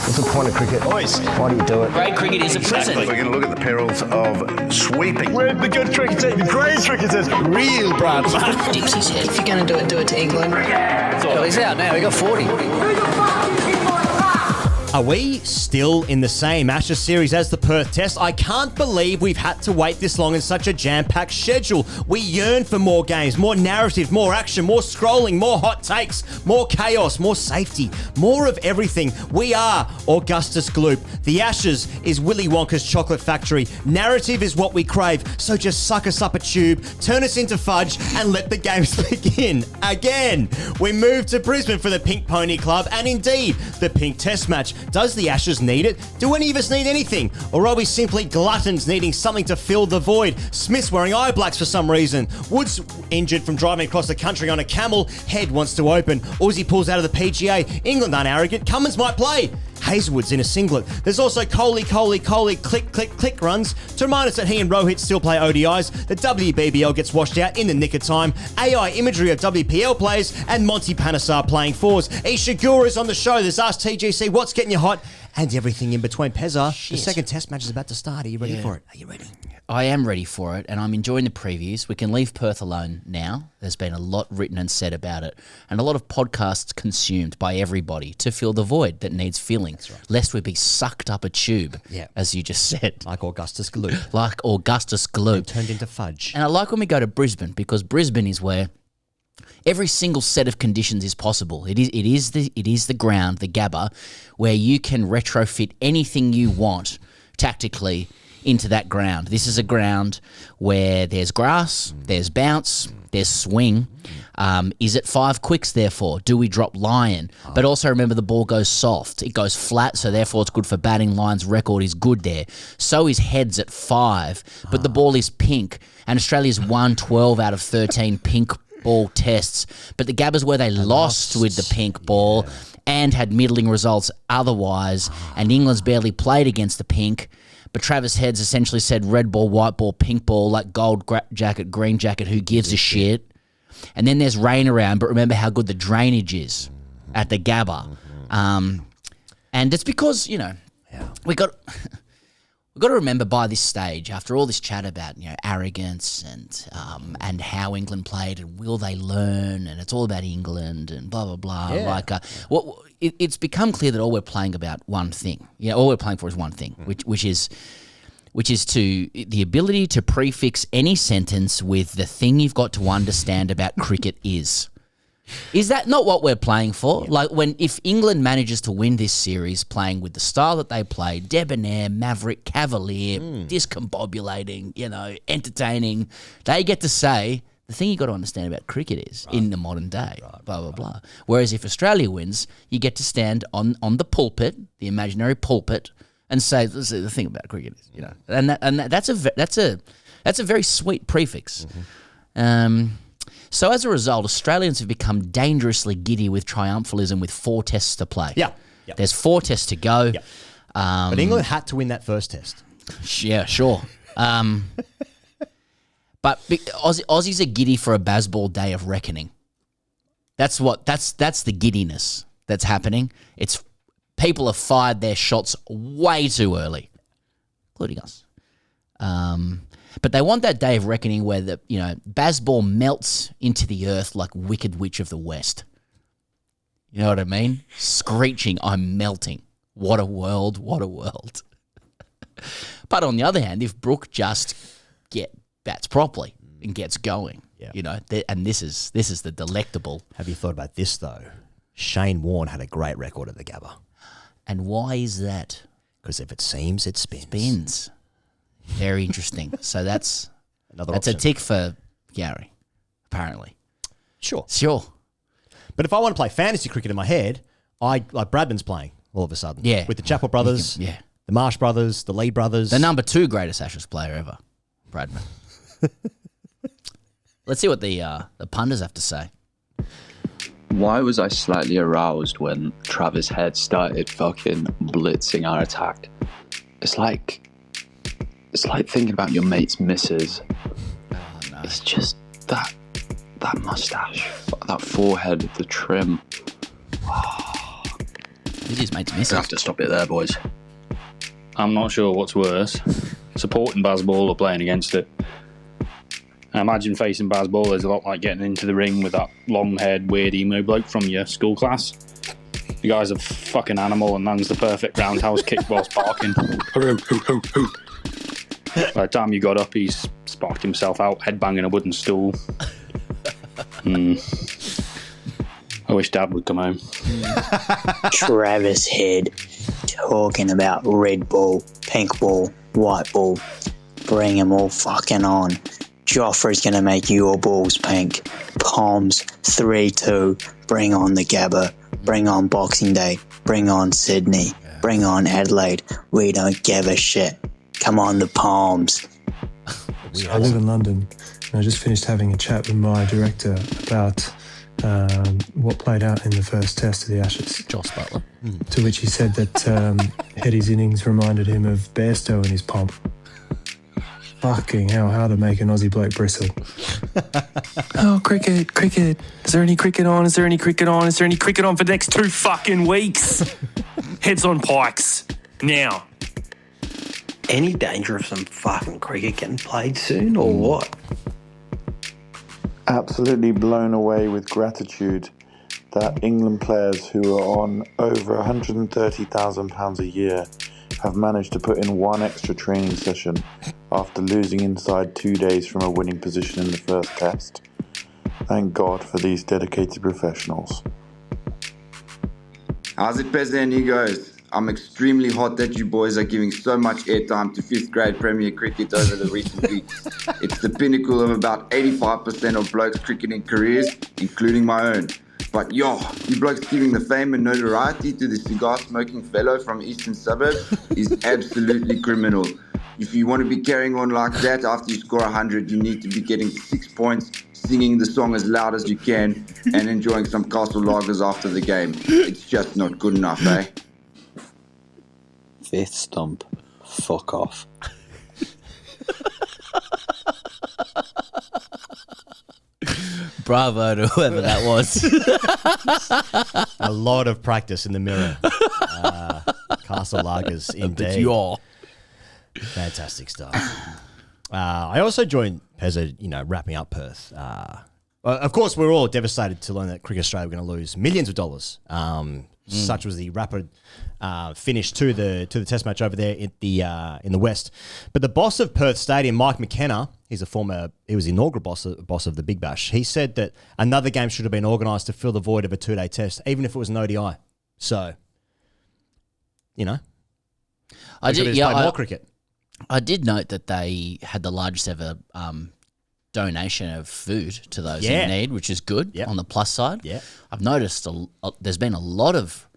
What's the point of cricket? Boys. Why do you do it? Great cricket is a prison. We're going to look at the perils of sweeping. We're the good cricketers, the great cricketers, real Brad. Dips his head. If you're going to do it to England. Well, he's out now. He got 40. Are we still in the same Ashes series as the Perth Test? I can't believe we've had to wait this long in such a jam-packed schedule. We yearn for more games, more narrative, more action, more scrolling, more hot takes, more chaos, more safety, more of everything. We are Augustus Gloop. The Ashes is Willy Wonka's chocolate factory. Narrative is what we crave, so just suck us up a tube, turn us into fudge, and let the games begin. Again, we move to Brisbane for the Pink Pony Club, and indeed, the Pink Test match. Does the Ashes need it? Do any of us need anything? Or are we simply gluttons needing something to fill the void? Smith's wearing eye blacks for some reason. Woods injured from driving across the country on a camel. Head wants to open. Aussie pulls out of the PGA. England aren't arrogant. Cummins might play. Hazelwood's in a singlet. There's also Kohli, click, click, click runs to remind us that he and Rohit still play ODIs. The WBBL gets washed out in the nick of time. AI imagery of WPL players and Monty Panesar playing fours. Isa Guha is on the show. There's AskTGC, what's getting you hot, and everything in between. Pezza, the second test match is about to start. Are you ready for it? Are you ready? I am ready for it, and I'm enjoying the previews. We can leave Perth alone now. There's been a lot written and said about it, and a lot of podcasts consumed by everybody to fill the void that needs filling, lest we be sucked up a tube, as you just said. Like Augustus Gloop. Like Augustus Gloop. And turned into fudge. And I like when we go to Brisbane, because Brisbane is where every single set of conditions is possible. It is the ground, the Gabba, where you can retrofit anything you want tactically into that ground. This is a ground where there's grass, there's bounce, there's swing. Is it 5 quicks, therefore? Do we drop Lion? But also remember, the ball goes soft. It goes flat, so therefore it's good for batting. Lion's record is good there. So is heads at 5, but the ball is pink. And Australia's won 12 out of 13 pink ball tests. But the Gabba's where they lost with the pink ball and had middling results otherwise. And England's barely played against the pink. But Travis Heads essentially said red ball, white ball, pink ball, like gold jacket, green jacket, who gives a shit? And then there's rain around, but remember how good the drainage is at the Gabba. And it's because, we got to remember by this stage, after all this chat about, arrogance and how England played and will they learn, and it's all about England and blah, blah, blah. Yeah. It's become clear that all we're playing about one thing. All we're playing for is one thing, which is to the ability to prefix any sentence with the thing you've got to understand about cricket is. Is that not what we're playing for? Yeah. Like if England manages to win this series playing with the style that they play, debonair, maverick, cavalier, discombobulating, entertaining, they get to say the thing you got to understand about cricket is in the modern day, blah, blah, blah. Whereas if Australia wins, you get to stand on the pulpit, the imaginary pulpit, and say this is the thing about cricket is, and that's a very sweet prefix. So as a result, Australians have become dangerously giddy with triumphalism with 4 tests to play. Yeah. There's 4 tests to go. Yeah. But England had to win that first test. Yeah, sure. But Aussies are giddy for a baseball day of reckoning. That's the giddiness that's happening. It's people have fired their shots way too early, including us. But they want that day of reckoning where the baseball melts into the earth like Wicked Witch of the West. You know what I mean? Screeching, I'm melting. What a world, what a world. But on the other hand, if Brooke just bats properly and gets going, and this is the delectable. Have you thought about this, though? Shane Warne had a great record at the Gabba. And why is that? Because if it seems, it spins. Spins. Very interesting. So that's option. A tick for Gary, apparently. Sure. But if I want to play fantasy cricket in my head, like Bradman's playing all of a sudden. Yeah. With the Chappell brothers, the Marsh brothers, the Lee brothers. The number 2 greatest Ashes player ever, Bradman. Let's see what the punters have to say. Why was I slightly aroused when Travis Head started fucking blitzing our attack? It's like thinking about your mate's missus. Oh, no. It's just that mustache, that forehead, the trim. Oh, With his mates We missing. have to stop it there, boys. I'm not sure what's worse, supporting Bazball or playing against it. I imagine facing Bazball is a lot like getting into the ring with that long-haired, weird emo bloke from your school class. The guy's a fucking animal and lands the perfect roundhouse kick whilst barking. By the time you got up, he's sparked himself out, headbanging a wooden stool. I wish Dad would come home. Travis Head talking about red ball, pink ball, white ball. Bring them all fucking on. Joffrey's going to make your balls pink. Palms 3-2. Bring on the Gabba. Bring on Boxing Day. Bring on Sydney. Bring on Adelaide. We don't give a shit. Come on the Palms. So I live in London, and I just finished having a chat with my director about what played out in the first test of the Ashes. Joss Butler. To which he said that Hedy's innings reminded him of Bairstow and his pomp. Fucking hell, how to make an Aussie bloke bristle. Oh, cricket. Is there any cricket on? Is there any cricket on? Is there any cricket on for the next 2 fucking weeks? Heads on pikes. Now. Any danger of some fucking cricket getting played soon or what? Absolutely blown away with gratitude that England players who are on over £130,000 a year have managed to put in one extra training session after losing inside 2 days from a winning position in the first test. Thank God for these dedicated professionals. How's it, Pez and Egos? I'm extremely hot that you boys are giving so much airtime to 5th grade Premier Cricket over the recent weeks. It's the pinnacle of about 85% of blokes' cricketing careers, including my own. But yo, you blokes giving the fame and notoriety to the cigar-smoking fellow from Eastern Suburb is absolutely criminal. If you want to be carrying on like that after you score 100, you need to be getting 6 points, singing the song as loud as you can, and enjoying some castle lagers after the game. It's just not good enough, eh? 5th stump. Fuck off. Bravo to whoever that was. A lot of practice in the mirror. Castle Lagers, indeed. You're. Fantastic stuff. I also joined Pezza, wrapping up Perth. Of course, we're all devastated to learn that Cricket Australia were going to lose millions of dollars. Such was the rapid finish to the Test match over there in the West. But the boss of Perth Stadium, Mike McKenna, he was the inaugural boss of the Big Bash. He said that another game should have been organised to fill the void of a 2-day test, even if it was an ODI. So, I did. Yeah, more cricket. I did note that they had the largest ever donation of food to those in need, which is good on the plus side. Yeah. I've noticed there's been a lot of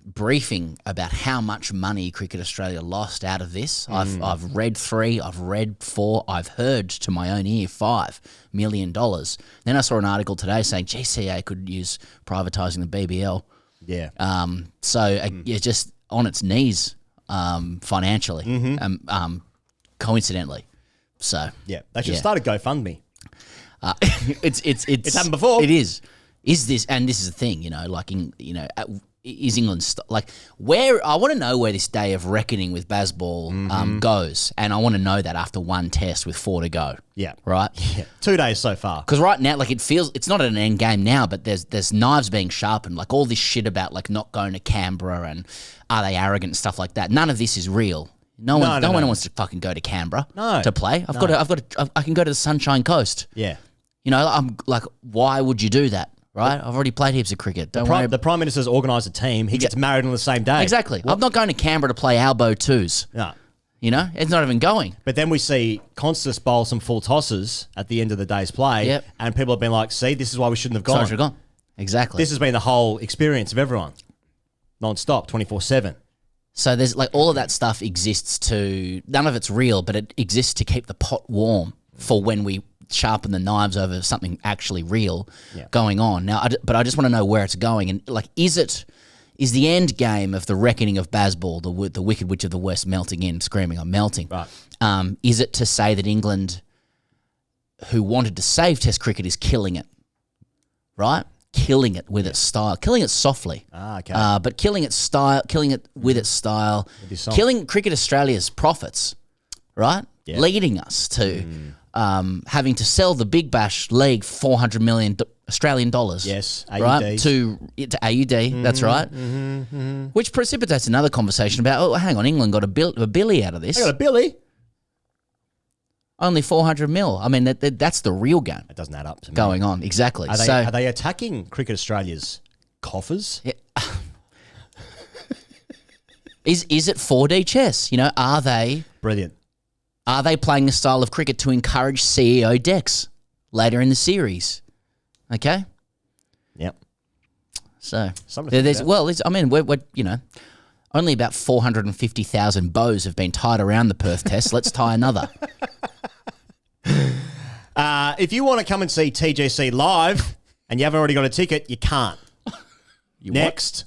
briefing about how much money Cricket Australia lost out of this. I've read 3, I've read 4, I've heard to my own ear $5 million. Then I saw an article today saying GCA could use privatising the BBL. Yeah. It's just on its knees financially, coincidentally. So yeah, they should start a GoFundMe. It's happened before. It is. Is this, and this is the thing, is England where I want to know where this day of reckoning with Bazball goes, and I want to know that after one test with 4 to go. Yeah, right. Yeah, 2 days so far. Because right now, it feels it's not an end game now, but there's knives being sharpened. Like all this shit about not going to Canberra and are they arrogant and stuff like that. None of this is real. No one wants to fucking go to Canberra to play. I can go to the Sunshine Coast. Yeah. I'm like, why would you do that? Right? I've already played heaps of cricket. The Prime Minister's organised a team. He gets married on the same day. Exactly. I'm not going to Canberra to play elbow twos. No. It's not even going. But then we see Constance bowl some full tosses at the end of the day's play, and people have been like, see, this is why we shouldn't have gone. Should have gone. Exactly. This has been the whole experience of everyone. Non-stop, 24/7. So there's all of that stuff exists none of it's real, but it exists to keep the pot warm for when we sharpen the knives over something actually real going on. Now, but I just want to know where it's going. And is the end game of the reckoning of Bazball, the Wicked Witch of the West melting in, screaming, I'm melting. Right. Is it to say that England, who wanted to save Test cricket, is killing it? Right? killing it with its style, killing it softly. Okay. But killing its style, killing it with its style, killing Cricket Australia's profits, right? Yeah. Leading us to having to sell the Big Bash League 400 million Australian dollars. Yes, right? AUDs. To AUD, that's right. Which precipitates another conversation about, oh, hang on, England got a billy out of this. I got a billy. Only 400 mil. I mean, that's the real game. It doesn't add up to me. Going on, exactly. Are they attacking Cricket Australia's coffers? Yeah. Is it 4D chess? You know, are they... Brilliant. Are they playing a style of cricket to encourage CEO decks later in the series? Okay? Yep. So, we're you know, only about 450,000 bows have been tied around the Perth Test. Let's tie another. If you want to come and see TGC live and you haven't already got a ticket, you can't. Next.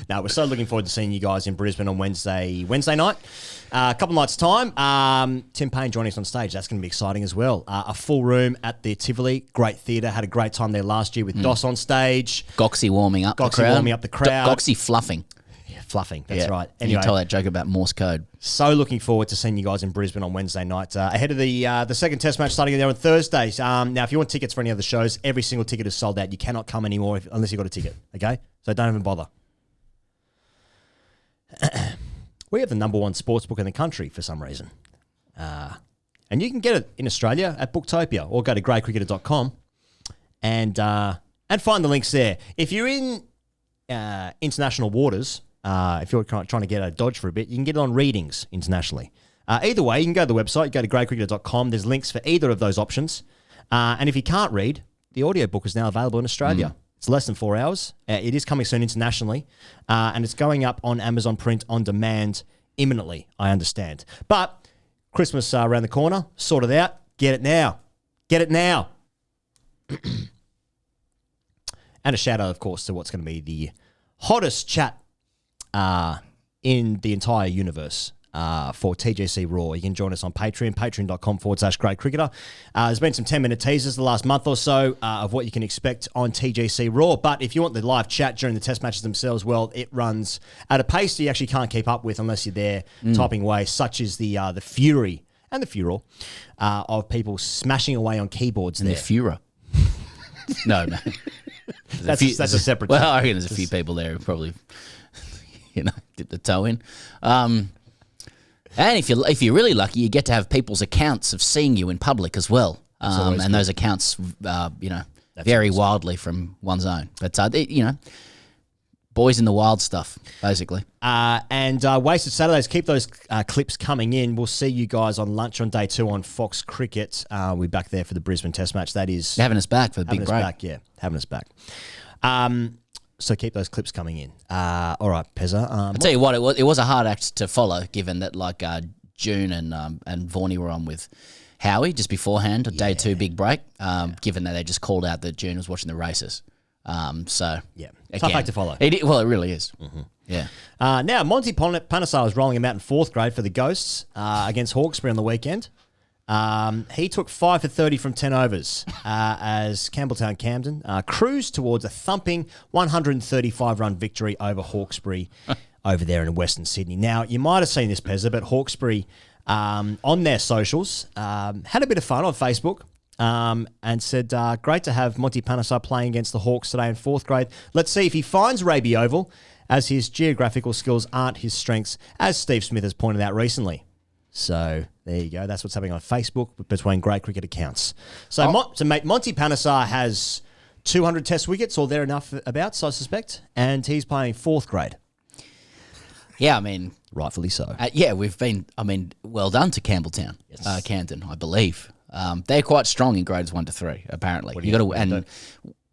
No, we're so looking forward to seeing you guys in Brisbane on Wednesday night. A couple nights' time. Tim Payne joining us on stage. That's going to be exciting as well. A full room at the Tivoli. Great theatre. Had a great time there last year with Doss on stage. Goxie warming up the crowd. Goxie fluffing. Yeah, fluffing. That's right. Anyway, you tell that joke about Morse code. So looking forward to seeing you guys in Brisbane on Wednesday night. Ahead of the second test match starting there on Thursday. Now, if you want tickets for any of the shows, every single ticket is sold out. You cannot come anymore unless you've got a ticket. Okay? So don't even bother. We have the number one sports book in the country for some reason. And you can get it in Australia at Booktopia or go to greycricketer.com and find the links there. If you're in international waters, if you're trying to get a dodge for a bit, you can get it on readings internationally. Either way, you can go to the website, go to greycricketer.com. There's links for either of those options. And if you can't read, the audiobook is now available in Australia. It's less than 4 hours. It is coming soon internationally. And it's going up on Amazon Print on demand imminently, I understand. But Christmas around the corner, sort it out. Get it now. Get it now. And a shout out, of course, to what's going to be the hottest chat in the entire universe for TGC Raw. You can join us on Patreon, patreon.com/greatcricketer. There's been some 10-minute teasers the last month or so of what you can expect on TGC Raw. But if you want the live chat during the test matches themselves, well, it runs at a pace that you actually can't keep up with unless you're there typing away, such as the fury and the furor of people smashing away on keyboards and there. The furor. No. That's a separate Well, chat. I reckon there's a few people there who probably, dip the toe in. And if you're really lucky, you get to have people's accounts of seeing you in public as well. And those accounts, vary wildly from one's own. But, boys in the wild stuff, basically. And Wasted Saturdays, keep those clips coming in. We'll see you guys on lunch on day 2 on Fox Cricket. We're back there for the Brisbane Test match. That is... Having us back for the big break. Having us back. So keep those clips coming in. All right, Pezza. I'll tell you what, it was a hard act to follow, given that June and Vorney were on with Howie just beforehand, day 2 big break, given that they just called out that June was watching the races. Tough act to follow. It really is. Mm-hmm. Yeah. Now, Monty Panesar was rolling him out in 4th grade for the Ghosts against Hawkesbury on the weekend. He took 5 for 30 from 10 overs as Campbelltown Camden cruised towards a thumping 135-run victory over Hawkesbury over there in Western Sydney. Now, you might have seen this, Pezza, but Hawkesbury on their socials had a bit of fun on Facebook and said, great to have Monty Panesar playing against the Hawks today in 4th grade. Let's see if he finds Raby Oval, as his geographical skills aren't his strengths, as Steve Smith has pointed out recently. So there you go. That's what's happening on Facebook between Great Cricket accounts. So, mate, Monty Panesar has 200 Test wickets or thereabouts, I suspect, and he's playing 4th grade. Yeah, I mean, rightfully so. Well done to Campbelltown, Camden, I believe. They're quite strong in grades 1 to 3. Apparently,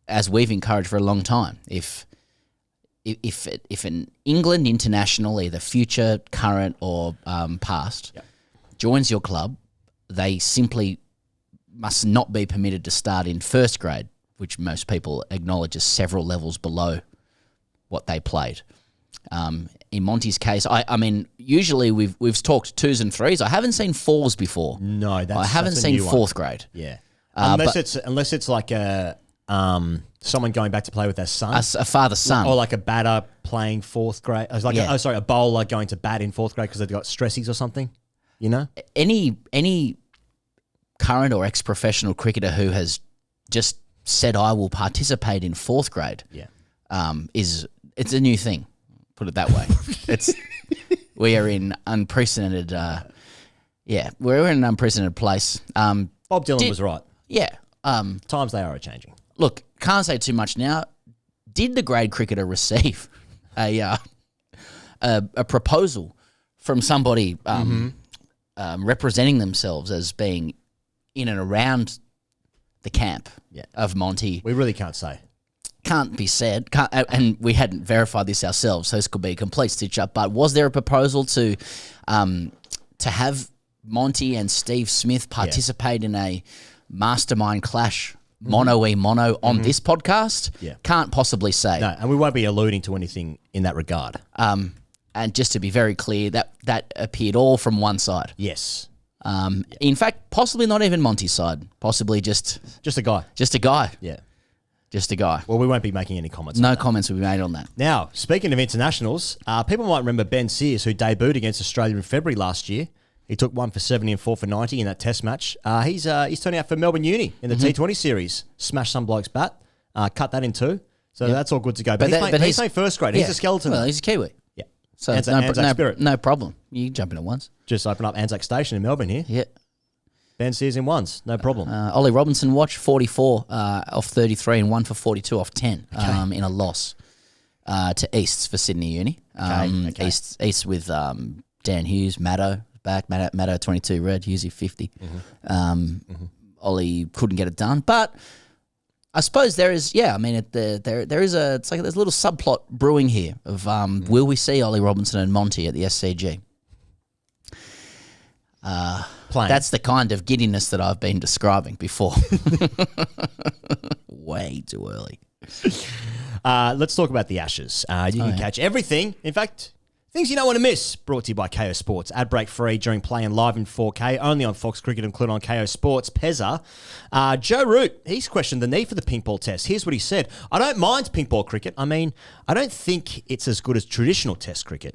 as we've encouraged for a long time, if an England international, either future, current, or past, joins your club, they simply must not be permitted to start in 1st grade, which most people acknowledge is several levels below what they played. In Monty's case, I mean, usually we've talked 2s and 3s. I haven't seen 4s before. No, I haven't seen 4th grade. Yeah, unless it's like a someone going back to play with their son. A father-son. Or like a batter playing fourth grade. It was like a bowler going to bat in fourth grade because they've got stressies or something, you know? Any current or ex-professional cricketer who has just said, I will participate in fourth grade, it's a new thing, put it that way. We are in unprecedented, we're in an unprecedented place. Bob Dylan was right. Yeah. Times they are changing. Look, can't say too much now. Did the grade cricketer receive a proposal from somebody representing themselves as being in and around the camp of Monty? We really can't say. Can't be said. And we hadn't verified this ourselves, so this could be a complete stitch-up. But was there a proposal to have Monty and Steve Smith participate in a mastermind clash mono on this podcast? Yeah. Can't possibly say. No, and we won't be alluding to anything in that regard. And just to be very clear, that appeared all from one side. Yes. In fact, possibly not even Monty's side. Possibly just a guy. Just a guy. Yeah. Just a guy. Well, we won't be making any comments. No comments will be made on that. Now, speaking of internationals, people might remember Ben Sears, who debuted against Australia in February last year. He took 1 for 70 and 4 for 90 in that Test match. He's turning out for Melbourne Uni in the T20 series. Smashed some bloke's bat, cut that in two. So that's all good to go. But he's playing first grade. He's a skeleton. Well, he's a Kiwi. Yeah. So no problem. You can jump in at once. Just open up Anzac Station in Melbourne here. Yeah. Ben Sears in ones, no problem. Ollie Robinson watched 44 off 33 and 1 for 42 off 10 in a loss to Easts for Sydney Uni. Easts with Dan Hughes, Maddo back, Maddo 22 red, Hughesy 50. Ollie couldn't get it done, but I suppose there is, there is it's like there's a little subplot brewing here of will we see Ollie Robinson and Monty at the SCG? That's the kind of giddiness that I've been describing before. Way too early. Let's talk about the Ashes. You can catch everything. In fact, things you don't want to miss. Brought to you by KO Sports. Ad break free during play and live in 4K. Only on Fox Cricket, included on KO Sports. Pezza. Joe Root, he's questioned the need for the pink ball test. Here's what he said. I don't mind pink ball cricket. I mean, I don't think it's as good as traditional test cricket.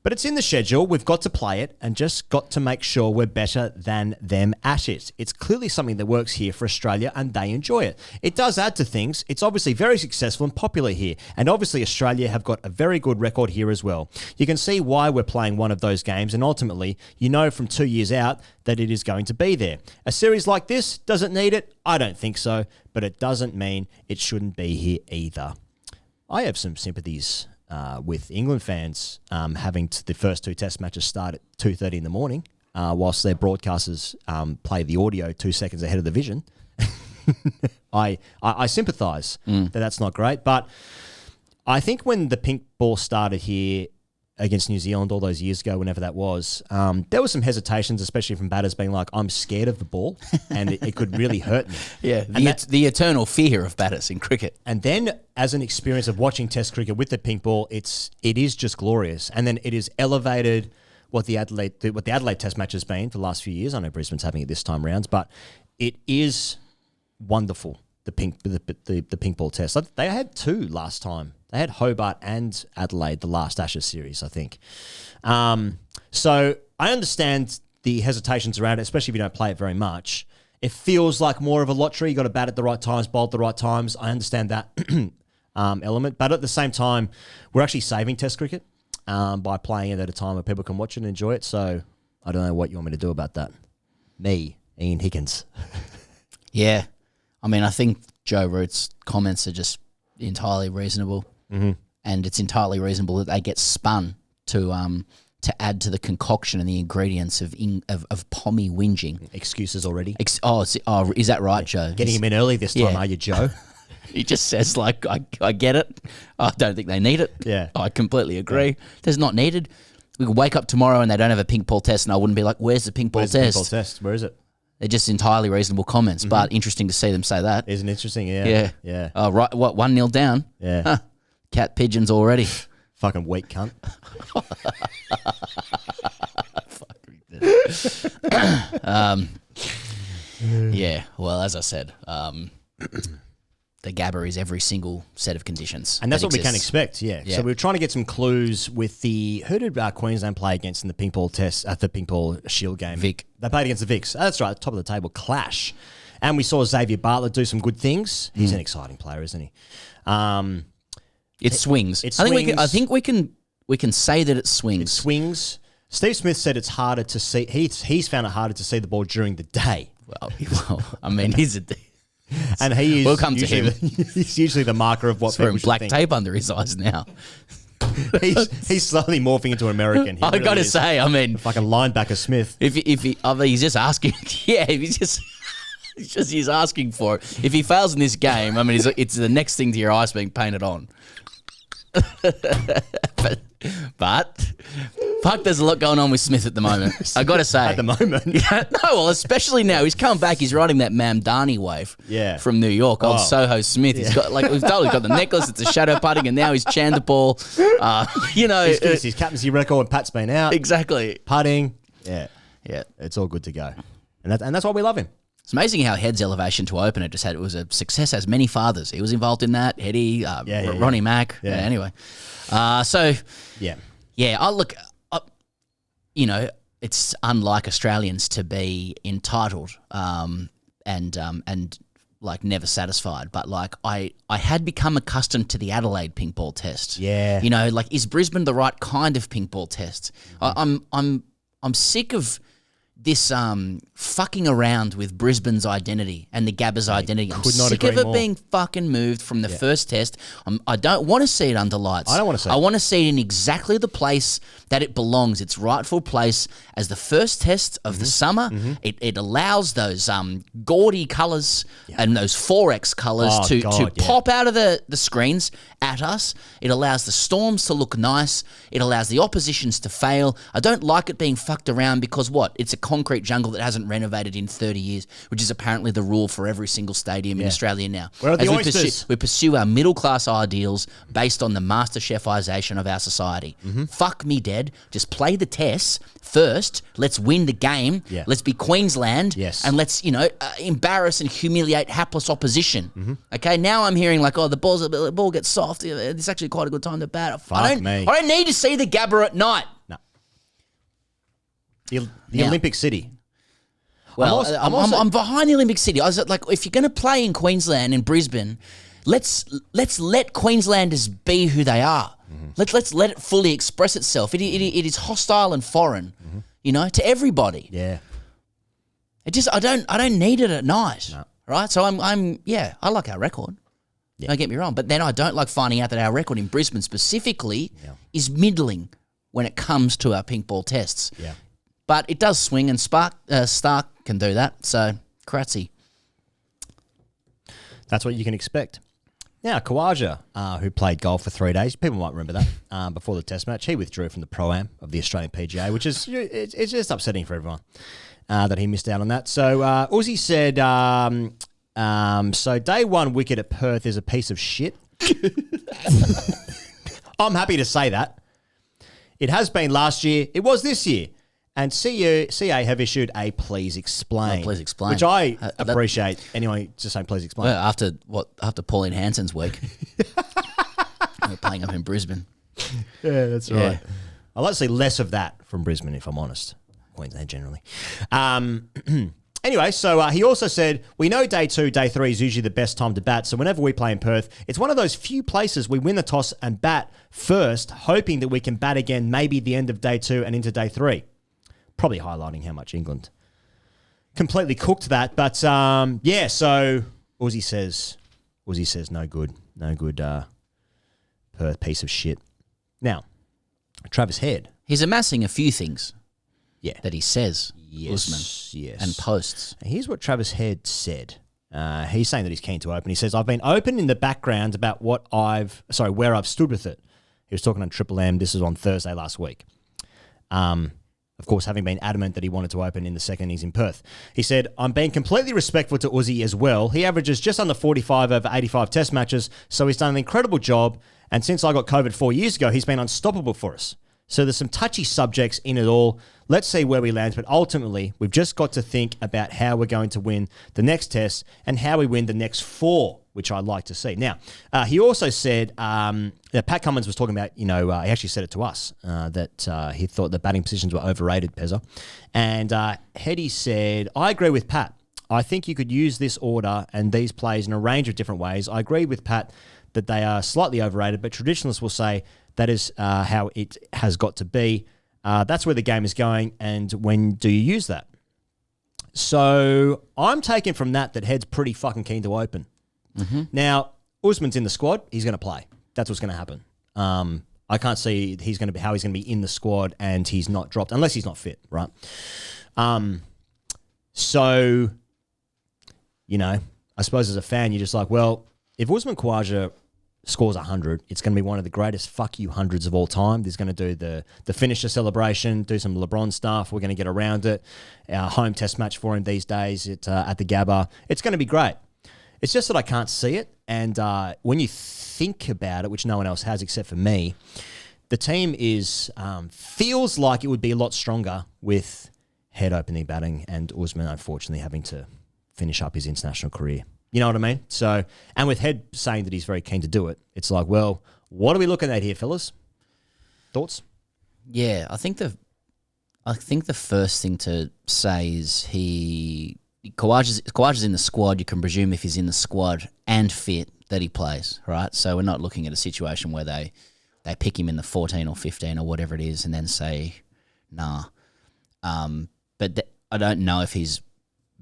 But it's in the schedule, we've got to play it and just got to make sure we're better than them at it. It's clearly something that works here for Australia and they enjoy it. It does add to things. It's obviously very successful and popular here. And obviously Australia have got a very good record here as well. You can see why we're playing one of those games and ultimately you know from 2 years out that it is going to be there. A series like this, does it need it? I don't think so, but it doesn't mean it shouldn't be here either. I have some sympathies with England fans having the first two Test matches start at 2:30 in the morning, whilst their broadcasters play the audio 2 seconds ahead of the vision. I sympathise that that's not great, but I think when the pink ball started here against New Zealand all those years ago, whenever that was, there were some hesitations, especially from batters being like, I'm scared of the ball and it could really hurt me. Yeah, the eternal fear of batters in cricket. And then as an experience of watching Test cricket with the pink ball, it is just glorious. And then it is elevated what the Adelaide Test match has been for the last few years. I know Brisbane's having it this time round, but it is wonderful, the pink ball test. They had two last time. They had Hobart and Adelaide, the last Ashes series, I think. So I understand the hesitations around it, especially if you don't play it very much. It feels like more of a lottery. You got to bat at the right times, bowl at the right times. I understand that element. But at the same time, we're actually saving Test cricket by playing it at a time where people can watch it and enjoy it. So I don't know what you want me to do about that. Me, Ian Higgins. Yeah. I mean, I think Joe Root's comments are just entirely reasonable. Mm-hmm. And it's entirely reasonable that they get spun to add to the concoction and the ingredients of pommy whinging. Excuses already. Is that right, Joe? Getting him in early this time, are you, Joe? He just says, like, I get it. I don't think they need it. Yeah. I completely agree. It's not needed. We could wake up tomorrow and they don't have a pink ball test and I wouldn't be like, where's the pink ball test? The pink ball test? Where is it? They're just entirely reasonable comments, but interesting to see them say that. Isn't interesting? Yeah. Right. What? 1-0 down. Yeah. Huh. Cat pigeons already. Fucking weak cunt. Yeah. Well, as I said, the Gabba is every single set of conditions. And that's that what we can exists. expect, yeah. So we were trying to get some clues with who did Queensland play against in the pink ball test at the pink ball Shield game? Vic. They played against the Vics. That's right, top of the table, clash. And we saw Xavier Bartlett do some good things. He's an exciting player, isn't he? It swings. It I swings. think we can say that it swings. It swings. Steve Smith said it's harder to see. He's found it harder to see the ball during the day. Well, I mean, he's a... And he is We'll come to him. He's usually the marker of what He's people wearing should black think. tape under his eyes now. He's slowly morphing into American. He I got to is. say, I mean... Fucking linebacker Smith. If he's just asking... Yeah, if he's just... He's asking for it. If he fails in this game, I mean, it's the next thing to your eyes being painted on. but fuck, there's a lot going on with Smith at the moment. I got to say, At the moment. Yeah, no, well, especially now he's come back. He's riding that Mamdani wave. Yeah. From New York, old Oh. Soho Smith. He's got we've told, he's got the necklace. It's a shadow putting, and now he's Chandapal. He's given us his captaincy record. Pat's been out. Exactly. Putting. Yeah. Yeah. It's all good to go. And that's why we love him. It's amazing how Head's elevation to open it was a success. As many fathers, he was involved in that. Eddie, Ronnie Mack. Yeah. Anyway, it's unlike Australians to be entitled and like never satisfied. But like I had become accustomed to the Adelaide pink ball test. Yeah. Like is Brisbane the right kind of pink ball test? I'm sick of this fucking around with Brisbane's identity and the Gabba's identity. I'm could not sick agree of it more. being fucking moved from the first test. I don't want to see it under lights. I don't want to see it. I want to see it in exactly the place that it belongs, its rightful place as the first test of the summer. It allows those gaudy colours and those 4X colours Oh, to God, yeah. pop out of the screens at us. It allows the storms to look nice. It allows the oppositions to fail. I don't like it being fucked around because what? It's a concrete jungle that hasn't renovated in 30 years, which is apparently the rule for every single stadium in Australia now. Where are the As oysters? we pursue our middle-class ideals based on the master chefization of our society. Fuck me dead. Just play the tests first. Let's win the game. Yeah. Let's be Queensland. Yes. And let's, embarrass and humiliate hapless opposition. Okay, now I'm hearing like, the ball gets soft. It's actually quite a good time to bat. I don't need to see the Gabba at night. No. The Olympic City. Well, I'm I'm behind the Olympic City. I was like, if you're going to play in Queensland, in Brisbane, let's let Queenslanders be who they are. Let's let it fully express itself. It is hostile and foreign, to everybody. Yeah. I don't need it at night, right? So I like our record. Yeah. Don't get me wrong, but then I don't like finding out that our record in Brisbane specifically is middling when it comes to our pink ball tests. Yeah. But it does swing, and Stark can do that. So, Kratzy. That's what you can expect. Now, Kawaja, who played golf for 3 days, people might remember that, before the test match, he withdrew from the Pro-Am of the Australian PGA, which is it's just upsetting for everyone that he missed out on that. So, Uzi said, so day one wicket at Perth is a piece of shit. I'm happy to say that. It has been last year. It was this year. And CA have issued a please explain. Please explain. Which I appreciate. Anyway, just saying please explain. Well, after Pauline Hanson's week, we're playing up in Brisbane. Yeah, that's right. I'd like to see less of that from Brisbane, if I'm honest. Queensland generally. Anyway, so he also said, we know day 2, day 3 is usually the best time to bat, so whenever we play in Perth, it's one of those few places we win the toss and bat first, hoping that we can bat again maybe the end of day 2 and into day 3. Probably highlighting how much England completely cooked that. But, so Uzi says no good. Perth piece of shit. Now, Travis Head. He's amassing a few things that he says, Usman, and posts. Here's what Travis Head said. He's saying that he's keen to open. He says, I've been open in the background about where I've stood with it. He was talking on Triple M. This was on Thursday last week. Of course, having been adamant that he wanted to open in the second innings in Perth. He said, I'm being completely respectful to Uzi as well. He averages just under 45 over 85 test matches, so he's done an incredible job. And since I got COVID 4 years ago, he's been unstoppable for us. So there's some touchy subjects in it all. Let's see where we land. But ultimately, we've just got to think about how we're going to win the next test and how we win the next 4. which I like to see. Now, he also said that Pat Cummins was talking about, he actually said it to us, that he thought the batting positions were overrated, Pezza. And Hetty said, I agree with Pat. I think you could use this order and these plays in a range of different ways. I agree with Pat that they are slightly overrated, but traditionalists will say that is how it has got to be. That's where the game is going, and when do you use that? So I'm taking from that Head's pretty fucking keen to open. Mm-hmm. Now, Usman's in the squad. He's going to play. That's what's going to happen. I can't see how he's going to be in the squad and he's not dropped, unless he's not fit, right? So, I suppose as a fan, you're just like, well, if Usman Khawaja scores 100, it's going to be one of the greatest fuck you hundreds of all time. He's going to do the finisher celebration, do some LeBron stuff. We're going to get around it. Our home test match for him these days at the Gabba. It's going to be great. It's just that I can't see it. And when you think about it, which no one else has except for me, the team feels like it would be a lot stronger with Head opening batting and Usman unfortunately having to finish up his international career. You know what I mean? So, and with Head saying that he's very keen to do it, it's like, well, what are we looking at here, fellas? Thoughts? Yeah, I think the first thing to say is Khawaja's in the squad. You can presume if he's in the squad and fit that he plays, right? So we're not looking at a situation where they pick him in the 14 or 15 or whatever it is and then say, nah. But I don't know if he's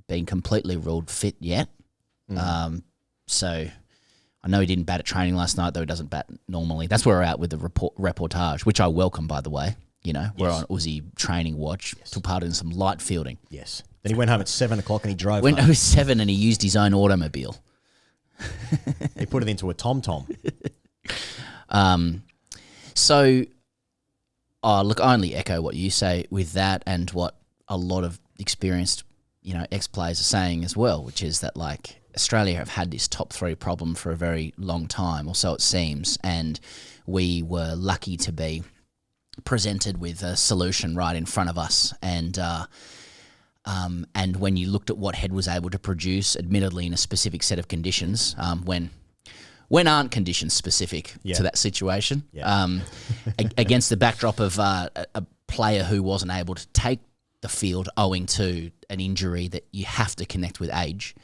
been completely ruled fit yet. So I know he didn't bat at training last night, though he doesn't bat normally. That's where we're at with the reportage, which I welcome, by the way. We're on Uzi training watch, took part in some light fielding. Yes. Then he went home at 7 o'clock and he drove Went home. home at 7 and he used his own automobile. He put it into a TomTom. So, look, I only echo what you say with that and what a lot of experienced, ex-players are saying as well, which is that, Australia have had this top 3 problem for a very long time, or so it seems, and we were lucky to be presented with a solution right in front of us. And when you looked at what Head was able to produce, admittedly in a specific set of conditions, when aren't conditions specific to that situation, against the backdrop of a player who wasn't able to take the field owing to an injury that you have to connect with age.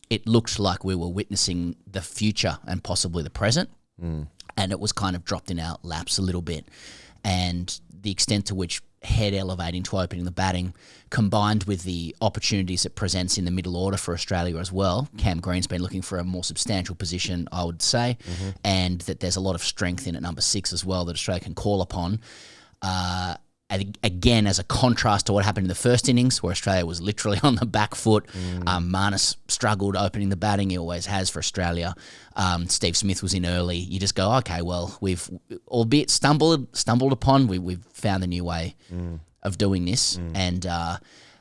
It looked like we were witnessing the future and possibly the present, and it was kind of dropped in our laps a little bit. And the extent to which Head elevating to opening the batting, combined with the opportunities it presents in the middle order for Australia as well. Cam Green's been looking for a more substantial position, I would say, and that there's a lot of strength in at number 6 as well that Australia can call upon. And again, as a contrast to what happened in the first innings, where Australia was literally on the back foot. Marnus struggled opening the batting. He always has for Australia. Steve Smith was in early. You just go, okay, well, we've, albeit stumbled upon, we've found a new way of doing this. And, they're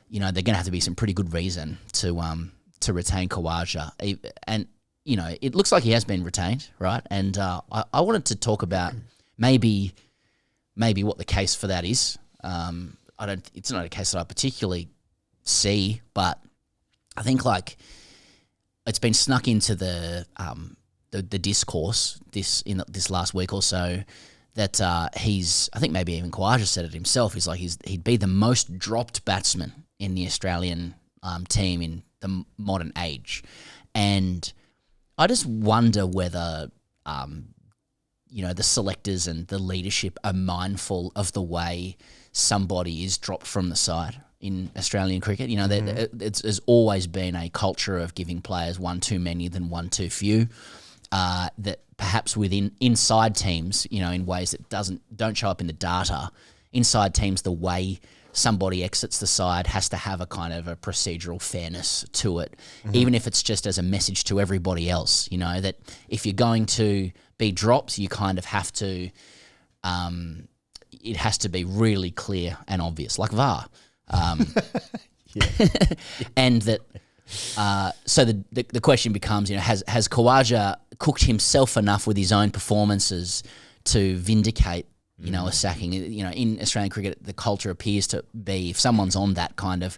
going to have to be some pretty good reason to retain Khawaja. And, it looks like he has been retained, right? And I wanted to talk about maybe what the case for that is. It's not a case that I particularly see, but I think it's been snuck into the discourse this last week or so that I think maybe even Khawaja said it himself. He'd be the most dropped batsman in the Australian team in the modern age, and I just wonder whether the selectors and the leadership are mindful of the way somebody is dropped from the side in Australian cricket. There's always been a culture of giving players one too many than one too few. That perhaps inside teams, in ways that don't show up in the data, inside teams, the way somebody exits the side has to have a kind of a procedural fairness to it, even if it's just as a message to everybody else, that if you're going to be dropped, you kind of have to, it has to be really clear and obvious, like VAR. And that, so the question becomes, has Khawaja cooked himself enough with his own performances to vindicate a sacking? In Australian cricket, the culture appears to be, if someone's on that kind of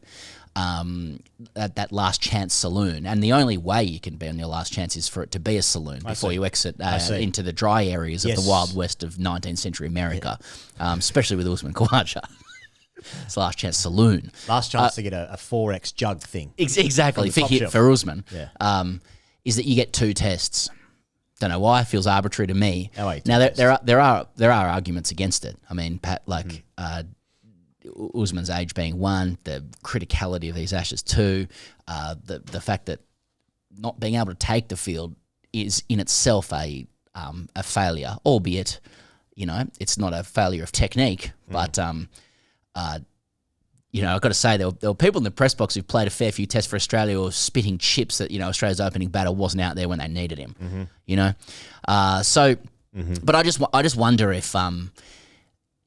that last chance saloon, and the only way you can be on your last chance is for it to be a saloon before you exit into the dry areas of the Wild West of 19th century America, especially with Usman Khawaja. It's last chance saloon. Last chance to get a 4X jug thing. Exactly. For Usman, is that you get 2 tests. Don't know why. It feels arbitrary to me. Now there are arguments against it. I mean, Pat, Usman's age being 1, the criticality of these Ashes 2, the fact that not being able to take the field is in itself a failure, albeit, it's not a failure of technique, but I've got to say there were people in the press box who've played a fair few tests for Australia who were spitting chips that Australia's opening batter wasn't out there when they needed him. But I just wonder if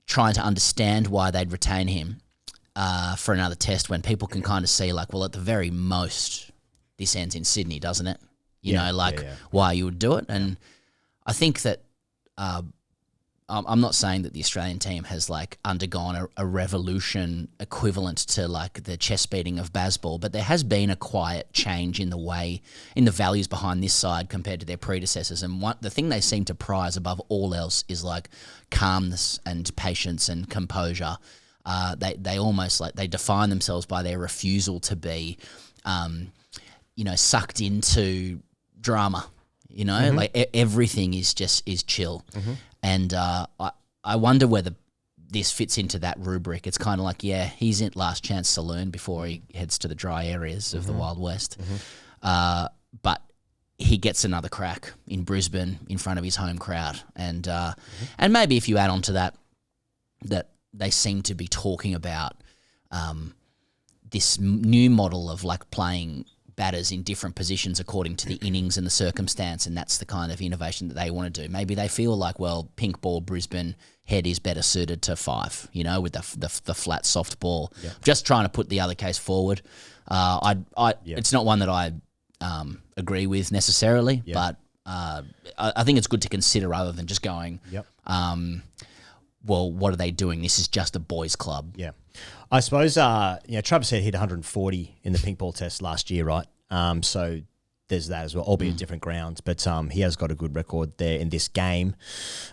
trying to understand why they'd retain him for another test when people can kind of see at the very most this ends in Sydney, doesn't it? Why you would do it. And I think that I'm not saying that the Australian team has undergone a revolution equivalent to the chest beating of baseball, but there has been a quiet change in the values behind this side compared to their predecessors. And the thing they seem to prize above all else is calmness and patience and composure. They almost they define themselves by their refusal to be, sucked into drama. Everything is chill. And I wonder whether this fits into that rubric. It's kind of he's in last chance saloon before he heads to the dry areas of the Wild West. But he gets another crack in Brisbane in front of his home crowd. And maybe if you add on to that they seem to be talking about this new model of playing batters in different positions according to the innings and the circumstance, and that's the kind of innovation that they want to do. Maybe they feel pink ball Brisbane head is better suited to 5, with the flat soft ball. Yeah. Just trying to put the other case forward. It's not one that I agree with necessarily, but I think it's good to consider rather than just going, well, what are they doing? This is just a boys' club. Yeah. I suppose, Travis Head hit 140 in the pink ball test last year, right? So there's that as well, albeit different grounds. But he has got a good record there in this game,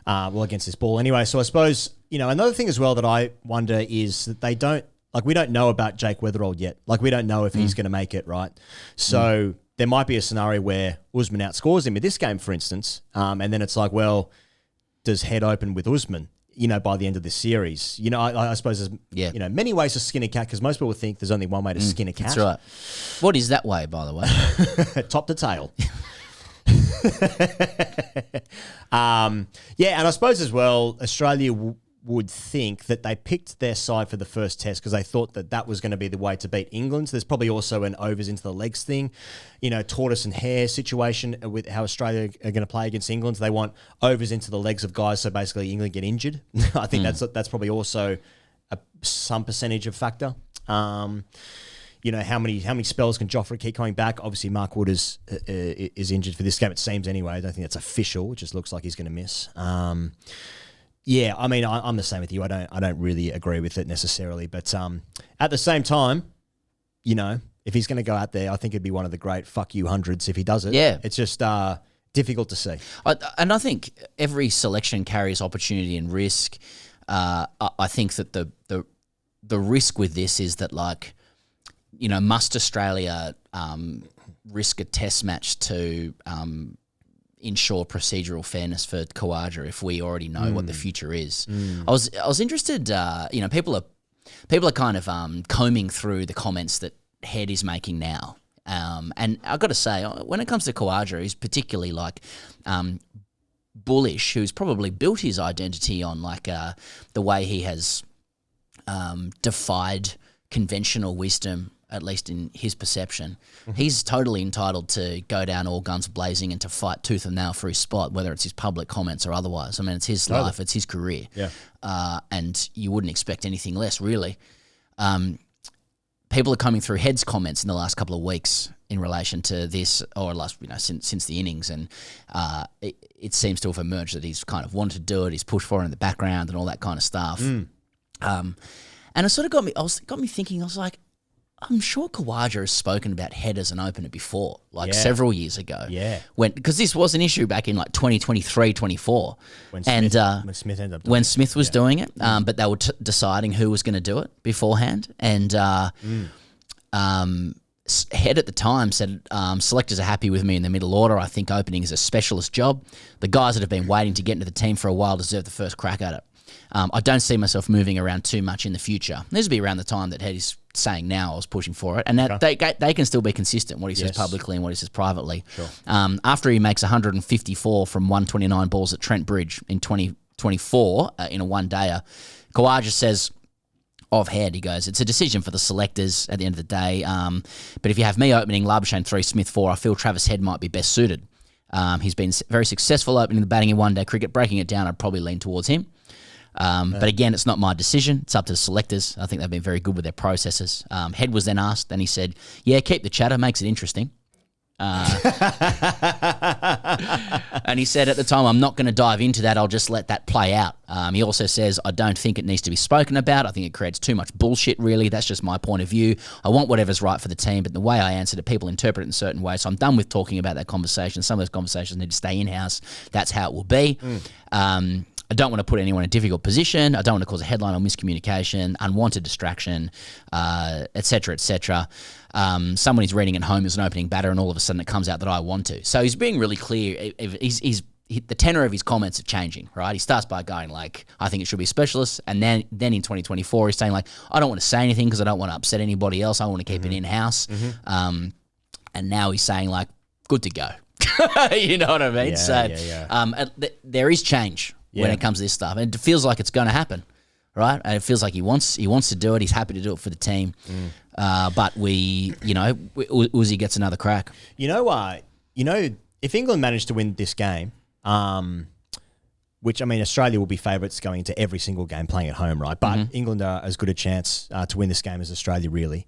against this ball anyway. So I suppose, another thing as well that I wonder is that they don't, we don't know about Jake Weatherald yet. We don't know if he's going to make it, right? So there might be a scenario where Usman outscores him in this game, for instance, and then it's does Head open with Usman? By the end of this series. I suppose there's many ways to skin a cat because most people think there's only one way to skin a cat. That's right. What is that way, by the way? Top to tail. And I suppose as well, Australia would think that they picked their side for the first test because they thought that was going to be the way to beat England. So there's probably also an overs into the legs thing, tortoise and hare situation with how Australia are going to play against England. So they want overs into the legs of guys, so basically England get injured. I think that's probably also some percentage of factor. How many spells can Joffrey keep coming back? Obviously, Mark Wood is injured for this game. It seems anyway. I don't think that's official. It just looks like he's going to miss. Yeah, I mean, I'm the same with you. I don't really agree with it necessarily, but at the same time, if he's going to go out there, I think it'd be one of the great fuck you hundreds if he does it. Yeah, it's just difficult to see. And I think every selection carries opportunity and risk. I think that the risk with this is that must Australia risk a test match to ensure procedural fairness for Khawaja if we already know what the future is. I was interested. People are kind of combing through the comments that Head is making now, and I've got to say, when it comes to Khawaja, he's particularly bullish. Who's probably built his identity on the way he has defied conventional wisdom, at least in his perception. He's totally entitled to go down all guns blazing and to fight tooth and nail for his spot, whether it's his public comments or otherwise. I mean, it's his life, it's his career. Yeah. And you wouldn't expect anything less, really. People are coming through Head's comments in the last couple of weeks in relation to this, or since the innings, and it seems to have emerged that he's kind of wanted to do it, he's pushed for it in the background and all that kind of stuff. And it sort of got me thinking, I was like, I'm sure Khawaja has spoken about head as an opener before, like Yeah. several years ago. Yeah. Because this was an issue back in like 2023, 24. When and Smith ended up doing when it. Smith was doing it, but they were deciding who was going to do it beforehand. And head at the time said, selectors are happy with me in the middle order. I think opening is a specialist job. The guys that have been waiting to get into the team for a while deserve the first crack at it. I don't see myself moving around too much in the future. This will be around the time that Head is saying now I was pushing for it. And that they can still be consistent, what he says publicly and what he says privately. Sure. After he makes 154 from 129 balls at Trent Bridge in 2024 in a one-dayer, Khawaja says of Head, he goes, it's a decision for the selectors at the end of the day. But if you have me opening, Labuschagne 3, Smith 4, I feel Travis Head might be best suited. He's been very successful opening the batting in one-day cricket. Breaking it down, I'd probably lean towards him. But again, it's not my decision. It's up to the selectors. I think they've been very good with their processes. Head was then asked, and he said, yeah, keep the chatter, makes it interesting. And he said at the time, I'm not going to dive into that. I'll just let that play out. He also says, I don't think it needs to be spoken about. I think it creates too much bullshit, really. That's just my point of view. I want whatever's right for the team, but the way I answered it, people interpret it in a certain way. So I'm done with talking about that conversation. Some of those conversations need to stay in-house. That's how it will be. I don't want to put anyone in a difficult position. I don't want to cause a headline or miscommunication, unwanted distraction, et cetera, et cetera. Someone is reading at home as an opening batter and all of a sudden it comes out that I want to. So he's being really clear. The tenor of his comments are changing, right? He starts by going like, I think it should be specialists. And then in 2024, he's saying like, I don't want to say anything because I don't want to upset anybody else. I want to keep it in-house. And now he's saying like, good to go. You know what I mean? There is change when it comes to this stuff. And it feels like it's going to happen, right? And it feels like he wants to do it. He's happy to do it for the team. But Uzi gets another crack. If England managed to win this game, which, I mean, Australia will be favourites going into every single game playing at home, right? But England are as good a chance to win this game as Australia, really.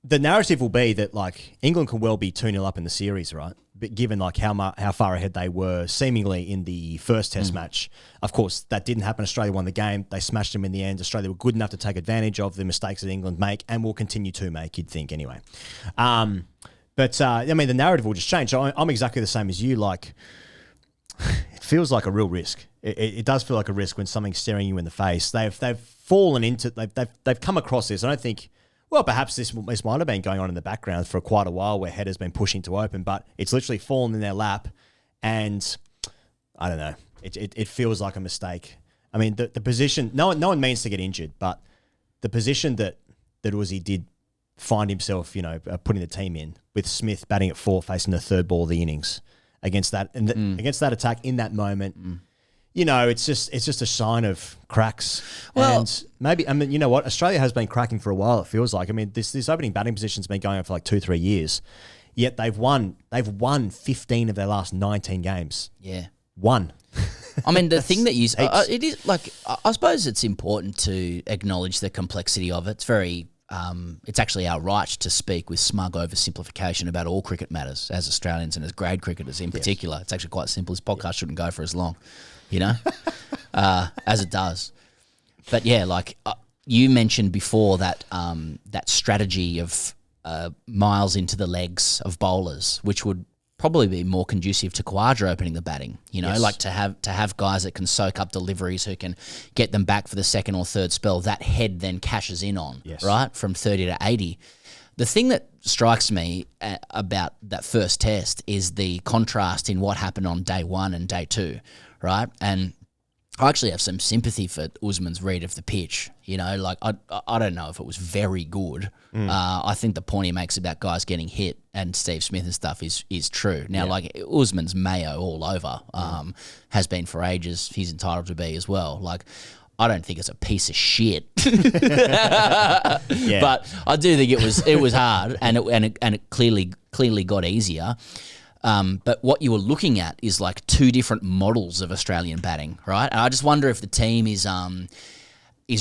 The narrative will be that, like, England can well be 2-0 up in the series, right? But given, like, how far ahead they were seemingly in the first Test match. Of course, that didn't happen. Australia won the game. They smashed them in the end. Australia were good enough to take advantage of the mistakes that England make and will continue to make, you'd think, anyway. I mean, the narrative will just change. So I'm exactly the same as you. Like, it feels like a real risk. It does feel like a risk when something's staring you in the face. They've fallen into, they've come across this. I don't think, well, perhaps this might have been going on in the background for quite a while where Head has been pushing to open, but it's literally fallen in their lap. And I don't know. It feels like a mistake. I mean, the position, no one means to get injured, but the position that Uzi did find himself, putting the team in with Smith batting at 4, facing the third ball of the innings against that against that attack in that moment. It's just a sign of cracks. Well, and maybe, I mean, you know what? Australia has been cracking for a while, it feels like. I mean, this opening batting position's been going on for like 2-3 years. Yet they've won 15 of their last 19 games. Yeah. One. I mean, the thing that you it is like, I suppose it's important to acknowledge the complexity of it. It's very it's actually our right to speak with smug oversimplification about all cricket matters as Australians and as grade cricketers in particular. It's actually quite simple. This podcast shouldn't go for as long, as it does. But yeah, like you mentioned before that that strategy of miles into the legs of bowlers, which would probably be more conducive to Khawaja opening the batting, like to have guys that can soak up deliveries, who can get them back for the second or third spell, that Head then cashes in on, right, from 30 to 80. The thing that strikes me about that first Test is the contrast in what happened on day 1 and day 2, right? And I actually have some sympathy for Usman's read of the pitch. Like I don't know if it was very good. I think the point he makes about guys getting hit and Steve Smith and stuff is true. Now, like Usman's mayo all over, has been for ages. He's entitled to be as well. Like, I don't think it's a piece of shit, but I do think it was hard, and it clearly got easier. But what you were looking at is like two different models of Australian batting, right? And I just wonder if the team is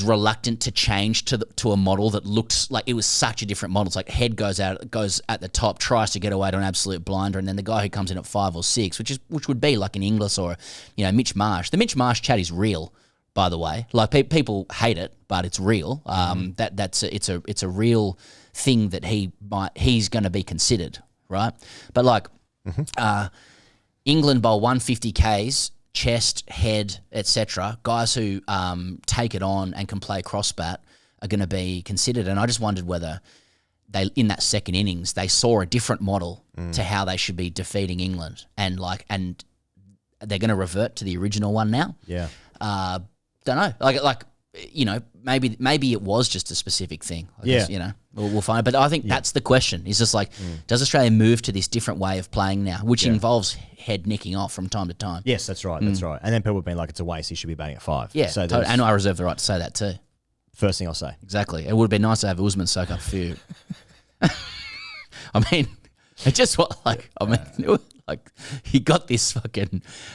reluctant to change to a model that looks like it was such a different model. It's like Head goes at the top, tries to get away to an absolute blinder, and then the guy who comes in at 5 or 6, which would be like an Inglis or Mitch Marsh. The Mitch Marsh chat is real, by the way. Like people hate it, but it's real. It's a real thing that he's going to be considered, right? But like England bowl 150 Ks, chest, head, etc. Guys who take it on and can play crossbat are going to be considered. And I just wondered whether they, in that second innings, they saw a different model to how they should be defeating England, and they're going to revert to the original one now. Yeah. Don't know. Like you know, maybe it was just a specific thing. I guess, you know, we'll find. But I think that's the question. It's just like, does Australia move to this different way of playing now, which involves head nicking off from time to time? Yes, that's right. That's right. And then people have been like, it's a waste. He should be batting at 5. Yeah, so totally. And I reserve the right to say that too. First thing I'll say. Exactly. It would have been nice to have Usman soak up a few. I mean, it just like he got this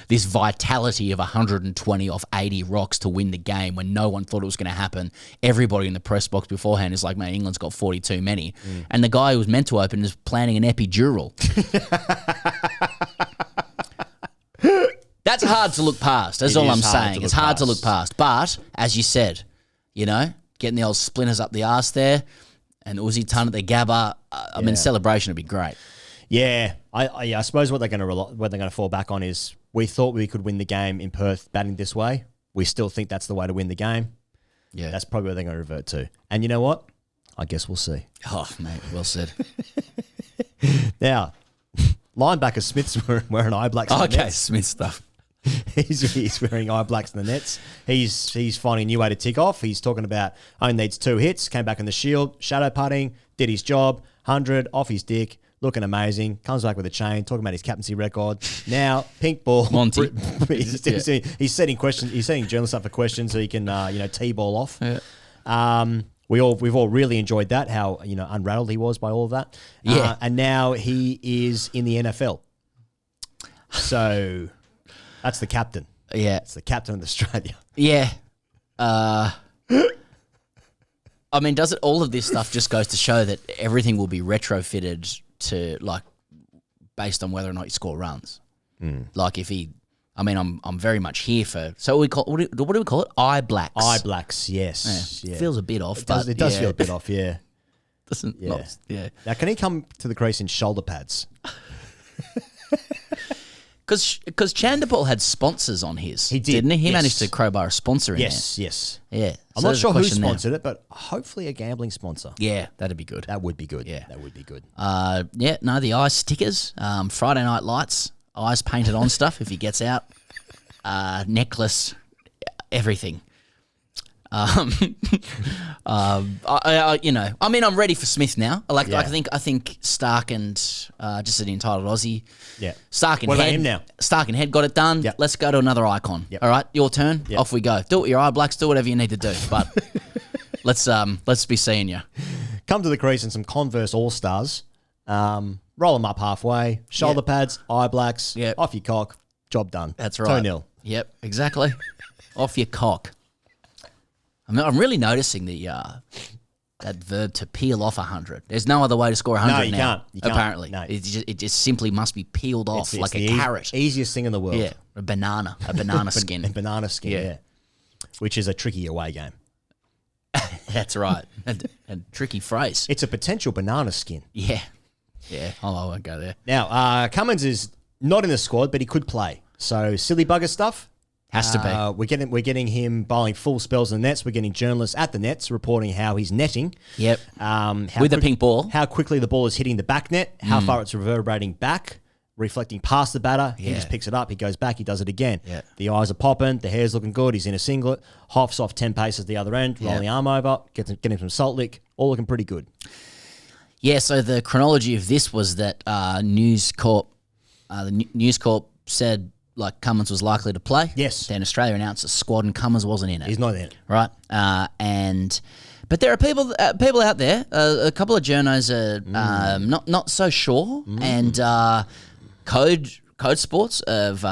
vitality of 120 off 80 rocks to win the game when no one thought it was going to happen. Everybody in the press box beforehand is like, man, England's got 42 many. And the guy who was meant to open is planning an epidural. That's hard to look past. That's all I'm saying. It's hard to look past. But, as you said, you know, getting the old splinters up the arse there and Uzi ton at the Gabba, I mean, celebration would be great. Yeah, I suppose what they're going to fall back on is we thought we could win the game in Perth batting this way. We still think that's the way to win the game. Yeah, that's probably what they're going to revert to. And you know what? I guess we'll see. Oh, mate, well said. Now, linebacker Smith's wearing eye blacks. Okay, Smith stuff. He's wearing eye blacks in the nets. He's finding a new way to tick off. He's talking about only needs 2 hits. Came back in the Shield, shadow putting, did his job, 100 off his dick. Looking amazing. Comes back with a chain. Talking about his captaincy record. Now, pink ball. Monty. He's setting questions. He's setting journalists up for questions so he can, tee-ball off. Yeah. We've all really enjoyed that. How unrattled he was by all of that. Yeah. And now he is in the NFL. So that's the captain. Yeah. It's the captain of Australia. Yeah. I mean, does it? All of this stuff just goes to show that everything will be retrofitted to based on whether or not you score runs. Like if he, I mean, I'm very much here for. So what do we call it? Eye blacks. Eye blacks. Yes. Yeah. Feels a bit off. It does feel a bit off. Yeah. Doesn't. Yeah. Yeah. Now, can he come to the crease in shoulder pads? Because Chandapal had sponsors on his. He did, didn't he? He yes. managed to crowbar a sponsor in Yes. there. Yeah. I'm So not there's sure a who question there. sponsored it, but hopefully a gambling sponsor. Yeah, that'd be good. That would be good. Yeah. That would be good. The eye stickers, Friday Night Lights, eyes painted on stuff if he gets out, necklace, everything. I'm ready for Smith now. I think Stark and just an entitled Aussie. Yeah. Stark and What Head. about him now? Stark and Head got it done. Yep. Let's go to another icon. Yep. All right, your turn. Yep. Off we go. Do it with your eye blacks. Do whatever you need to do. But let's be seeing you. Come to the crease in some Converse All Stars. Roll them up halfway. Shoulder pads, eye blacks. Yep. Off your cock. Job done. That's right. 2-0. Yep, exactly. Off your cock. I'm really noticing that verb to peel off 100. There's no other way to score 100 No, you now. can't. You can't. Apparently, No. it just simply must be peeled off like a carrot. Easiest thing in the world. Yeah, a banana skin. A banana skin, yeah. Which is a tricky away game. That's right. A tricky phrase. It's a potential banana skin. Yeah. Oh, I won't go there. Now, Cummins is not in the squad, but he could play. So silly bugger stuff. Has to be. We're getting him bowling full spells in the nets. We're getting journalists at the nets reporting how he's netting. Yep. With the pink ball. How quickly the ball is hitting the back net, how far it's reverberating back, reflecting past the batter. He just picks it up, he goes back, he does it again. Yeah. The eyes are popping, the hair's looking good, he's in a singlet, hops off 10 paces the other end, rolling the arm over, getting some salt lick, all looking pretty good. Yeah, so the chronology of this was that News Corp said Cummins was likely to play. Yes. Then Australia announced a squad and Cummins wasn't in it. He's not in it. Right. But there are people out there. A couple of journos are not so sure, and Code Sports have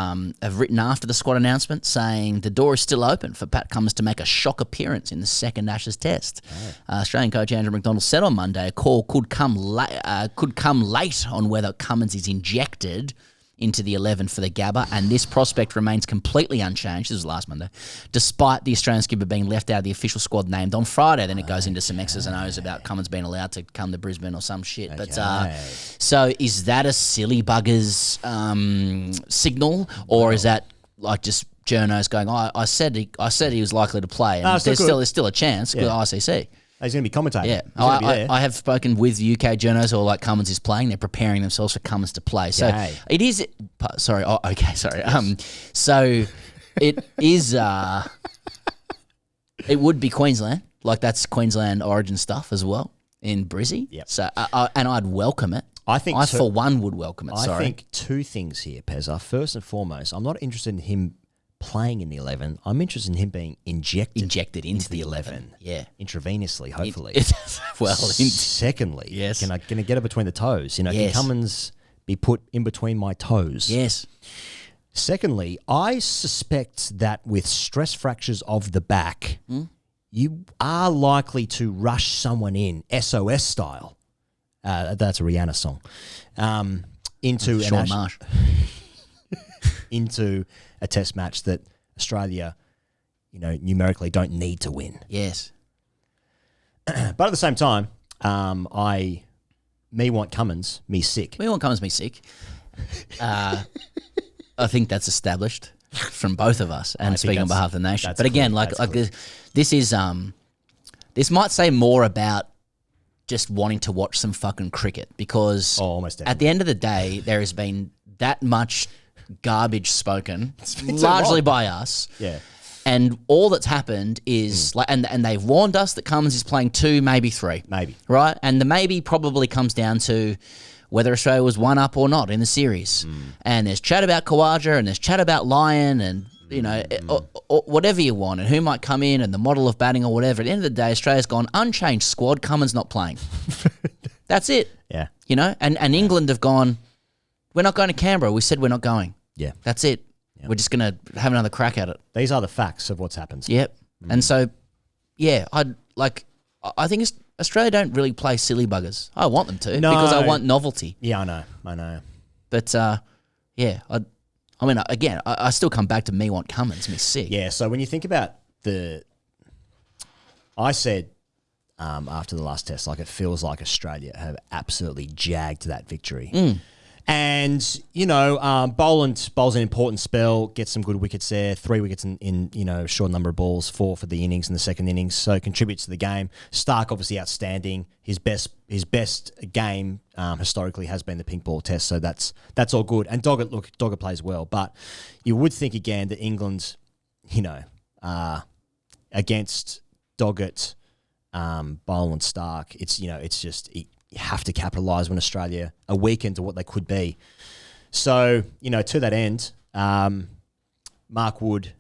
written after the squad announcement saying the door is still open for Pat Cummins to make a shock appearance in the second Ashes Test. Australian coach Andrew McDonald said on Monday a call could come late on whether Cummins is injected into the 11 for the Gabba, and this prospect remains completely unchanged. This was last Monday, despite the Australian skipper being left out of the official squad named on Friday. Then it goes into some X's and O's about Cummins being allowed to come to Brisbane or some shit. But so is that a silly buggers signal, or is that like just journos going, I said he was likely to play, and there's still a chance because ICC. He's going to be commentating. Yeah, I have spoken with UK journos who are like Cummins is playing. They're preparing themselves for Cummins to play. So it is. Sorry. Oh, okay. Sorry. So it is. It would be Queensland. Like that's Queensland origin stuff as well in Brizzy. Yep. So and I'd welcome it. I for one would welcome it. I think two things here, Pezza. First and foremost, I'm not interested in him playing in the 11. I'm interested in him being injected into the 11. Yeah. Intravenously, hopefully. Secondly, yes. Can I get it between the toes? Can Cummins be put in between my toes? Yes. Secondly, I suspect that with stress fractures of the back, you are likely to rush someone in, SOS style. That's a Rihanna song. Into Sean Marsh. Into a test match that Australia, numerically don't need to win. Yes. But at the same time, me want Cummins, me sick. Me want Cummins, me sick. I think that's established from both of us, and speaking on behalf of the nation. But again, this is this might say more about just wanting to watch some fucking cricket because almost at the end of the day, there has been that much garbage spoken, largely by us. Yeah. And all that's happened is and they've warned us that Cummins is playing 2, maybe 3. Maybe. Right? And the maybe probably comes down to whether Australia was 1 up or not in the series. And there's chat about Khawaja and there's chat about Lyon and or whatever you want and who might come in and the model of batting or whatever. At the end of the day, Australia's gone unchanged squad, Cummins not playing. That's it. Yeah. And England have gone, we're not going to Canberra. We said we're not going. Yeah. That's it. Yep. We're just going to have another crack at it. These are the facts of what's happened. Yep. And so, I think Australia don't really play silly buggers. I want them to because I want novelty. Yeah, I know. But, I still come back to me want Cummins, me sick. Yeah, so when you think about I said after the last test, it feels like Australia have absolutely jagged that victory. And, Boland bowls an important spell, gets some good wickets there, 3 wickets in a short number of balls, 4 for the innings in the second innings, so contributes to the game. Stark obviously outstanding. His best game historically has been the pink ball test, so that's all good. And Doggett plays well, but you would think again that England, against Doggett, Boland, Stark, it's just... You have to capitalise when Australia are weakened to what they could be. So, to that end, Mark Wood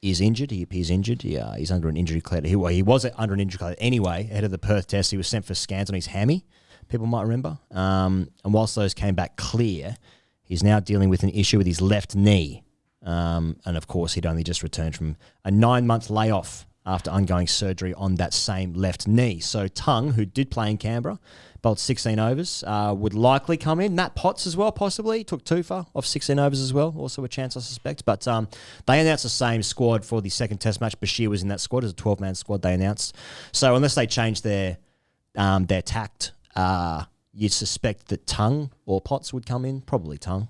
is injured. He appears injured. He's under an injury cloud. He was under an injury cloud anyway ahead of the Perth Test. He was sent for scans on his hammy, people might remember. And whilst those came back clear, he's now dealing with an issue with his left knee. And, of course, he'd only just returned from a 9-month layoff after undergoing surgery on that same left knee. So Tongue, who did play in Canberra, bowled 16 overs, would likely come in. Matt Potts as well, possibly. Took 2 for off 16 overs as well. Also a chance, I suspect. But they announced the same squad for the second test match. Bashir was in that squad. It was a 12-man squad they announced. So unless they change their tact, you'd suspect that Tongue or Potts would come in. Probably Tongue.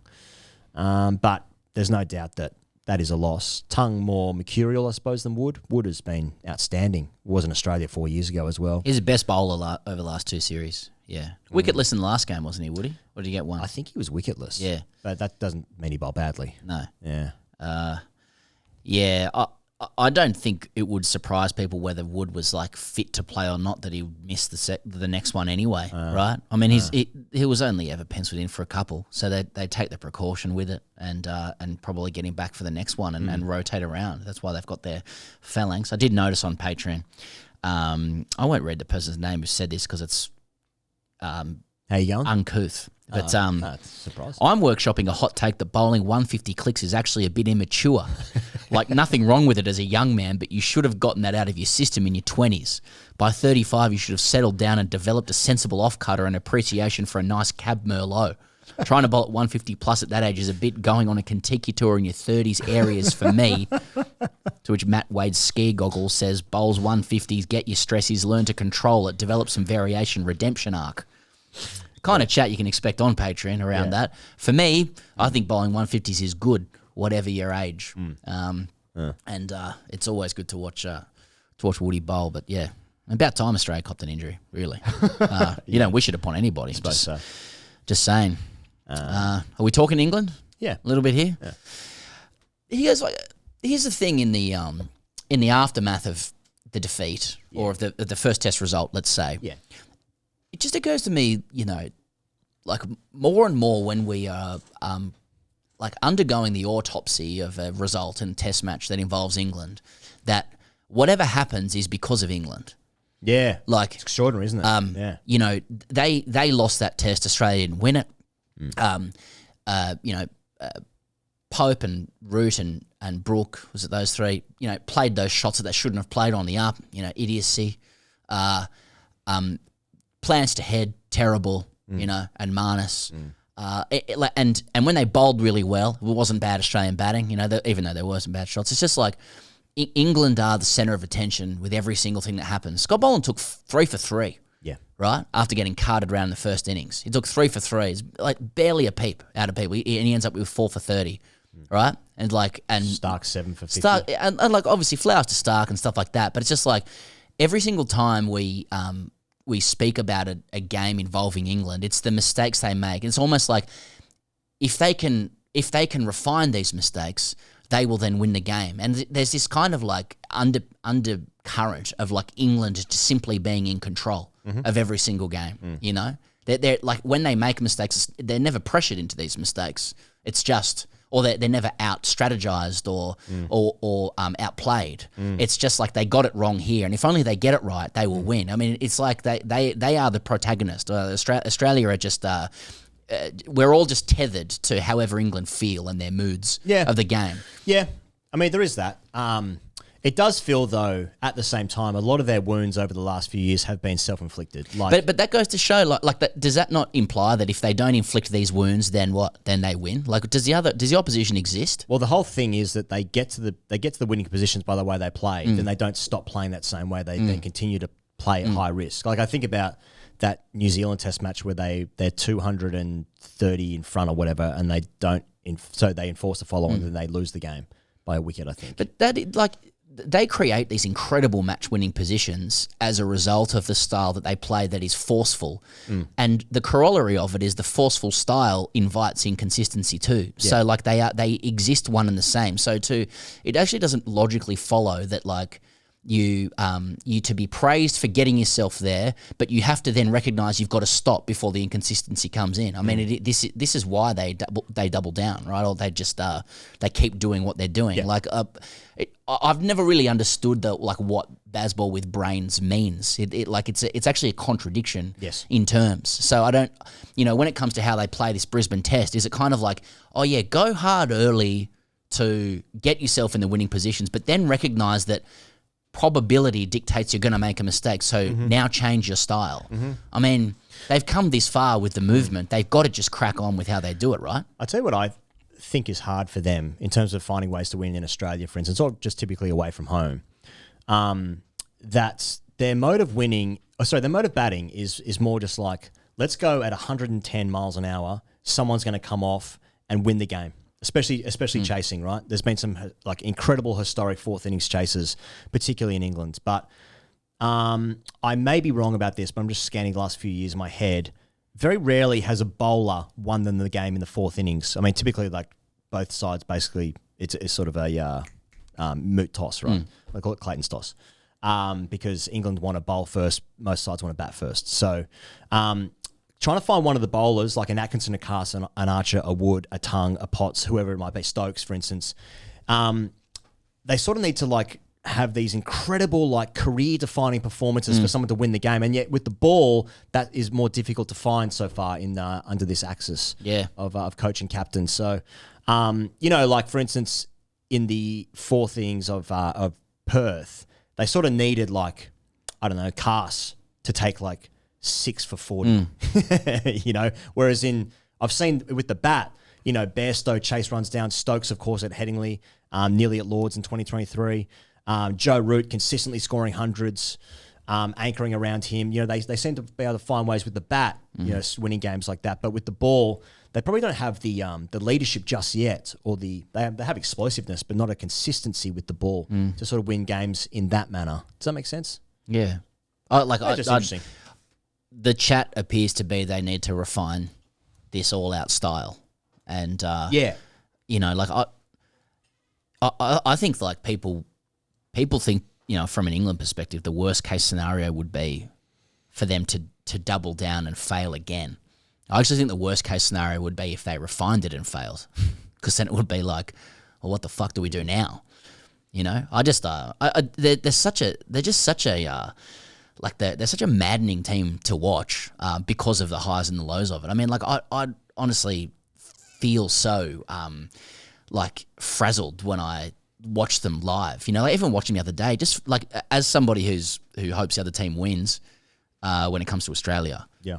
But there's no doubt that is a loss. Tongue more mercurial, I suppose, than Wood. Wood has been outstanding. Was in Australia 4 years ago as well. He's the best bowler over the last 2 series. Yeah. Wicketless in the last game, wasn't he, Woody? Or did he get 1? I think he was wicketless. Yeah. But that doesn't mean he bowled badly. No. Yeah. I don't think it would surprise people whether Wood was fit to play or not that he missed the next one anyway, right? I mean, he was only ever penciled in for a couple, so they take the precaution with it and probably get him back for the next one and rotate around. That's why they've got their phalanx. I did notice on Patreon. I won't read the person's name who said this because it's how you going? Uncouth. But surprise. I'm workshopping a hot take that bowling 150 clicks is actually a bit immature. Nothing wrong with it as a young man, but you should have gotten that out of your system in your 20s. By 35, you should have settled down and developed a sensible off-cutter and appreciation for a nice cab Merlot. Trying to bowl at 150 plus at that age is a bit going on a Kentucky tour in your 30s areas for me. To which Matt Wade's ski goggles says, bowls 150s, get your stressies, learn to control it, develop some variation, redemption arc. Kind of chat you can expect on Patreon around that. For me, I think bowling 150s is good, whatever your age. And it's always good to watch Woody bowl. But yeah, about time Australia copped an injury, really. You don't wish it upon anybody, I suppose. Just saying. Are we talking England? Yeah. A little bit here? Yeah. He goes like, here's the thing in the aftermath of the defeat or of the first test result, let's say. Yeah. It just occurs to me, like more and more when we are like undergoing the autopsy of a result in a test match that involves England, that whatever happens is because of England. Yeah. Like, it's extraordinary, isn't it? Yeah. They lost that test, Australia didn't win it. Pope and Root and Brooke, was it those three, played those shots that they shouldn't have played on the up, idiocy. Plans to head, terrible, and Marnus. And when they bowled really well, it wasn't bad Australian batting, even though there were some bad shots. It's just like England are the centre of attention with every single thing that happens. Scott Boland took 3 for 3. Yeah. Right? After getting carted around in the first innings. He took 3 for 3. It's like barely a peep out of people. And he ends up with 4 for 30. Right? And Stark 7 for 50. Stark, and like obviously flowers to Stark and stuff like that. But it's just like every single time we speak about a game involving England, it's the mistakes they make. It's almost like if they can refine these mistakes, they will then win the game. And there's this kind of like undercurrent of like England just simply being in control of every single game. They're like when they make mistakes, they're never pressured into these mistakes. It's just, or they're never out strategized or outplayed. It's just like they got it wrong here, and if only they get it right, they will win. I mean, it's like they are the protagonist. Australia are just. We're all just tethered to however England feel and their moods of the game. Yeah, I mean there is that. It does feel though at the same time a lot of their wounds over the last few years have been self-inflicted. Like, but that goes to show like that. Does that not imply that if they don't inflict these wounds, then what? Then they win. Like does the opposition exist? Well, the whole thing is that they get to the winning positions by the way they play. Then they don't stop playing that same way. They then continue to play at high risk. Like I think about that New Zealand Test match where they're 230 in front or whatever, and they don't. So they enforce the follow-on, and then they lose the game by a wicket, I think. But they create these incredible match-winning positions as a result of the style that they play that is forceful. And the corollary of it is the forceful style invites inconsistency too. Yeah. So like they exist one and the same. So it actually doesn't logically follow that like you to be praised for getting yourself there, but you have to then recognise you've got to stop before the inconsistency comes in. I mean, this is why they double down, right? Or they just they keep doing what they're doing. Yeah. Like I've never really understood what baseball with brains means. It's actually a contradiction in terms. So I don't, when it comes to how they play this Brisbane Test, is it kind of like, oh yeah, go hard early to get yourself in the winning positions, but then recognise that probability dictates you're going to make a mistake, so now change your style. I mean, they've come this far with the movement. They've got to just crack on with how they do it, right? I'll tell you what I think is hard for them in terms of finding ways to win in Australia, for instance, or just typically away from home. That their mode of batting is more just like, let's go at 110 miles an hour. Someone's going to come off and win the game. Especially chasing, right? There's been some like incredible historic fourth innings chases, particularly in England. But I may be wrong about this, but I'm just scanning the last few years in my head. Very rarely has a bowler won them the game in the fourth innings. I mean, typically like both sides basically it's sort of a moot toss, right? They call it Clayton's toss because England want to bowl first, most sides want to bat first. So trying to find one of the bowlers, like an Atkinson, a Carson, an Archer, a Wood, a Tongue, a Potts, whoever it might be, Stokes, for instance, they sort of need to like have these incredible like career-defining performances for someone to win the game. And yet with the ball, that is more difficult to find so far in under this axis of coach and captain. So, like for instance, in the fourth innings of Perth, they sort of needed like, I don't know, Cass to take like 6 for 40, whereas in I've seen with the bat, Bairstow chase runs down Stokes, of course, at Headingley, nearly at Lords in 2023. Joe Root consistently scoring hundreds, anchoring around him. They seem to be able to find ways with the bat, winning games like that. But with the ball, they probably don't have the leadership just yet, or they have explosiveness, but not a consistency with the ball to sort of win games in that manner. Does that make sense? Yeah. Interesting. The chat appears to be they need to refine this all-out style. And, I think like people think, from an England perspective, the worst case scenario would be for them to double down and fail again. I actually think the worst case scenario would be if they refined it and failed, because then it would be like, well, what the fuck do we do now? I just they're just such a maddening team to watch because of the highs and the lows of it. I mean, like I honestly feel so frazzled when I watch them live. Even watching the other day, just like as somebody who hopes the other team wins when it comes to Australia. Yeah.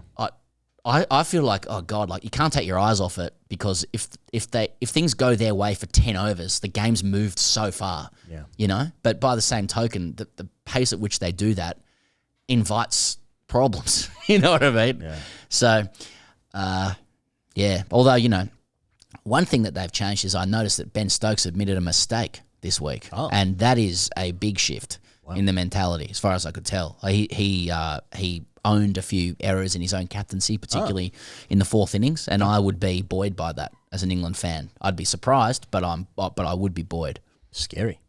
I feel like, oh God, like you can't take your eyes off it, because if things go their way for 10 overs, the game's moved so far. Yeah. But by the same token, the pace at which they do that invites problems. You know what I mean? Yeah. So, although, one thing that they've changed is I noticed that Ben Stokes admitted a mistake this week. Oh. And that is a big shift in the mentality, as far as I could tell. He owned a few errors in his own captaincy, particularly in the fourth innings, and I would be buoyed by that as an England fan. I'd be surprised, but I would be buoyed. Scary.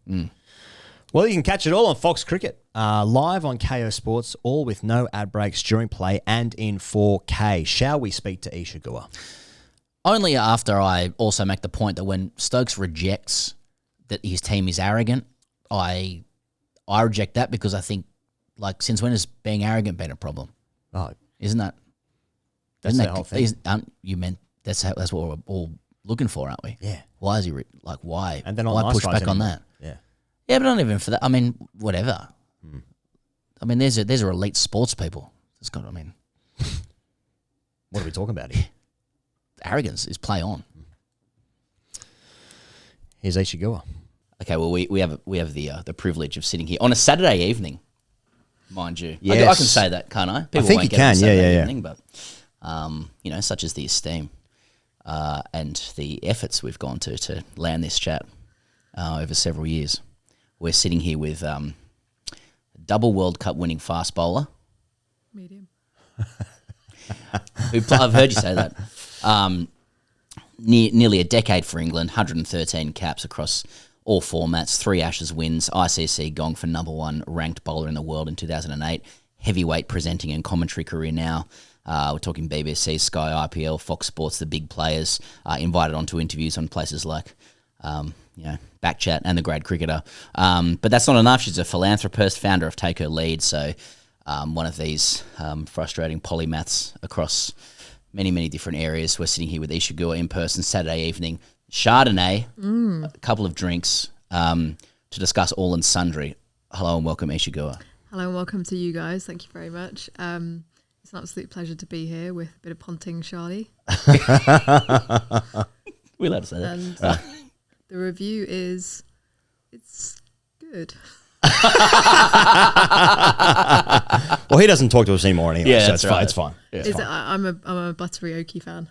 Well, you can catch it all on Fox Cricket, live on KO Sports, all with no ad breaks during play and in 4K. Shall we speak to Isa Guha? Only after I also make the point that when Stokes rejects that his team is arrogant, I reject that, because I think, like, since when has being arrogant been a problem? Oh, isn't that? That's the whole thing. That's what we're all looking for, aren't we? Yeah. Why is he why? And then why nice push back anymore. on that? Yeah. Yeah, but not even for that. I mean, whatever. I mean, these are elite sports people. It's got. I mean, what are we talking about here? Arrogance is play on. Here's Isa Guha. Okay, well, we have the privilege of sitting here on a Saturday evening, mind you. Yes. I can say that, can't I? People think won't you get it on can, Saturday yeah. evening, but such is the esteem and the efforts we've gone to land this chat over several years. We're sitting here with double World Cup winning fast bowler. Medium. I've heard you say that. Nearly a decade for England, 113 caps across all formats, 3 Ashes wins, ICC gong for #1 ranked bowler in the world in 2008, heavyweight presenting and commentary career now. We're talking BBC, Sky, IPL, Fox Sports, the big players, invited onto interviews on places like, Backchat and The Great Cricketer. But that's not enough. She's a philanthropist, founder of Take Her Lead, so one of these frustrating polymaths across many, many different areas. We're sitting here with Isa Guha in person Saturday evening. Chardonnay, a couple of drinks to discuss all and sundry. Hello and welcome, Isa Guha. Hello and welcome to you guys. Thank you very much. It's an absolute pleasure to be here with a bit of ponting, Charlie. We're allowed to say that. And the review it's good. Well, he doesn't talk to us anymore anyway, Yeah, so that's right. It's fine. Yeah, it's fine. I'm a buttery oaky fan.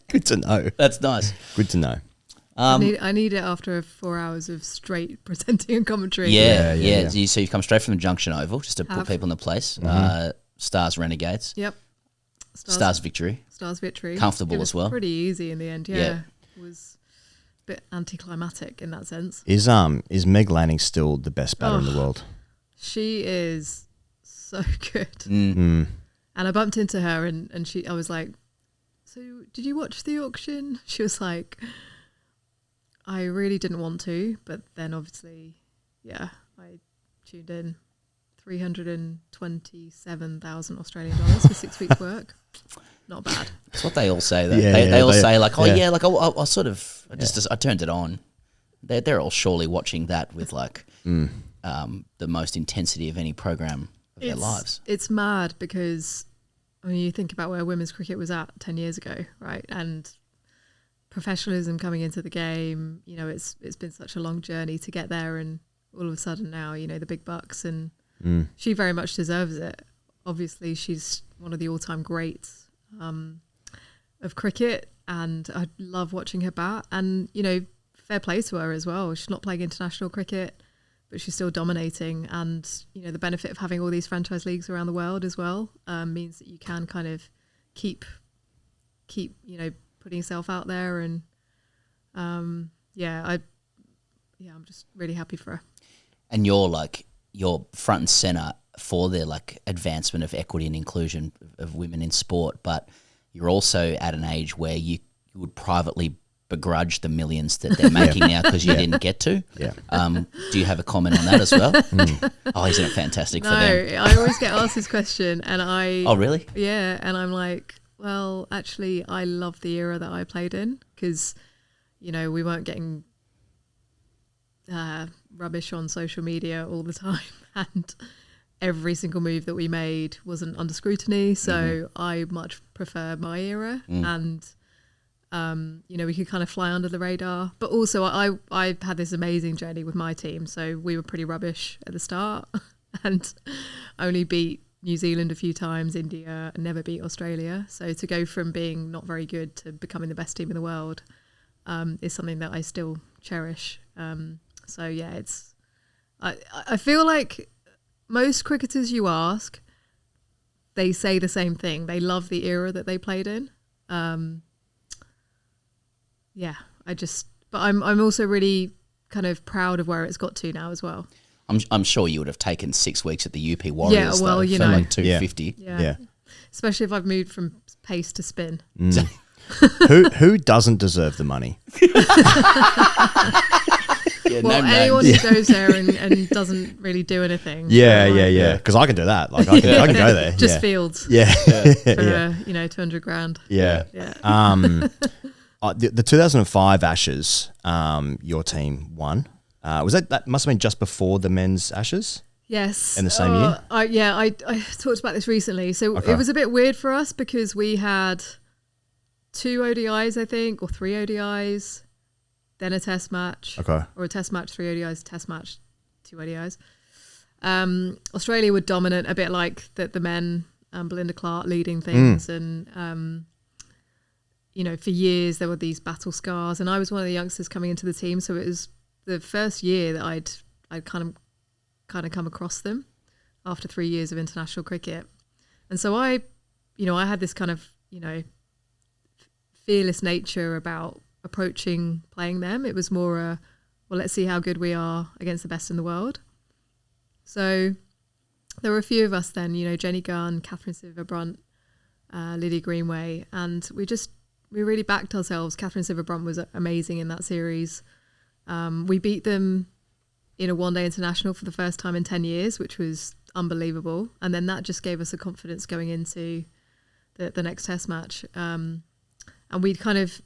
Good to know. That's nice. Good to know. I need it after 4 hours of straight presenting and commentary. Yeah. So you've come straight from the Junction Oval, just to put people in the place. Stars Renegades. Yep. Stars Victory. Stars Victory. Comfortable it was as well. Pretty easy in the end. Yeah. Yeah. It was a bit anticlimactic in that sense. Is Meg Lanning still the best batter in the world? She is so good. Mm. And I bumped into her and I was like, so did you watch the auction? She was like, I really didn't want to, but then obviously, I tuned in. 327,000 Australian dollars for 6 weeks' work. Not bad. That's what they all say. Though. Yeah, they all say like, I turned it on. They're all surely watching that with like the most intensity of any program of their lives. It's mad because I mean, you think about where women's cricket was at 10 years ago, right? And professionalism coming into the game, you know, it's been such a long journey to get there, and all of a sudden now, you know, the big bucks, and she very much deserves it. Obviously, she's one of the all-time greats of cricket, and I love watching her bat. And, you know, fair play to her as well. She's not playing international cricket, but she's still dominating. And, you know, the benefit of having all these franchise leagues around the world as well means that you can kind of keep, you know, putting yourself out there. And, I'm just really happy for her. And you're front and center for the like advancement of equity and inclusion of women in sport, but you're also at an age where you would privately begrudge the millions that they're making now because you didn't get to. Yeah. Do you have a comment on that as well? Oh, isn't it fantastic for them? No, I always get asked this question, and Oh, really? Yeah, and I'm like, well, actually, I love the era that I played in because, you know, we weren't getting rubbish on social media all the time, and every single move that we made wasn't under scrutiny. So I much prefer my era, and you know, we could kind of fly under the radar. But also, I had this amazing journey with my team. So we were pretty rubbish at the start, and only beat New Zealand a few times, India, and never beat Australia. So to go from being not very good to becoming the best team in the world is something that I still cherish. So yeah, I feel like most cricketers you ask, they say the same thing. They love the era that they played in. But I'm also really kind of proud of where it's got to now as well. I'm sure you would have taken 6 weeks at the UP Warriors. Yeah, well, though, you for know, like 250. Yeah. Especially if I've moved from pace to spin. Who doesn't deserve the money? Well, anyone who goes there and doesn't really do anything. Yeah. Because I can do that. Like I can go there. Just fields. Yeah. For, you know, 200 grand. Yeah. The 2005 Ashes, your team won. Was that must have been just before the men's Ashes? Yes. In the same year? I talked about this recently. So it was a bit weird for us because we had 2 ODIs, I think, or 3 ODIs, then a test match. Okay. Or a test match, 3 ODIs, test match, 2 ODIs. Australia were dominant, a bit like the men, Belinda Clark leading things. And, you know, for years there were these battle scars. And I was one of the youngsters coming into the team. So it was the first year that I'd kind of come across them after 3 years of international cricket. And so I had this kind of, you know, fearless nature about approaching playing them. It was more well, let's see how good we are against the best in the world. So there were a few of us then, you know, Jenny Gunn, Catherine Silver-Brunt, Lydia Greenway, and we really backed ourselves. Catherine Silver-Brunt was amazing in that series. We beat them in a one-day international for the first time in 10 years, which was unbelievable. And then that just gave us a confidence going into the next test match. And we'd kind of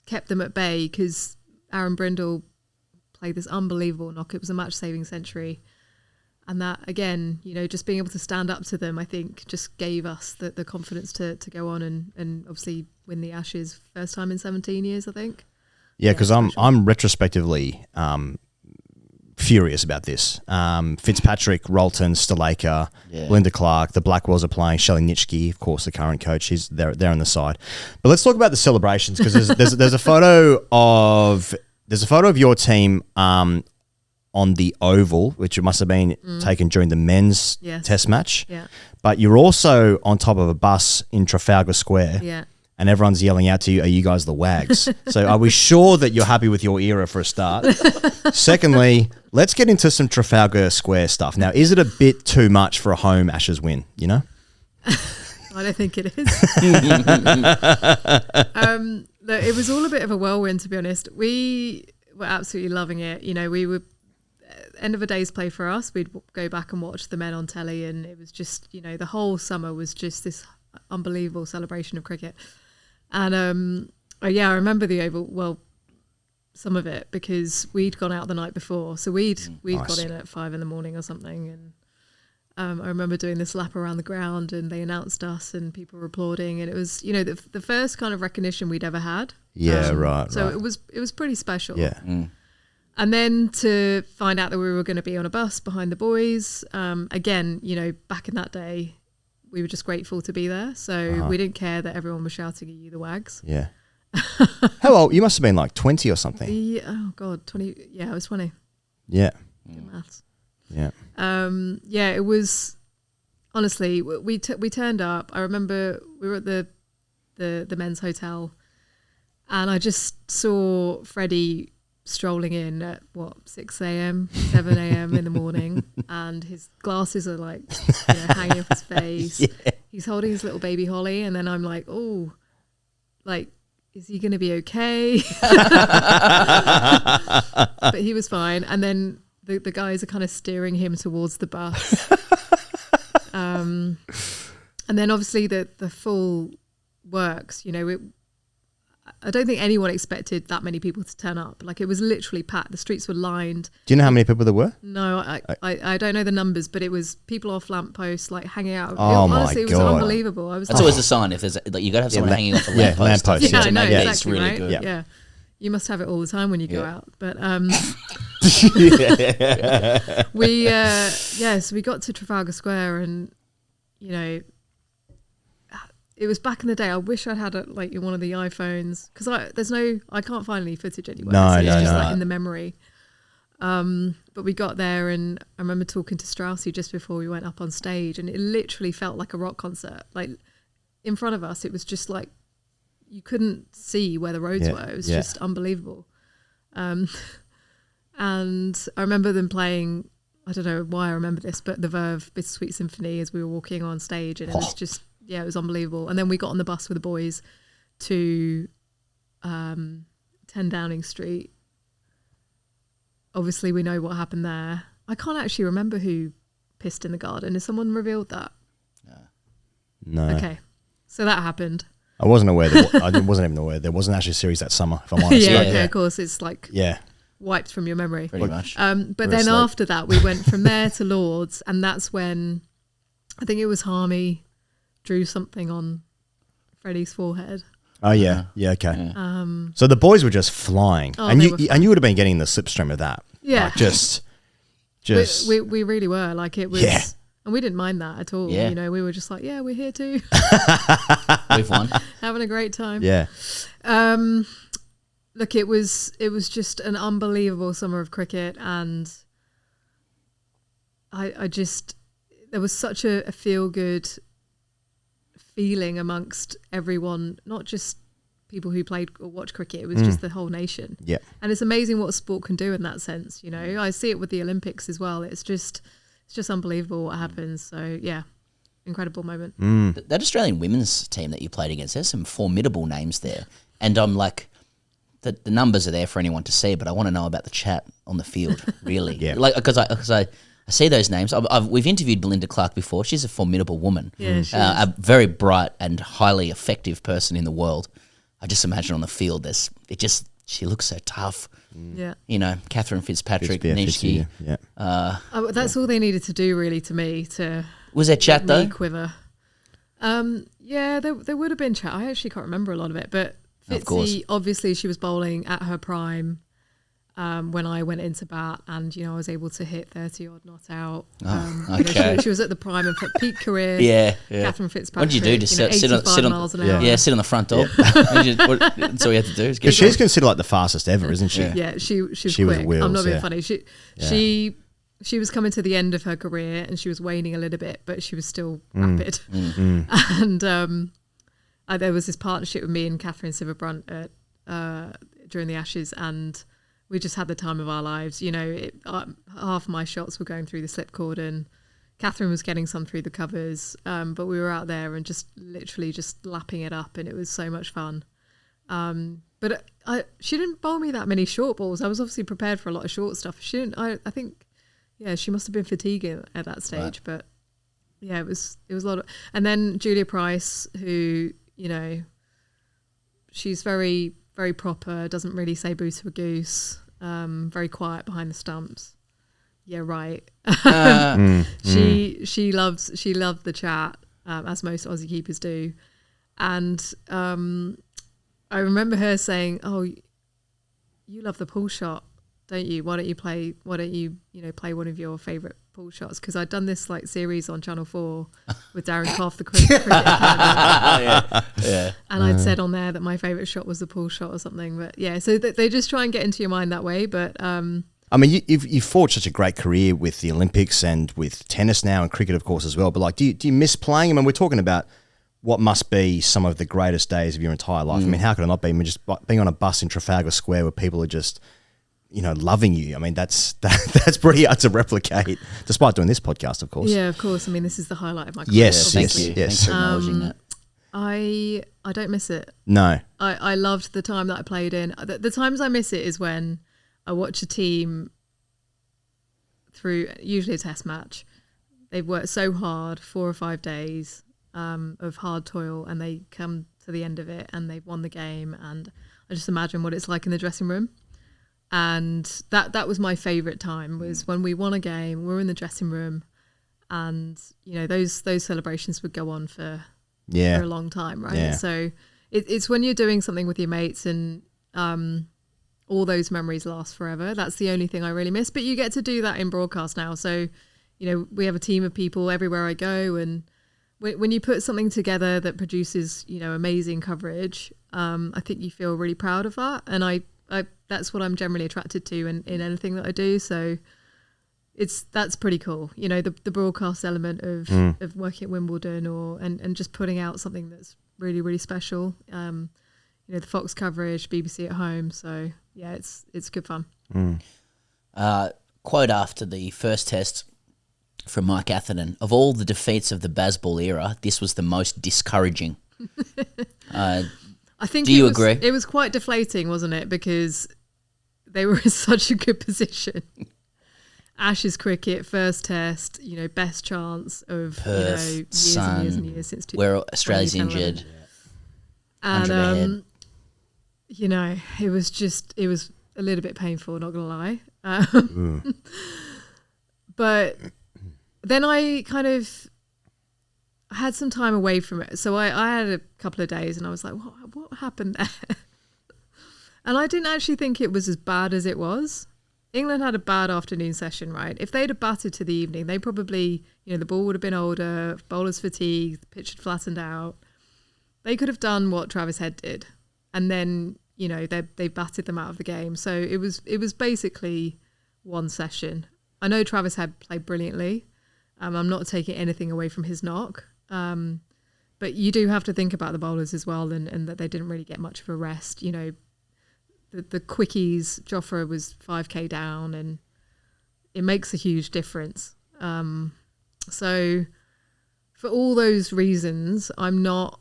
kept them at bay because Aaron Brindle played this unbelievable knock. It was a match-saving century. And that, again, you know, just being able to stand up to them, I think, just gave us the confidence to go on and obviously win the Ashes first time in 17 years, I think. Yeah, because I'm retrospectively furious about this. Fitzpatrick, Rolton, Stalaker, Belinda Clark, the Blackwells are playing. Shelley Nitschke, of course, the current coach. He's there on the side. But let's talk about the celebrations because there's a photo of your team on the Oval, which must have been taken during the men's test match. Yeah. But you're also on top of a bus in Trafalgar Square. Yeah. And everyone's yelling out to you, are you guys the Wags? So are we sure that you're happy with your era for a start? Secondly, let's get into some Trafalgar Square stuff. Now, is it a bit too much for a home Ashes win, you know? I don't think it is. Look, it was all a bit of a whirlwind, to be honest. We were absolutely loving it. You know, we were end of a day's play for us. We'd go back and watch the men on telly, and it was just, you know, the whole summer was just this unbelievable celebration of cricket. And I remember the Oval, well, some of it, because we'd gone out the night before. So we'd nice. got in at 5 a.m. or something, I remember doing this lap around the ground, and they announced us, and people were applauding, and it was, you know, the first kind of recognition we'd ever had. Yeah, right. So it was pretty special. Yeah. And then to find out that we were going to be on a bus behind the boys, again, you know, back in that day, we were just grateful to be there. So we didn't care that everyone was shouting at you, the wags. Yeah. How old? You must have been like 20 or something. Yeah, oh God, 20. Yeah, I was 20. Yeah. Good maths. Yeah. Yeah, it was, honestly, we turned up. I remember we were at the men's hotel, and I just saw Freddie strolling in at 6 a.m., 7 a.m. in the morning, and his glasses are like, you know, hanging off his face. Yeah. He's holding his little baby Holly, and then I'm like, oh, like, is he going to be okay? But he was fine. And then the guys are kind of steering him towards the bus. And then obviously the full works, you know, I don't think anyone expected that many people to turn up. Like, it was literally packed. The streets were lined. Do you know how many people there were? No, I don't know the numbers, but it was people off lampposts, like hanging out. Oh, honestly, my it was God. unbelievable. That's always a sign if there's like you got to have someone hanging off a lamppost. Lamppost. Yeah, I know, It's exactly, really right? good. Yeah. You must have it all the time when you go out. But so we got to Trafalgar Square, and you know, it was back in the day. I wish I'd had one of the iPhones, because I can't find any footage anywhere. No, so it's just no. like in the memory. But we got there, and I remember talking to Straussy just before we went up on stage, and it literally felt like a rock concert. Like, in front of us, it was just like you couldn't see where the roads were. It was just unbelievable. And I remember them playing, I don't know why I remember this, but the Verve Bittersweet Symphony as we were walking on stage, and it was just, it was unbelievable. And then we got on the bus with the boys to 10 Downing Street. Obviously, we know what happened there. I can't actually remember who pissed in the garden. Has someone revealed that? No. Okay. So that happened. I wasn't aware. I wasn't even aware there wasn't actually a series that summer, if I'm honest. Of course. It's like wiped from your memory. Pretty much. But then after that, we went from there to Lord's, and that's when I think it was Harmy drew something on Freddie's forehead. Oh, yeah. Yeah, okay. So the boys were just flying. And you would have been getting the slipstream of that. Yeah. Like just. We really were. Like, it was. Yeah. And we didn't mind that at all. Yeah. You know, we were just like, yeah, we're here too. We've won. Having a great time. Yeah. Look, it was just an unbelievable summer of cricket, and I just, there was such a feel-good feeling amongst everyone, not just people who played or watched cricket, it was just the whole nation. Yeah. And it's amazing what sport can do in that sense, you know. I see it with the Olympics as well. It's just unbelievable what happens. So, yeah, incredible moment. That Australian women's team that you played against, there's some formidable names there. And I'm like, the numbers are there for anyone to see, but I want to know about the chat on the field, really. Yeah. Like, because I see those names. We've interviewed Belinda Clark before. She's a formidable woman. Yeah, she is. A very bright and highly effective person in the world. I just imagine on the field, she looks so tough. Yeah. You know, Catherine Fitzpatrick, Nishki. Yeah. That's all they needed to do, really, to me. Was there chat, though? Quiver. Yeah, there would have been chat. I actually can't remember a lot of it, but Fitzy, obviously, she was bowling at her prime when I went into bat, and you know, I was able to hit 30 odd not out. Okay. You know, she was at the prime of her peak career. Yeah. Catherine Fitzpatrick. What did you do? Just sit on miles an hour. Yeah, sit on the front door. That's all you had to do. Because she's considered like the fastest ever, isn't she? Yeah, she was was quick. wheels, I'm not being funny. She was coming to the end of her career, and she was waning a little bit, but she was still rapid. And there was this partnership with me and Catherine Siverbrunt during the Ashes, and we just had the time of our lives. You know, half my shots were going through the slip cordon. Catherine was getting some through the covers, but we were out there and just literally just lapping it up, and it was so much fun. But she didn't bowl me that many short balls. I was obviously prepared for a lot of short stuff. She didn't. I think, yeah, she must have been fatiguing at that stage. Right. But yeah, it was a lot of. And then Julia Price, who, you know, she's very, very proper. Doesn't really say boo to a goose. Very quiet behind the stumps. yeah, right. Mm. She loved the chat, as most Aussie keepers do, and I remember her saying, "Oh, you love the pull shot, don't you? Why don't you play one of your favourite pull shots?" Because I'd done this like series on Channel 4 with Darren Clough, the cricket Academy. Yeah. And I'd said on there that my favourite shot was the pull shot or something. But yeah, so they just try and get into your mind that way. But I mean, you've forged such a great career with the Olympics and with tennis now and cricket, of course, as well. But like, do you miss playing? I mean, we're talking about what must be some of the greatest days of your entire life. I mean, how could it not be? I mean, just being on a bus in Trafalgar Square where people are just, loving you. I mean, that's pretty hard to replicate, despite doing this podcast, of course. yeah, of course. I mean, this is the highlight of my career. Yes, obviously. Thanks for acknowledging that. I don't miss it. No. I loved the time that I played in. The times I miss it is when I watch a team through usually a test match. They've worked so hard, 4 or 5 days of hard toil, and they come to the end of it and they've won the game. And I just imagine what it's like in the dressing room. And that was my favourite time, was when we won a game, we were in the dressing room, and those celebrations would go on for a long time, right? Yeah. So it's when you're doing something with your mates and all those memories last forever. That's the only thing I really miss. But you get to do that in broadcast now. So, we have a team of people everywhere I go, and when you put something together that produces, amazing coverage, I think you feel really proud of that. And I that's what I'm generally attracted to in anything that I do. So that's pretty cool. The broadcast element of working at Wimbledon and just putting out something that's really, really special. The Fox coverage, BBC at home. So yeah, it's good fun. Quote after the first test from Mike Atherton: "Of all the defeats of the Bazball era, this was the most discouraging." I think do you agree? It was quite deflating, wasn't it? Because they were in such a good position. Ashes cricket, first test, best chance of Perth, years sun, and years and years since where Australia's injured. And it was a little bit painful, not gonna lie. But then I kind of had some time away from it. So I had a couple of days and I was like, what happened there? And I didn't actually think it was as bad as it was. England had a bad afternoon session, right? If they'd have batted to the evening, they probably, the ball would have been older, bowlers fatigued, the pitch had flattened out. They could have done what Travis Head did. And then, they batted them out of the game. So it was basically one session. I know Travis Head played brilliantly. I'm not taking anything away from his knock. But you do have to think about the bowlers as well, and that they didn't really get much of a rest. The quickies, Jofra was 5k down, and it makes a huge difference. So for all those reasons, I'm not...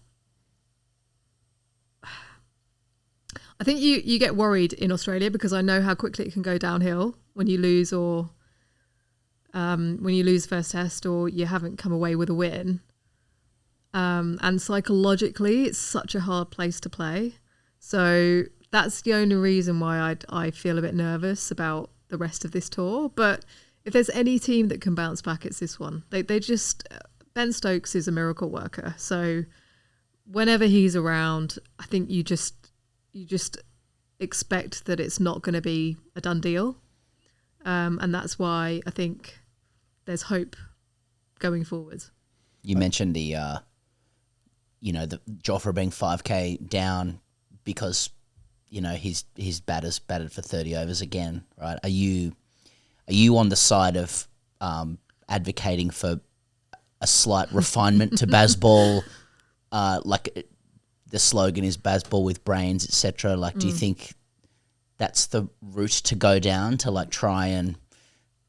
I think you get worried in Australia because I know how quickly it can go downhill when you lose when you lose first test or you haven't come away with a win. And psychologically, it's such a hard place to play. So that's the only reason why I feel a bit nervous about the rest of this tour. But if there's any team that can bounce back, it's this one. They just... Ben Stokes is a miracle worker. So whenever he's around, I think you just expect that it's not going to be a done deal. And that's why I think there's hope going forwards. You mentioned the Jofra being 5k down because, his batter's batted for 30 overs again, right? Are you on the side of advocating for a slight refinement to Bazball, like the slogan is Bazball with brains, etc.? Like, do you think that's the route to go down to like try and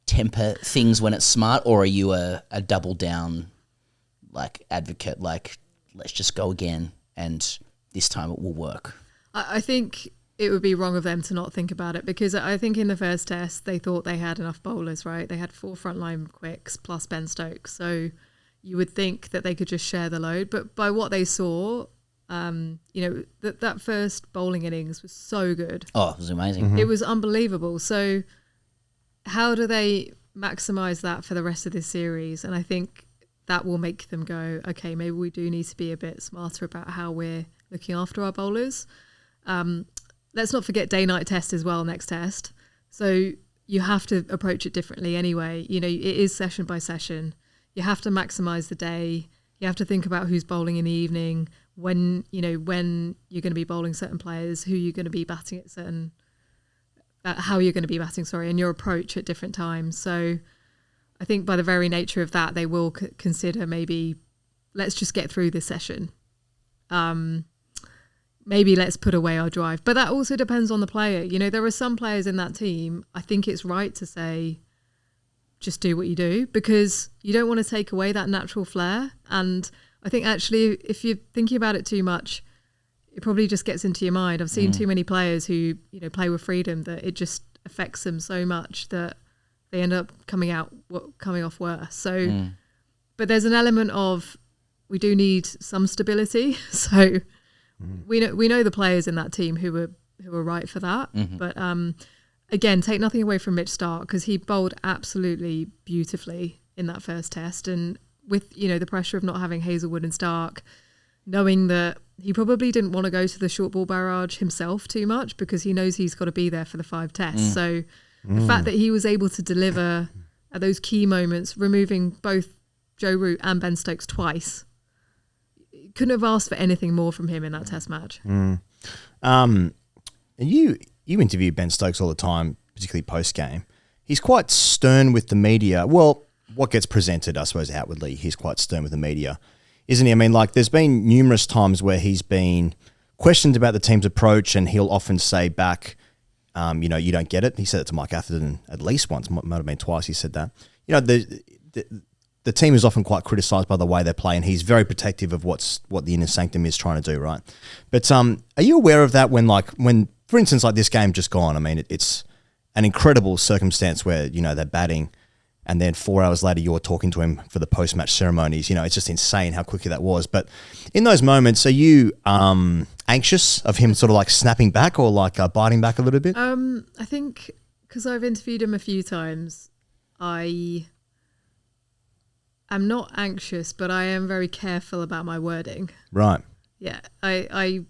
temper things when it's smart, or are you a double down like advocate, like let's just go again and this time it will work? I think it would be wrong of them to not think about it, because I think in the first test they thought they had enough bowlers, right? They had 4 frontline quicks plus Ben Stokes, so you would think that they could just share the load. But by what they saw, that first bowling innings was so good. Oh, it was amazing. It was unbelievable. So how do they maximise that for the rest of this series, and I think that will make them go, okay, maybe we do need to be a bit smarter about how we're looking after our bowlers. Let's not forget day-night test as well, next test. So you have to approach it differently anyway. You know, it is session by session. You have to maximise the day. You have to think about who's bowling in the evening, when you're going to be bowling certain players, who you're going to be batting at certain, how you're going to be batting, and your approach at different times. So I think by the very nature of that, they will consider maybe, let's just get through this session. Maybe let's put away our drive. But that also depends on the player. You know, there are some players in that team, I think it's right to say, just do what you do, because you don't want to take away that natural flair. And I think actually, if you're thinking about it too much, it probably just gets into your mind. I've seen too many players who, play with freedom that it just affects them so much that they end up coming off worse. So, but there's an element of, we do need some stability. So we know the players in that team who were right for that. But again, take nothing away from Mitch Starc, because he bowled absolutely beautifully in that first test, and with the pressure of not having Hazelwood and Starc, knowing that he probably didn't want to go to the short ball barrage himself too much because he knows he's got to be there for the 5 tests. So the fact that he was able to deliver at those key moments, removing both Joe Root and Ben Stokes twice, couldn't have asked for anything more from him in that test match. You interview Ben Stokes all the time, particularly post-game. He's quite stern with the media. Well, what gets presented, I suppose, outwardly, he's quite stern with the media, isn't he? I mean, like, there's been numerous times where he's been questioned about the team's approach, and he'll often say back, you don't get it. He said it to Mike Atherton at least once, might have been twice he said that. The team is often quite criticised by the way they play, and he's very protective of what the inner sanctum is trying to do, right? But are you aware of that when, for instance, like this game just gone, I mean, it's an incredible circumstance where, they're batting, and then 4 hours later you're talking to him for the post-match ceremonies. It's just insane how quickly that was. But in those moments, are you anxious of him sort of like snapping back or like biting back a little bit? I think because I've interviewed him a few times, I'm not anxious, but I am very careful about my wording. Right. Yeah, and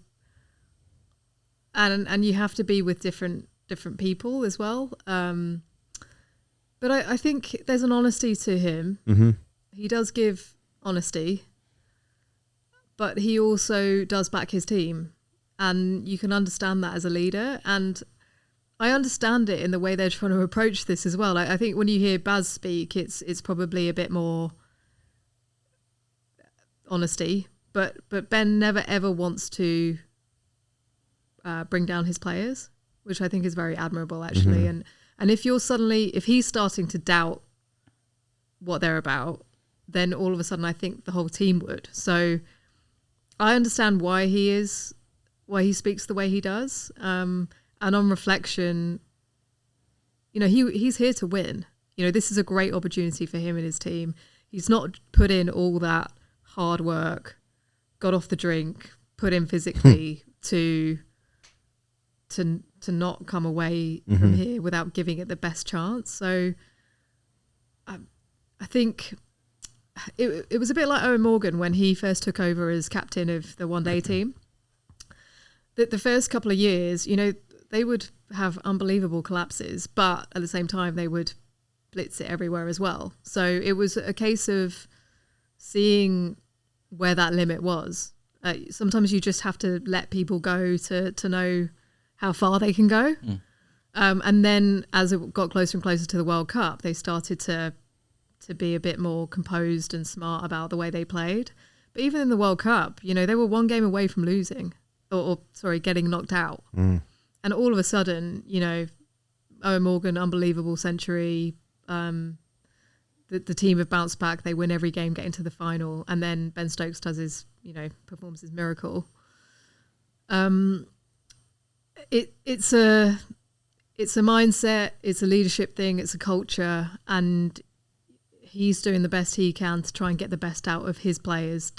you have to be with different people as well. But I think there's an honesty to him. Mm-hmm. He does give honesty, but he also does back his team, and you can understand that as a leader. And I understand it in the way they're trying to approach this as well. I think when you hear Baz speak, it's probably a bit more honesty, but Ben never ever wants to bring down his players, which I think is very admirable, actually. And if he's starting to doubt what they're about, then all of a sudden I think the whole team would. So I understand why he speaks the way he does. And on reflection, he's here to win. This is a great opportunity for him and his team. He's not put in all that hard work, got off the drink, put in physically to not come away from here without giving it the best chance. So I think it was a bit like Owen Morgan when he first took over as captain of the one-day team. The first couple of years, they would have unbelievable collapses, but at the same time they would blitz it everywhere as well. So it was a case of seeing where that limit was. Sometimes you just have to let people go to know how far they can go. And then as it got closer and closer to the World Cup, they started to be a bit more composed and smart about the way they played. But even in the World Cup, they were one game away from losing or getting knocked out. And all of a sudden, Owen Morgan, unbelievable century. The team have bounced back. They win every game, get into the final. And then Ben Stokes does performs his miracle. It's a mindset, it's a leadership thing, it's a culture, and he's doing the best he can to try and get the best out of his players.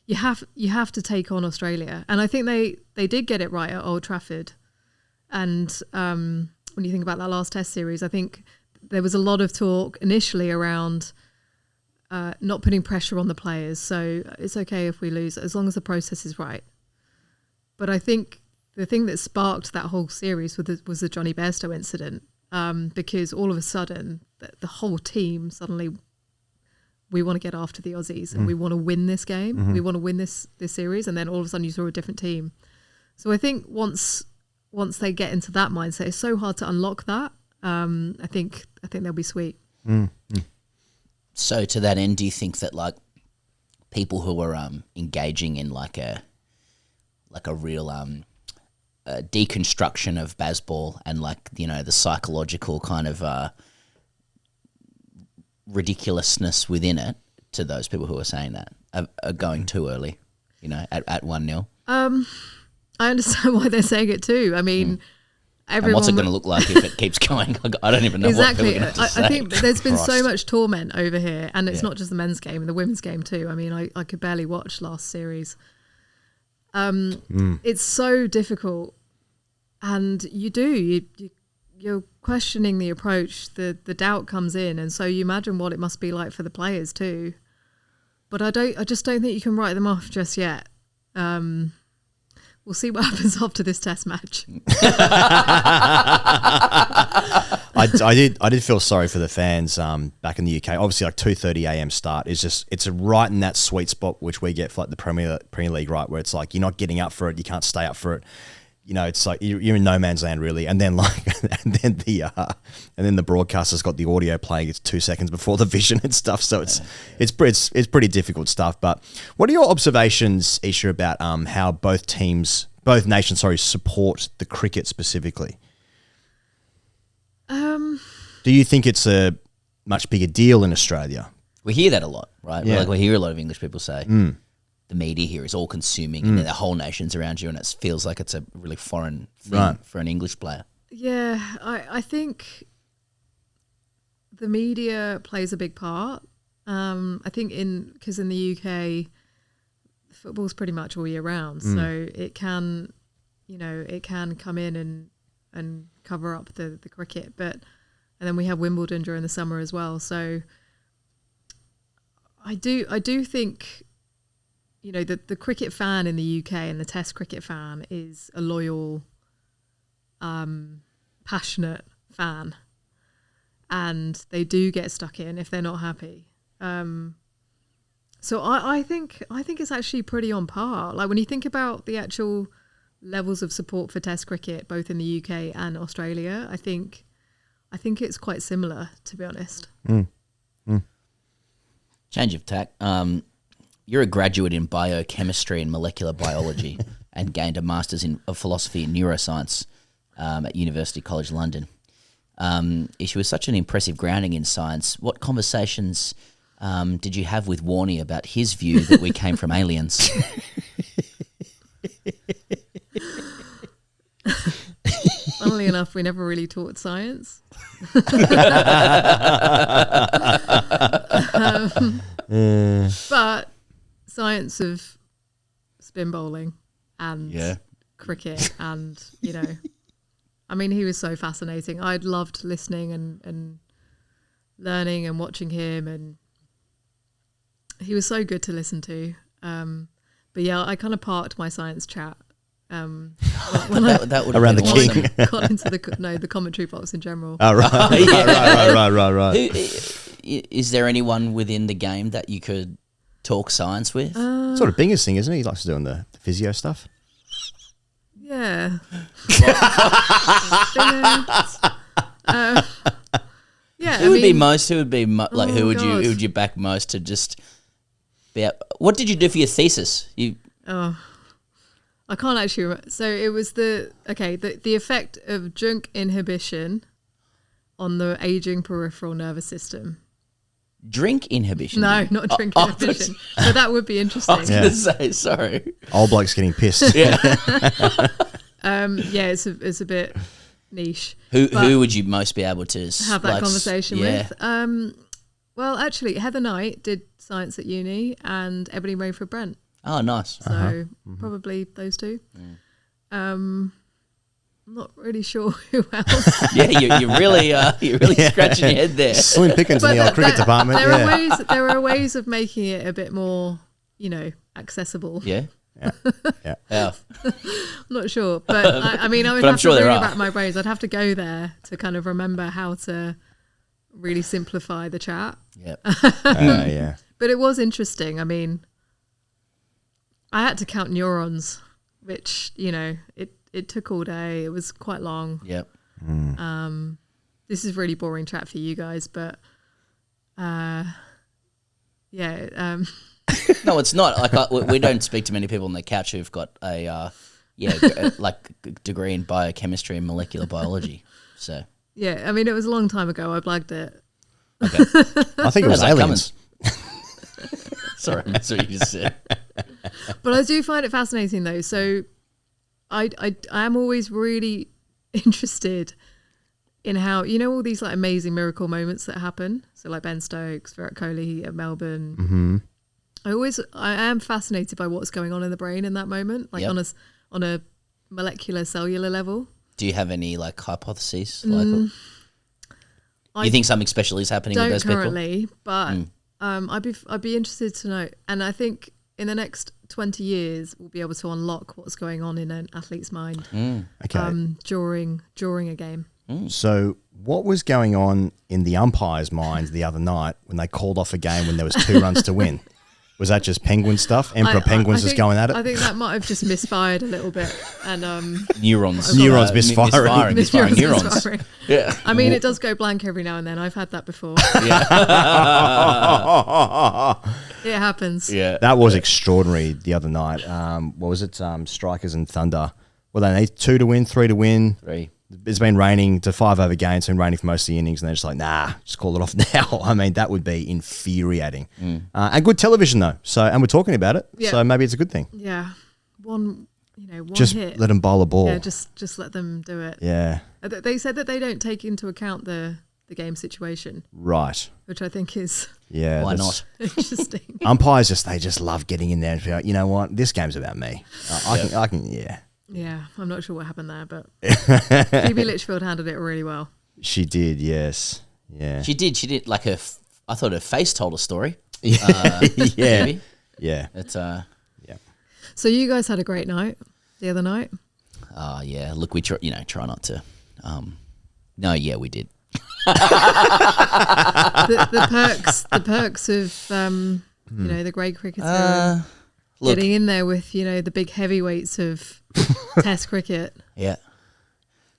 You have to take on Australia, and I think they did get it right at Old Trafford. And when you think about that last Test series, I think there was a lot of talk initially around not putting pressure on the players. So it's okay if we lose as long as the process is right. But I think the thing that sparked that whole series was the Johnny Bairstow incident, because all of a sudden the whole team suddenly, we want to get after the Aussies and we want to win this game. Mm-hmm. We want to win this series. And then all of a sudden you saw a different team. So I think once they get into that mindset, it's so hard to unlock that. I think they'll be sweet. Mm-hmm. So to that end, do you think that like people who are engaging in like a real deconstruction of baseball and like, you know, the psychological kind of ridiculousness within it, to those people who are saying that are going too early, you know, at 1-0? I understand why they're saying it too. I mean, everyone. And what's it going to look like if it keeps going? I don't even know exactly. what people are going to say. I think there's been so Christ. much torment over here, and it's not just the men's game, the women's game too. I mean, I could barely watch last series. It's so difficult, and you're questioning the approach. The doubt comes in, and so you imagine what it must be like for the players too. But I just don't think you can write them off just yet. We'll see what happens after this test match. I did feel sorry for the fans back in the UK. Obviously, like 2:30 a.m. start is it's right in that sweet spot which we get for like the Premier League, right, where it's like you're not getting up for it, you can't stay up for it. You know, it's like you're in no man's land really. And then the broadcaster's got the audio playing. It's 2 seconds before the vision and stuff. So it's pretty difficult stuff. But what are your observations, Isha, about how both nations support the cricket specifically? Do you think it's a much bigger deal in Australia? We hear that a lot, right? Yeah. Like we hear a lot of English people say the media here is all consuming and the whole nation's around you, and it feels like it's a really foreign thing for an English player. Yeah, I think the media plays a big part. I think because in the UK, football's pretty much all year round, so it can come in and cover up the cricket, and then we have Wimbledon during the summer as well. So I do think, you know, the cricket fan in the UK and the Test cricket fan is a loyal, passionate fan, and they do get stuck in if they're not happy. So I think it's actually pretty on par. Like when you think about the actual levels of support for Test cricket, both in the UK and Australia, I think it's quite similar, to be honest. Change of tack. You're a graduate in biochemistry and molecular biology and gained a master's of philosophy and neuroscience at University College London. She was such an impressive grounding in science. What conversations did you have with Warnie about his view that we came from aliens? Funnily enough, we never really taught science. But science of spin bowling and cricket, and, you know, I mean, he was so fascinating. I'd loved listening and learning and watching him, and he was so good to listen to. But yeah, I kind of parked my science chat when that would around the king. got into the commentary box in general. Oh, right. Is there anyone within the game that you could talk science with? Sort of Binger's thing, isn't he? He likes doing the physio stuff. Yeah. Yeah. Who would you back most to just be out? What did you do for your thesis? I can't actually remember. So it was the effect of junk inhibition on the aging peripheral nervous system. Drink inhibition? No, not drink inhibition. But that would be interesting. I was going to say, sorry. Old bloke's getting pissed. It's a bit niche. Who would you most be able to have that conversation with? Well, actually, Heather Knight did science at uni, and Ebony Rayford Brent. Oh, nice. So probably those two. not really sure who else. Yeah, you're really scratching your head there. Slim pickings in the old cricket department. There are ways of making it a bit more, accessible. Yeah. I'm not sure, but I mean, I would But I'm have sure to there really are. rack my brains. I'd have to go there to kind of remember how to really simplify the chat. Yep. Yeah. But it was interesting. I mean, I had to count neurons, which it took all day. It was quite long. Yep. This is really boring chat for you guys, but yeah. No, it's not. Like we don't speak to many people on the couch who've got a degree in biochemistry and molecular biology. So Yeah, I mean, it was a long time ago. I blagged it. okay, I think it was aliens. Sorry, that's what you just said. But I do find it fascinating, though. So I am always really interested in how, all these like amazing miracle moments that happen. So like Ben Stokes, Virat Kohli at Melbourne. Mm-hmm. I am fascinated by what's going on in the brain in that moment, like Yep. on a molecular cellular level. Do you have any like hypotheses? You think something special is happening with those Don't people? currently, but I'd be interested to know. And I think in the next 20 years, we'll be able to unlock what's going on in an athlete's mind. Okay. During a game. So what was going on in the umpire's mind the other night when they called off a game when there was 2 runs to win? Was that just Penguin stuff? Emperor Penguins just going at it? I think that might have just misfired a little bit. And Neurons misfiring. neurons. Misfiring. Yeah. I mean, it does go blank every now and then. I've had that before. It happens. Yeah. That was extraordinary the other night. What was it? Strikers and Thunder. Well, they need 2 to win, 3 to win. 3. It's been raining to 5 over games. It's been raining for most of the innings, and they're just like, nah, just call it off now. I mean, that would be infuriating. And good television though. So, and we're talking about it. Yeah. So maybe it's a good thing. Yeah. One Just hit. let them bowl a ball. Yeah, just let them do it. Yeah. They said that they don't take into account the game situation, Right. which I think is Yeah. Why that's- not? interesting. Umpires they just love getting in there and be like, you know what? This game's about me. I can. Yeah. Yeah, I'm not sure what happened there, but Phoebe Litchfield handled it really well. She did. Yes. Yeah. She did like I thought her face told a story. Yeah. Maybe. Yeah. It's So you guys had a great night the other night. yeah. Look, we try not to. No, yeah, we did. The perks of the grade cricketer getting in there with the big heavyweights of Test cricket. Yeah.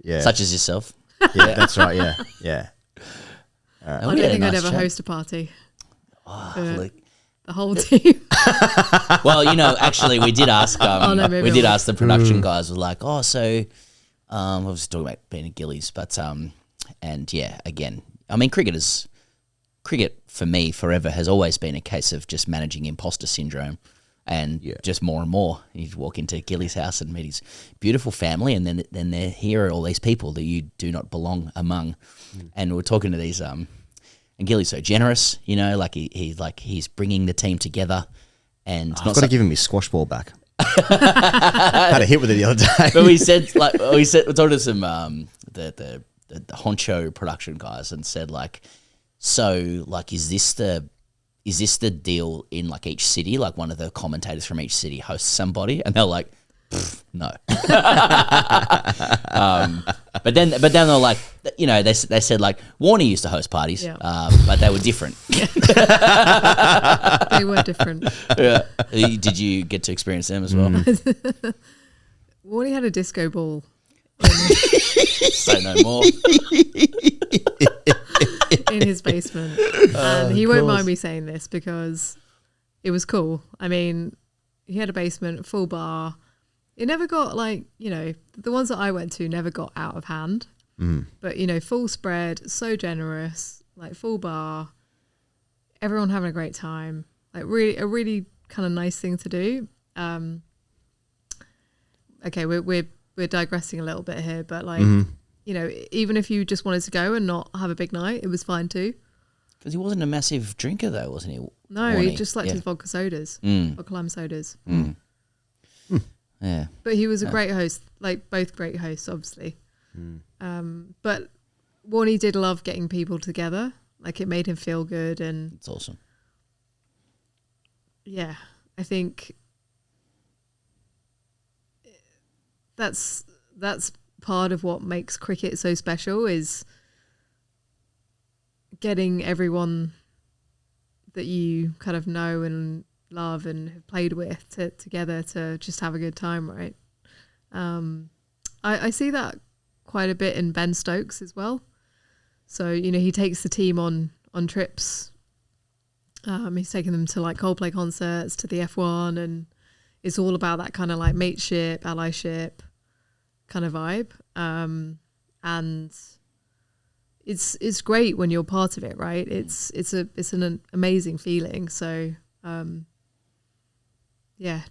Yeah. Such as yourself. Yeah. That's right. Yeah. Yeah. I don't think I'd ever host a party. Look. The whole team. Well, actually, we did ask. maybe we did not. ask the production guys. Were like, I was talking about being a Gillies, but and yeah, again, I mean, cricket for me forever has always been a case of just managing imposter syndrome, and just more and more. You walk into Gillies' house and meet his beautiful family, and then here are all these people that you do not belong among, and we're talking to these And Gilly's so generous, like he's bringing the team together, and I've got to give him his squash ball back. Had a hit with it the other day. But we talked to some the honcho production guys and said is this the deal in like each city? Like one of the commentators from each city hosts somebody, and they're like, no. But then they're like, they said like Warner used to host parties, but they were different. They were different. Yeah. Did you get to experience them as well? Warnie had a disco ball. Say no more. In his basement. And he won't mind me saying this because it was cool. I mean, he had a basement, full bar. It never got the ones that I went to never got out of hand. But, full spread, so generous, like full bar, everyone having a great time. Like a really kind of nice thing to do. Okay, we're digressing a little bit here, but even if you just wanted to go and not have a big night, it was fine too. Because he wasn't a massive drinker though, wasn't he? No, he just liked his vodka sodas, vodka lime sodas. Yeah. But he was a great host, like both great hosts, obviously. But Warney did love getting people together. Like it made him feel good, and It's awesome. yeah, I think that's part of what makes cricket so special, is getting everyone that you kind of know and love and have played with together to just have a good time, right? I see that quite a bit in Ben Stokes as well. So, you know, he takes the team on trips. He's taken them to like Coldplay concerts, to the F1, and it's all about that kind of like mateship, allyship kind of vibe. And it's great when you're part of it, right? It's an amazing feeling. So yeah,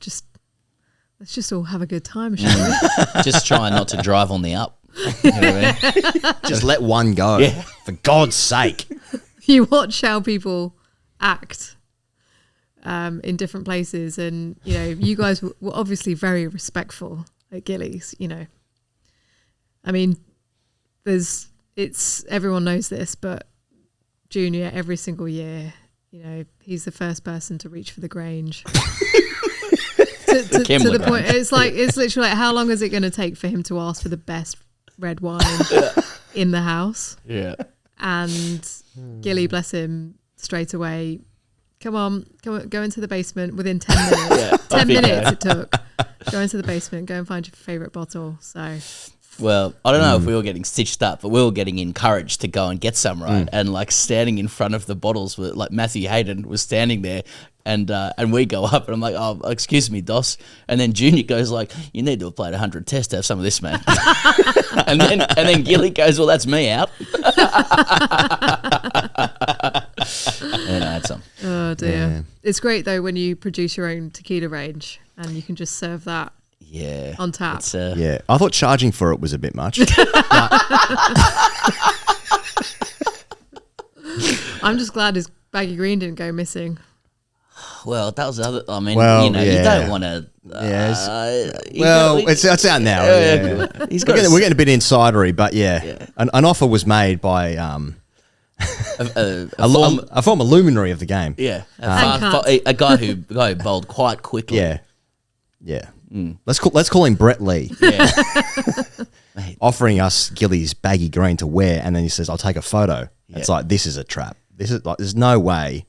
let's just all have a good time, shall we? Just try not to drive on the up. You know what I mean? Just let one go. Yeah. For God's sake. You watch how people act in different places, and you know, you guys were obviously very respectful at Gillies. You know, I mean, everyone knows this, but Junior every single year, you know, he's the first person to reach for the Grange. to the point, it's literally like, how long is it going to take for him to ask for the best red wine in the house? Yeah. And Gilly, bless him, straight away, come on, go into the basement within 10 minutes. Yeah, 10 minutes it took. Go into the basement, go and find your favourite bottle. So, well, I don't know if we were getting stitched up, but we were getting encouraged to go and get some, right? And like standing in front of the bottles, with like Matthew Hayden was standing there, and we go up, and I'm like, oh, excuse me, Dos. And then Junior goes like, you need to have played 100 Test to have some of this, mate. and then Gilly goes, well, that's me out. And I had some. Oh dear. Yeah. It's great though when you produce your own tequila range and you can just serve that. Yeah. On tap. Yeah. I thought charging for it was a bit much. I'm just glad his baggy green didn't go missing. Well, that was the other. I mean, Well, you know, yeah. you don't want to. It's out now. Yeah. We're getting a bit insidery, but yeah. An offer was made by a former luminary of the game. Yeah, a guy who bowled quite quickly. Yeah, yeah. Let's call him Brett Lee. Yeah. Offering us Gilly's baggy green to wear, and then he says, "I'll take a photo." Yeah. It's like, this is a trap. This is like, there's no way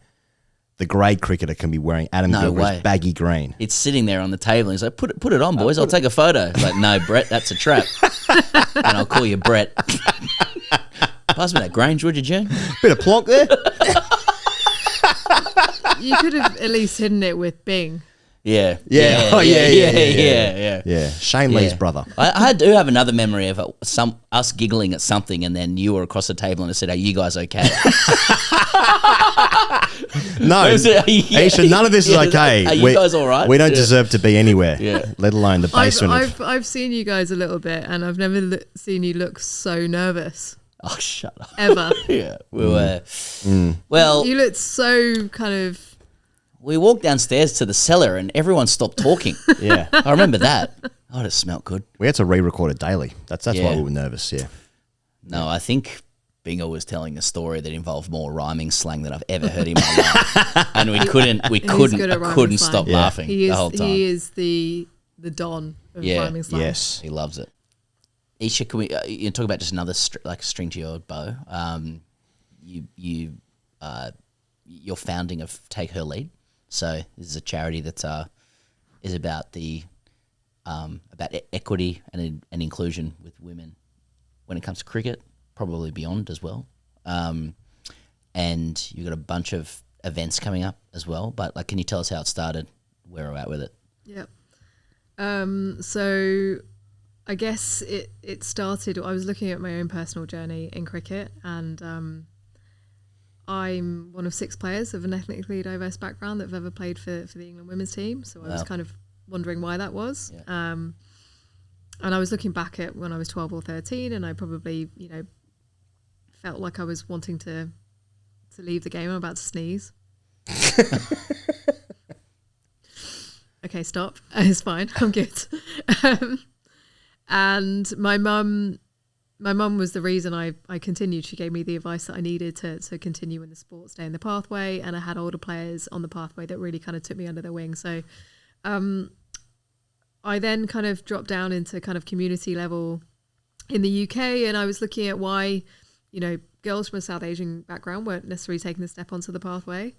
the grade cricketer can can be wearing Adam Gilchrist's baggy green. It's sitting there on the table. He's like, put it on, boys. I'll take a photo. It's like, no, Brett, that's a trap. And I'll call you Brett. Pass me that Grange, would you, June? Bit of plonk there. You could have at least hidden it with Bing. Yeah. Yeah. Yeah. Shane Lee's brother. I do have another memory of us giggling at something, and then you were across the table and I said, "Are you guys okay?" No, Aisha, none of this is okay. Are you guys all right? We don't deserve to be anywhere, let alone the basement. I've seen you guys a little bit, and I've never seen you look so nervous. Oh, shut up. Ever. Yeah, we were. Well, you looked so kind of. We walked downstairs to the cellar and everyone stopped talking. Yeah. I remember that. Oh, it smelled good. We had to re-record it daily. That's why we were nervous, yeah. No, I think Bingo was telling a story that involved more rhyming slang than I've ever heard in my life. And I couldn't stop laughing the whole time. He is the don of rhyming slang. Yes. He loves it. Isha, can we you talk about just another string to your bow? You're founding of Take Her Lead. So this is a charity that is about about equity and inclusion with women when it comes to cricket, probably beyond as well. And you've got a bunch of events coming up as well. But like, can you tell us how it started, where we're at with it? Yep. So I guess it started. I was looking at my own personal journey in cricket, and I'm one of 6 players of an ethnically diverse background that have ever played for the England women's team. So I was kind of wondering why that was. Yeah. And I was looking back at when I was 12 or 13, and I probably, felt like I was wanting to leave the game. I'm about to sneeze. okay, stop. It's fine. I'm good. And my mum was the reason I continued. She gave me the advice that I needed to continue in the sport, stay in the pathway. And I had older players on the pathway that really kind of took me under their wing. So I then kind of dropped down into kind of community level in the UK. And I was looking at why, you know, girls from a South Asian background weren't necessarily taking the step onto the pathway.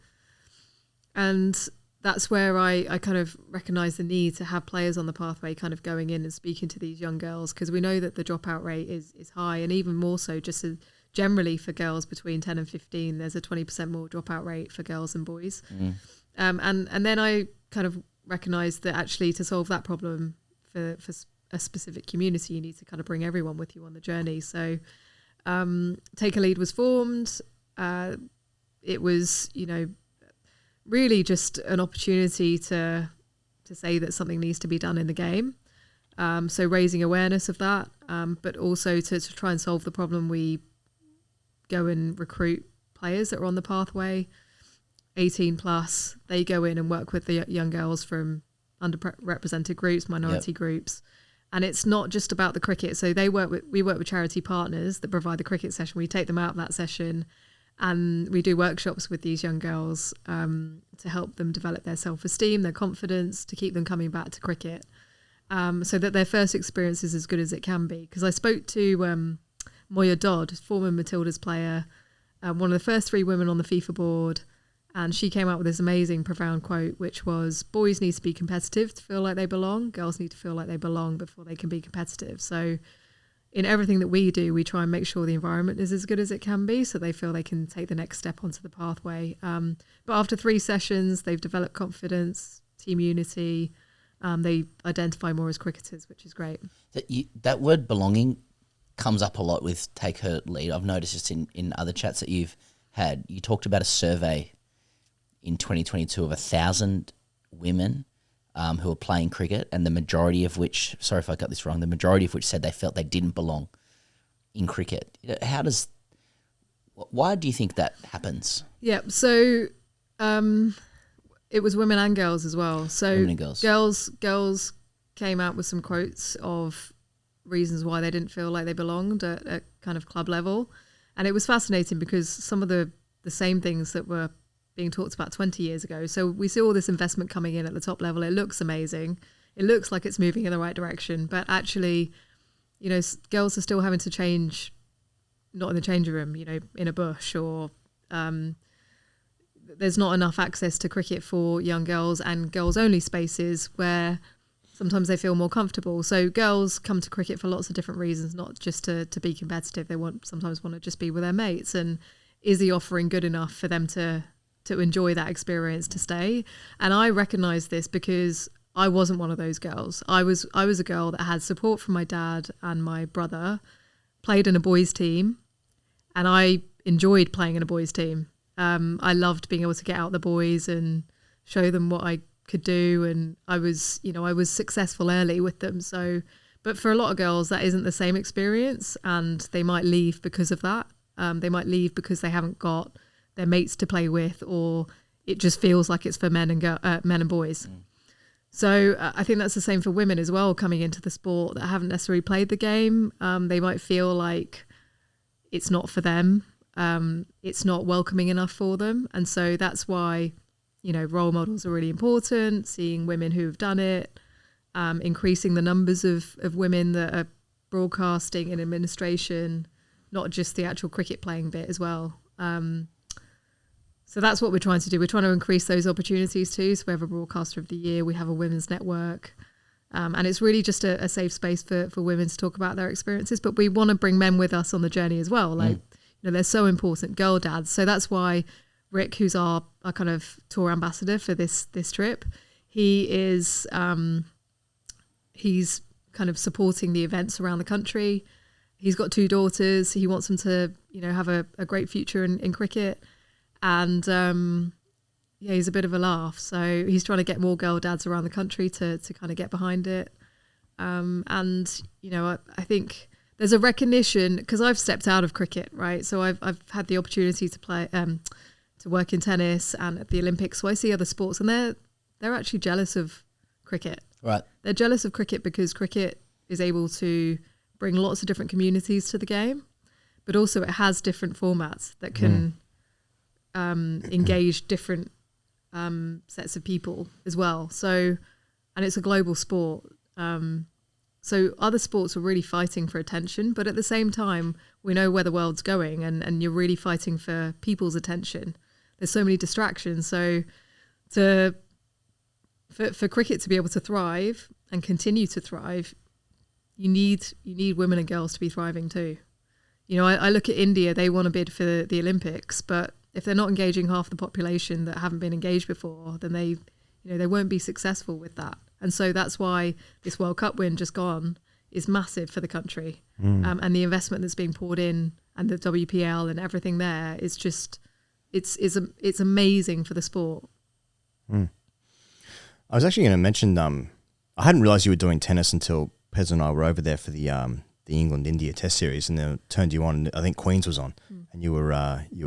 And that's where I kind of recognise the need to have players on the pathway kind of going in and speaking to these young girls, because we know that the dropout rate is high, and even more so just generally for girls between 10 and 15, there's a 20% more dropout rate for girls than boys. And then I kind of recognised that actually to solve that problem for a specific community, you need to kind of bring everyone with you on the journey. So Take a Lead was formed. It was, you know, really just an opportunity to say that something needs to be done in the game. So raising awareness of that, but also to try and solve the problem. We go and recruit players that are on the pathway, 18 plus. They go in and work with the young girls from underrepresented groups, minority groups. And it's not just about the cricket. So we work with charity partners that provide the cricket session. We take them out of that session, and we do workshops with these young girls to help them develop their self-esteem, their confidence, to keep them coming back to cricket, so that their first experience is as good as it can be. Because I spoke to Moya Dodd, former Matildas player, one of the first 3 women on the FIFA board, and she came out with this amazing, profound quote, which was, boys need to be competitive to feel like they belong. Girls need to feel like they belong before they can be competitive. So in everything that we do, we try and make sure the environment is as good as it can be, so they feel they can take the next step onto the pathway. But after 3 sessions, they've developed confidence, team unity. They identify more as cricketers, which is great. That word belonging comes up a lot with Take Her Lead. I've noticed just in other chats that you've had. You talked about a survey in 2022 of 1,000 women who are playing cricket, and the majority of which, sorry if I got this wrong, the majority of which said they felt they didn't belong in cricket. Why do you think that happens? Yeah, so it was women and girls as well. So women and girls. Girls came out with some quotes of reasons why they didn't feel like they belonged at kind of club level. And it was fascinating because some of the same things that were being talked about 20 years ago. So we see all this investment coming in at the top level. It looks amazing. It looks like it's moving in the right direction. But actually, you know, girls are still having to change, not in the changing room, you know, in a bush, or there's not enough access to cricket for young girls, and girls-only spaces where sometimes they feel more comfortable. So girls come to cricket for lots of different reasons, not just to be competitive. They sometimes want to just be with their mates. And is the offering good enough for them to enjoy that experience, to stay? And I recognise this because I wasn't one of those girls. I was a girl that had support from my dad and my brother, played in a boys' team, and I enjoyed playing in a boys' team. I loved being able to get out the boys and show them what I could do, and I was successful early with them. So, but for a lot of girls, that isn't the same experience, and they might leave because of that. They might leave because they haven't got their mates to play with, or it just feels like it's for men and boys. So I think that's the same for women as well, coming into the sport that haven't necessarily played the game. They might feel like it's not for them. It's not welcoming enough for them. And so that's why, you know, role models are really important, seeing women who have done it, increasing the numbers of women that are broadcasting and administration, not just the actual cricket playing bit as well. So that's what we're trying to do. We're trying to increase those opportunities too. So we have a broadcaster of the year, we have a women's network, and it's really just a safe space for women to talk about their experiences. But we want to bring men with us on the journey as well. Like, you know, they're so important, girl dads. So that's why Rick, who's our kind of tour ambassador for this trip, he's kind of supporting the events around the country. He's got 2 daughters. He wants them to, you know, have a great future in cricket. And he's a bit of a laugh. So he's trying to get more girl dads around the country to kind of get behind it. And, you know, I think there's a recognition, because I've stepped out of cricket, right? So I've had the opportunity to play, to work in tennis and at the Olympics. So I see other sports, and they're actually jealous of cricket. Right. They're jealous of cricket because cricket is able to bring lots of different communities to the game, but also it has different formats that can engage different sets of people as well. So, and it's a global sport. So other sports are really fighting for attention, but at the same time, we know where the world's going, and you're really fighting for people's attention. There's so many distractions. So for cricket to be able to thrive and continue to thrive, you need women and girls to be thriving too. You know, I look at India, they want to bid for the Olympics, but if they're not engaging half the population that haven't been engaged before, then they won't be successful with that. And so that's why this World Cup win just gone is massive for the country. And the investment that's being poured in and the WPL and everything there is just, it's amazing for the sport. I was actually going to mention, I hadn't realised you were doing tennis until Pez and I were over there for the England-India Test series, and then turned you on. I think Queens was on, and you were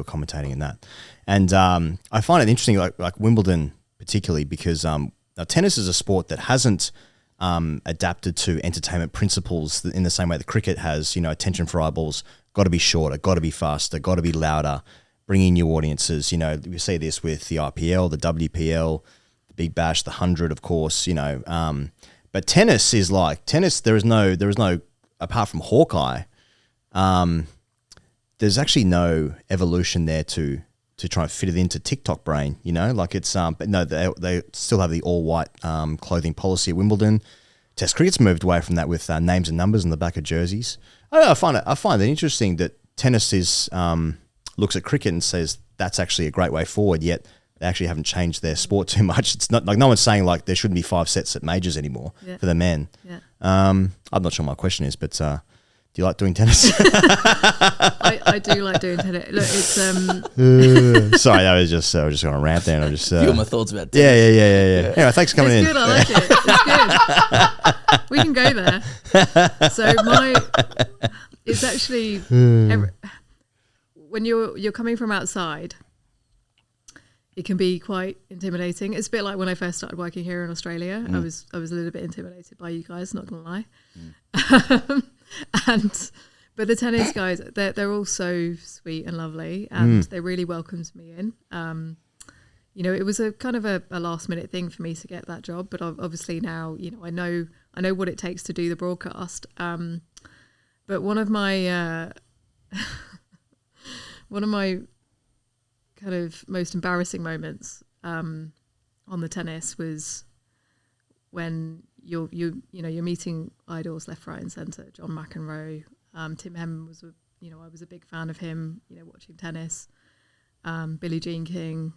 commentating in that. And I find it interesting, like Wimbledon particularly, because now tennis is a sport that hasn't adapted to entertainment principles in the same way that cricket has. You know, attention for eyeballs, got to be shorter, got to be faster, got to be louder, bring in new audiences. You know, we see this with the IPL, the WPL, the Big Bash, the 100, of course. You know, but tennis is like tennis. There is no apart from Hawkeye. There's actually no evolution there to try and fit it into TikTok brain, you know, like it's, but no, they still have the all white clothing policy at Wimbledon. Test cricket's moved away from that with names and numbers on the back of jerseys. I find it interesting that tennis is looks at cricket and says that's actually a great way forward, yet they actually haven't changed their sport too much. It's not like no one's saying like there shouldn't be 5 sets at majors anymore for the men. Yeah. I'm not sure what my question is, but do you like doing tennis? I do like doing tennis. Look, it's sorry, I was just going to rant there, and I'm just feel my thoughts about tennis. Yeah. Anyway, thanks for coming in. It's good. I like it. It's good. We can go there. So it's actually when you're coming from outside, it can be quite intimidating. It's a bit like when I first started working here in Australia. I was a little bit intimidated by you guys, not gonna lie. But the tennis guys, they're all so sweet and lovely, and they really welcomed me in. You know, it was a kind of a last minute thing for me to get that job, but obviously now, you know, I know what it takes to do the broadcast. But one of my kind of most embarrassing moments on the tennis was when you're meeting idols left, right, and centre. John McEnroe, Tim Henman was, I was a big fan of him. You know, watching tennis. Billie Jean King,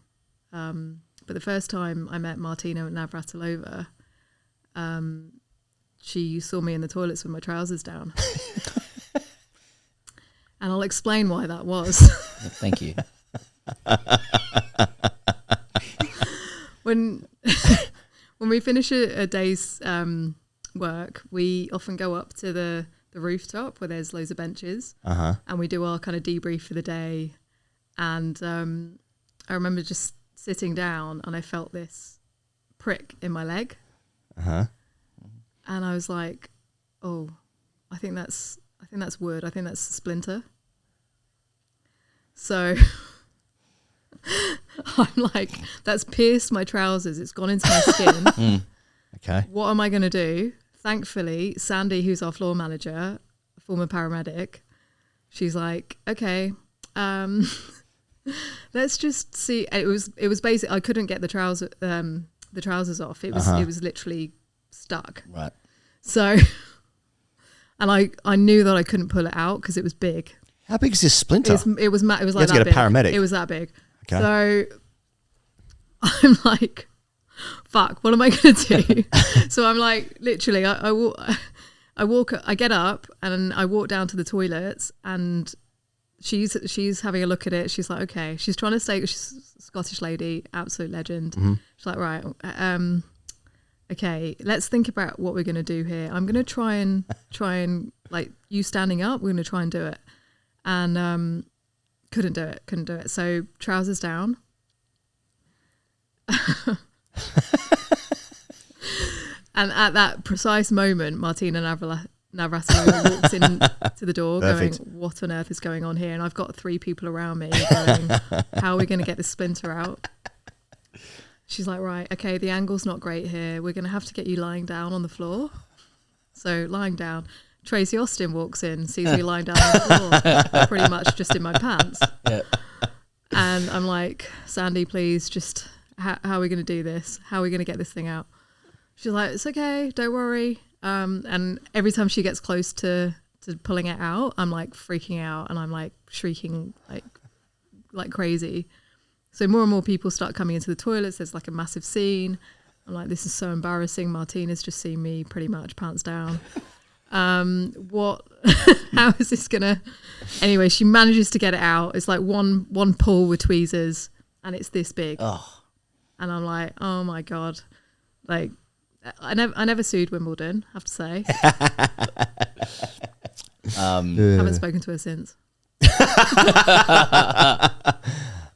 but the first time I met Martina Navratilova, she saw me in the toilets with my trousers down, and I'll explain why that was. Thank you. When we finish a day's work, we often go up to the rooftop where there's loads of benches, and we do our kind of debrief for the day. And I remember just sitting down, and I felt this prick in my leg, and I was like, "Oh, I think that's wood. I think that's a splinter." So I'm like, that's pierced my trousers. It's gone into my skin. Okay. What am I going to do? Thankfully, Sandy, who's our floor manager, former paramedic, she's like, okay, let's just see. It was basic. I couldn't get the trousers off. It was literally stuck. Right. So, and I knew that I couldn't pull it out because it was big. How big is this splinter? It was like that big. You have to get a paramedic. It was that big. Okay. So I'm like, fuck, what am I going to do? So I'm like, literally, I get up and I walk down to the toilets, and she's having a look at it. She's like, okay. She's trying to stay, she's a Scottish lady, absolute legend. She's like, right, okay, let's think about what we're going to do here. I'm going to try and like, you standing up, we're going to try and do it. And couldn't do it. So trousers down. And at that precise moment, Martina Navratilova walks into the door Perfect. going, what on earth is going on here? And I've got 3 people around me going, how are we going to get this splinter out? She's like, right, okay, the angle's not great here. We're going to have to get you lying down on the floor. So lying down. Tracy Austin walks in, sees me lying down on the floor, pretty much just in my pants. Yeah. And I'm like, Sandy, please, just how are we going to do this? How are we going to get this thing out? She's like, it's okay, don't worry. And every time she gets close to pulling it out, I'm like freaking out and I'm like shrieking like crazy. So more and more people start coming into the toilets. There's like a massive scene. I'm like, this is so embarrassing. Martina's just seen me pretty much pants down. How is this gonna? Anyway, she manages to get it out. It's like one pull with tweezers, and it's this big. Oh. And I'm like, oh my God, like I never sued Wimbledon, I have to say. Haven't spoken to her since.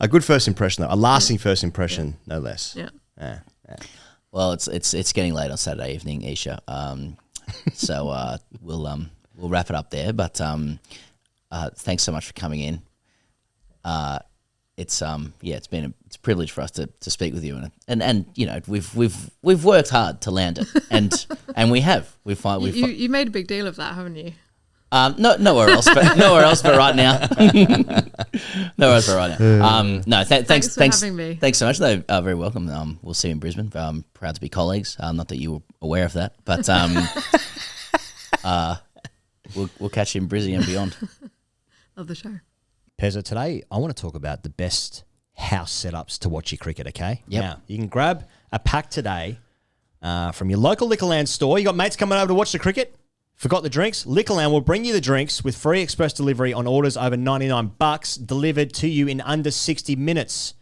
A good first impression, though. A lasting first impression, no less. Yeah. Well, it's getting late on Saturday evening, Isha. So we'll wrap it up there. But thanks so much for coming in. It's a privilege for us to speak with you, and you know we've worked hard to land it, and we have. You made a big deal of that, haven't you? Nowhere else, but right now. Nowhere else but right now. Thanks for having me. Thanks so much. No, very welcome. We'll see you in Brisbane. Proud to be colleagues. Not that you were aware of that, but we'll catch you in Brizzy and beyond. Love the show. Pezza, today I want to talk about the best house setups to watch your cricket, okay? Yep. Now, you can grab a pack today from your local Liquorland store. You got mates coming over to watch the cricket? Forgot the drinks? Liquorland will bring you the drinks with free express delivery on orders over $99, delivered to you in under 60 minutes.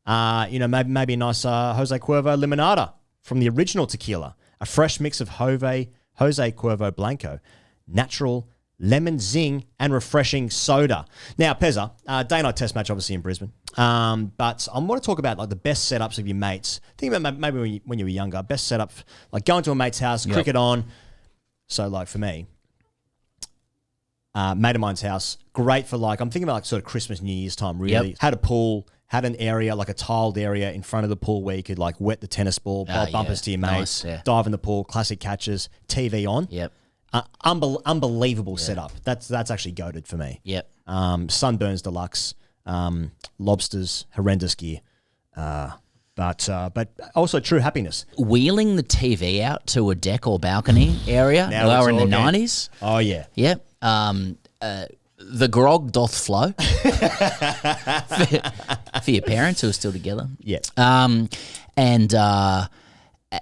Maybe a nice Jose Cuervo Limonada from the original tequila. A fresh mix of Jose Cuervo Blanco, natural lemon zing, and refreshing soda. Now, Pezza, day-night test match obviously in Brisbane. But I want to talk about like the best setups of your mates. Think about maybe when you were younger, best setup, like going to a mate's house, cricket on. So like for me, mate of mine's house, great for like, I'm thinking about like sort of Christmas, New Year's time, really. Yep. Had a pool, had an area, like a tiled area in front of the pool where you could like wet the tennis ball, bob bumpers to your mates, dive in the pool, classic catches, TV on. Yep. Unbelievable setup. That's actually goated for me. Yep. Sunburns deluxe, lobsters, horrendous gear. But also true happiness. Wheeling the TV out to a deck or balcony area lower in the 90s. Oh, yeah. Yep. The grog doth flow for your parents who are still together. Yeah. And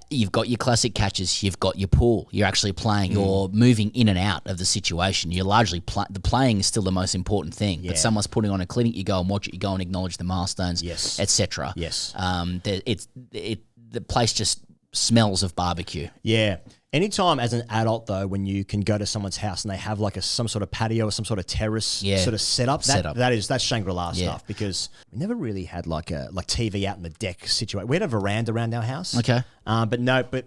you've got your classic catches, you've got your pool, you're actually playing, you're moving in and out of the situation. You're largely, the playing is still the most important thing. Yeah. But someone's putting on a clinic, you go and watch it, you go and acknowledge the milestones, etc. Yes. The place just smells of barbecue. Yeah. Anytime as an adult, though, when you can go to someone's house and they have like some sort of patio or some sort of terrace sort of setup, that's Shangri-La stuff, because we never really had like TV out in the deck situation. We had a veranda around our house. Okay. But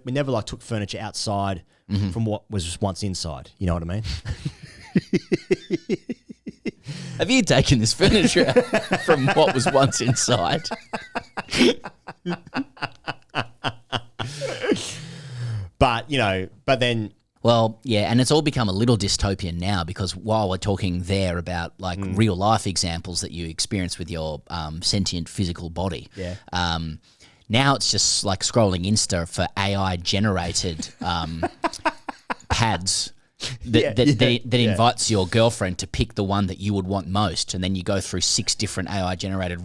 we never like took furniture outside from what was once inside. You know what I mean? Have you taken this furniture from what was once inside? But then... Well, yeah, and it's all become a little dystopian now, because while we're talking there about like real life examples that you experience with your sentient physical body, now it's just like scrolling Insta for AI generated pads that invites your girlfriend to pick the one that you would want most, and then you go through 6 different AI generated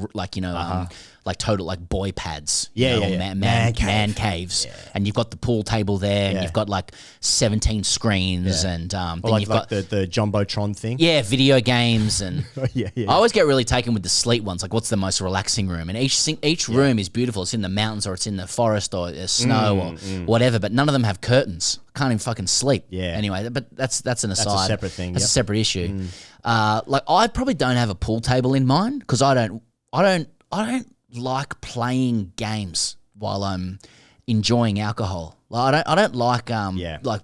like total like boy pads, man caves, and you've got the pool table there, and you've got like 17 screens, and then like, you've got the Jumbotron thing, video games, and I always get really taken with the sleep ones, like what's the most relaxing room, and each room is beautiful. It's in the mountains or it's in the forest or snow or whatever, but none of them have curtains. Can't even fucking sleep. Anyway, but that's an aside. That's a separate thing. That's a separate issue. Like I probably don't have a pool table in mind, because I don't like playing games while I'm enjoying alcohol. Like I don't like like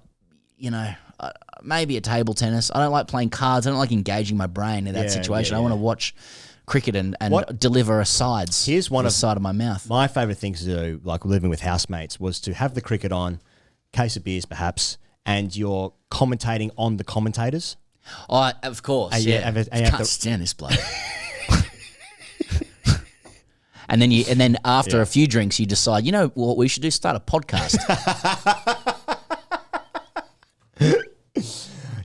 maybe a table tennis. I don't like playing cards. I don't like engaging my brain in that situation. I want to watch cricket and deliver asides. Here's one the side of my mouth. My favourite things to do, like living with housemates, was to have the cricket on, case of beers perhaps, and you're commentating on the commentators. Oh, of course. I can't stand this bloke. And then after a few drinks, you decide, you know what we should do? Start a podcast.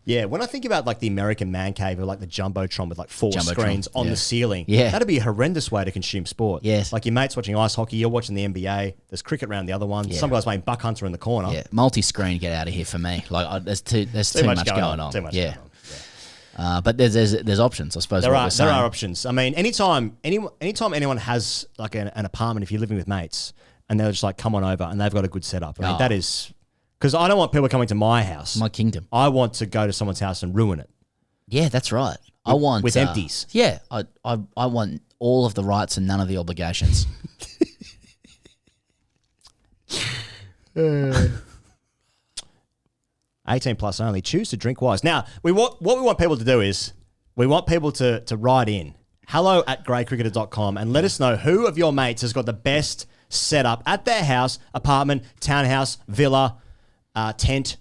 Yeah, when I think about like the American man cave or like the Jumbotron with like four screens on the ceiling, Yeah. that'd be a horrendous way to consume sport. Yes. Like your mate's watching ice hockey, you're watching the NBA, there's cricket around the other one, Yeah. some guys playing buck hunter in the corner. Yeah, multi-screen, get out of here for me. Like there's too much going on. Too much going on. But there's options, I suppose. There are options. I mean, anytime anyone has like an apartment, if you're living with mates, and they're just like, come on over, and they've got a good setup. I mean, that is because I don't want people coming to my house, my kingdom. I want to go to someone's house and ruin it. Yeah, that's right. I want with empties. Yeah, I want all of the rights and none of the obligations. 18 plus only. Choose to drink wise. Now, what we want people to do is we want people to write in hello@greycricketer.com and let us know who of your mates has got the best setup at their house, apartment, townhouse, villa, tent,